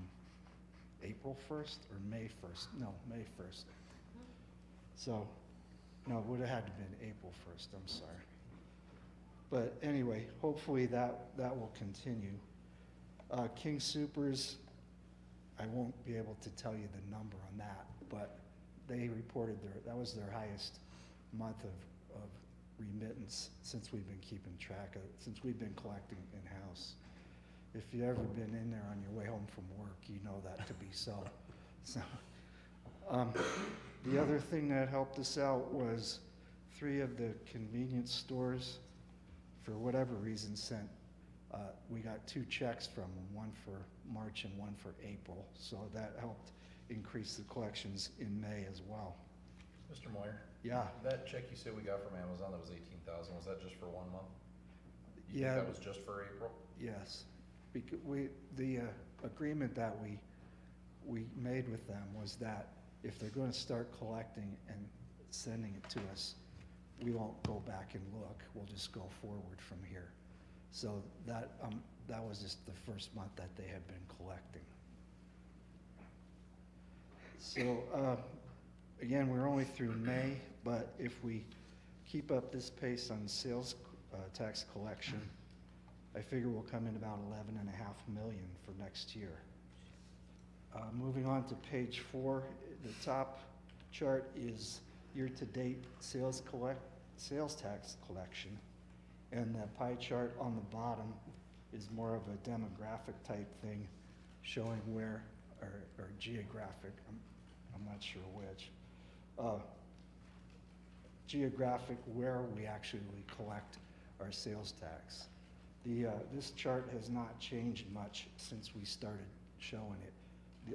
April 1st or May 1st? No, May 1st. So, no, it would have had to have been April 1st, I'm sorry. But anyway, hopefully that will continue. King Soopers, I won't be able to tell you the number on that, but they reported that was their highest month of remittance since we've been keeping track of, since we've been collecting in-house. If you've ever been in there on your way home from work, you know that to be so. So, the other thing that helped us out was 3 of the convenience stores, for whatever reason, sent, we got 2 checks from them, one for March and one for April. So that helped increase the collections in May as well. Mr. Moyer? Yeah. That check you said we got from Amazon, that was $18,000, was that just for 1 month? You Yeah. think that was just for April? Yes. Because the agreement that we made with them was that if they're going to start collecting and sending it to us, we won't go back and look. We'll just go forward from here. So that was just the first month that they had been collecting. So again, we're only through May, but if we keep up this pace on sales tax collection, I figure we'll come in about $11.5 million for next year. Moving on to page 4, the top chart is year-to-date sales tax collection, and the pie chart on the bottom is more of a demographic type thing, showing where, or geographic, I'm not sure which, geographic where we actually collect our sales tax. This chart has not changed much since we started showing it.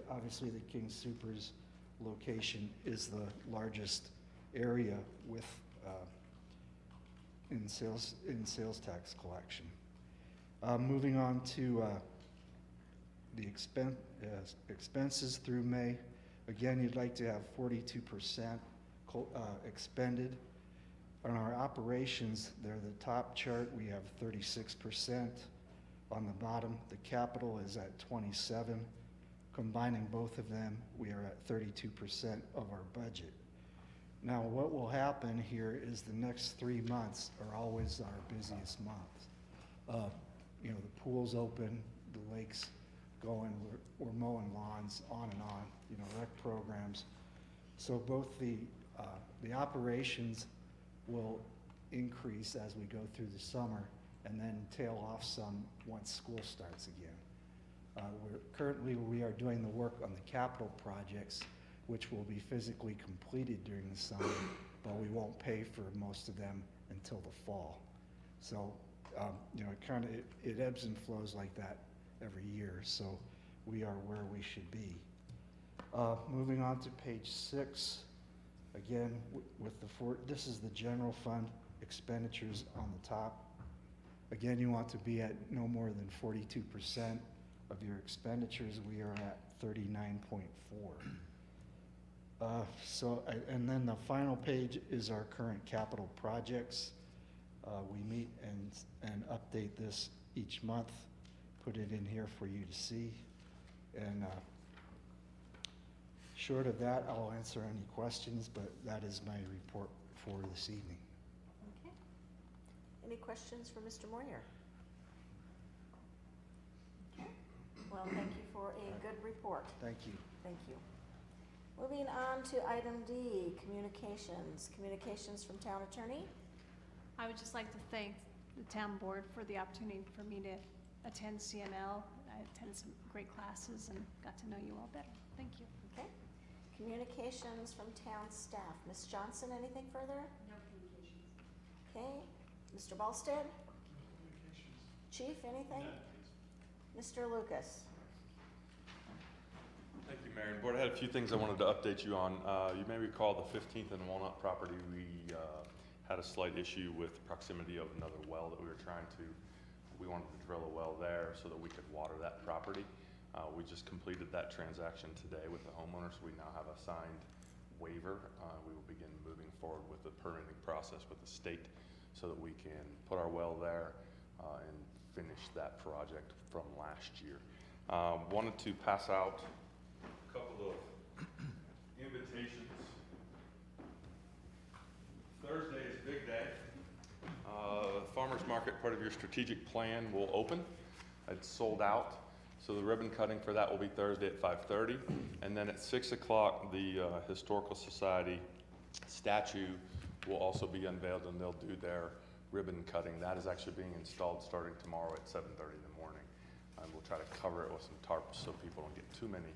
Obviously, the King Soopers location is the largest area with in sales tax collection. Moving on to the expenses through May. Again, you'd like to have 42% expended. On our operations, they're the top chart, we have 36%. On the bottom, the capital is at 27%. Combining both of them, we are at 32% of our budget. Now, what will happen here is the next 3 months are always our busiest months. You know, the pool's open, the lakes going. We're mowing lawns on and on, you know, rec programs. So both the operations will increase as we go through the summer and then tail off some once school starts again. We are doing the work on the capital projects, which will be physically completed during the summer, but we won't pay for most of them until the fall. So, you know, it ebbs and flows like that every year, so we are where we should be. Moving on to page 6, again, this is the general fund expenditures on the top. Again, you want to be at no more than 42% of your expenditures. We are at 39.4. And then the final page is our current capital projects. We meet and update this each month, put it in here for you to see. And short of that, I'll answer any questions, but that is my report for this evening. Okay. Any questions for Mr. Moyer? Okay. Well, thank you for a good report. Thank you. Thank you. Moving on to item D, communications. Communications from town attorney. I would just like to thank the town board for the opportunity for me to attend CNL. I attended some great classes and got to know you all better. Thank you. Okay. Communications from town staff. Ms. Johnson, anything further? No communications. Okay. Mr. Balstead? Chief, anything? Mr. Lucas? Thank you, Mayor and Board. I had a few things I wanted to update you on. You may recall the 15th and Walnut property, we had a slight issue with proximity of another well that we wanted to drill a well there so that we could water that property. We just completed that transaction today with the homeowner, so we now have a signed waiver. We will begin moving forward with the permitting process with the state so that we can put our well there and finish that project from last year. Wanted to pass out a couple of invitations. Thursday is a big day. Farmers Market, part of your strategic plan, will open. It's sold out, so the ribbon cutting for that will be Thursday at 5:30. And then at 6 o'clock, the Historical Society statue will also be unveiled, and they'll do their ribbon cutting. That is actually being installed starting tomorrow at 7:30 in the morning. And we'll try to cover it with some tarps so people don't get too many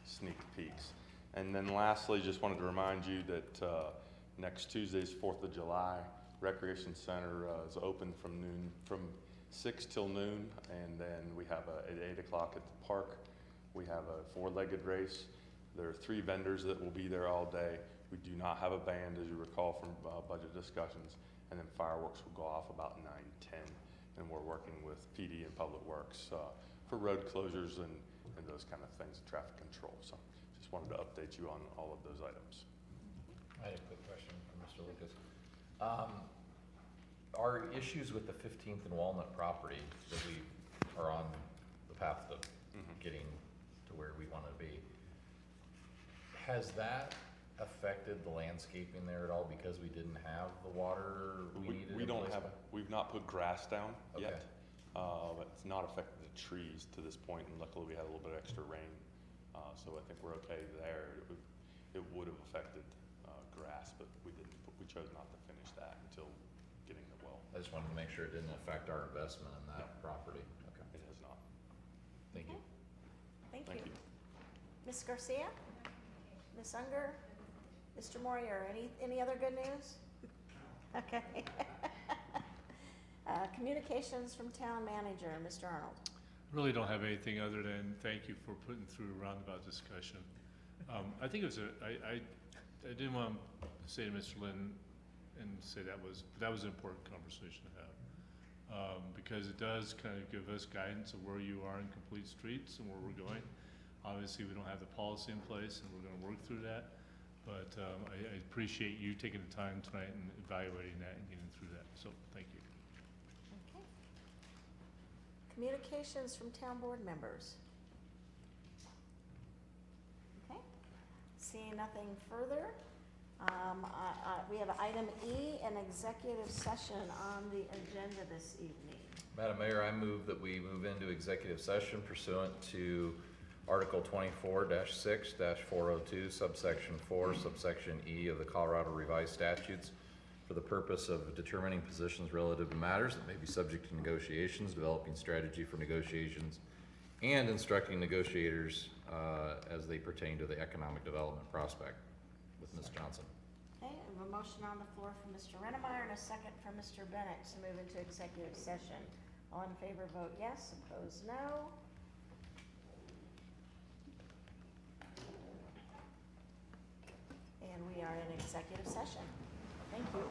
sneak peeks. And then lastly, just wanted to remind you that next Tuesday's 4th of July. Recreation Center is open from 6 till noon, and then we have at 8 o'clock at the park. We have a 4-legged race. There are 3 vendors that will be there all day. We do not have a band, as you recall from budget discussions, and then fireworks will go off about 9:10, and we're working with PD and Public Works for road closures and those kind of things, traffic control. So just wanted to update you on all of those items. I had a quick question for Mr. Lucas. Our issues with the 15th and Walnut property that we are on the path to getting to where we want to be, has that affected the landscaping there at all because we didn't have the water we needed? We've not put grass down yet. Okay. But it's not affected the trees to this point, and luckily we had a little bit of extra rain. So I think we're okay there. It would have affected grass, but we didn't. We chose not to finish that until getting the well. I just wanted to make sure it didn't affect our investment in that property. Okay. It has not. Thank you. Thank you. Ms. Garcia? Ms. Unger? Mr. Moyer, any other good news? Okay. Communications from town manager, Mr. Arnold. Really don't have anything other than thank you for putting through a roundabout discussion. I think it was I didn't want to say to Mr. Lynn and say that was an important conversation to have, because it does kind of give us guidance of where you are in complete streets and where we're going. Obviously, we don't have the policy in place, and we're going to work through that. But I appreciate you taking the time tonight and evaluating that and getting through that. So thank you. Okay. Communications from town board members. Okay. Seeing nothing further, we have item E, an executive session on the agenda this evening. Madam Mayor, I move that we move into executive session pursuant to Article 24-6-402, subsection 4, subsection E of the Colorado Revised Statutes for the purpose of determining positions relative to matters that may be subject to negotiations, developing strategy for negotiations, and instructing negotiators as they pertain to the economic development prospect with Ms. Johnson. Okay, I have a motion on the floor from Mr. Rennemeyer and a second from Mr. Bennett to move into executive session. All in favor, vote yes. Opposed, no. And we are in executive session. Thank you.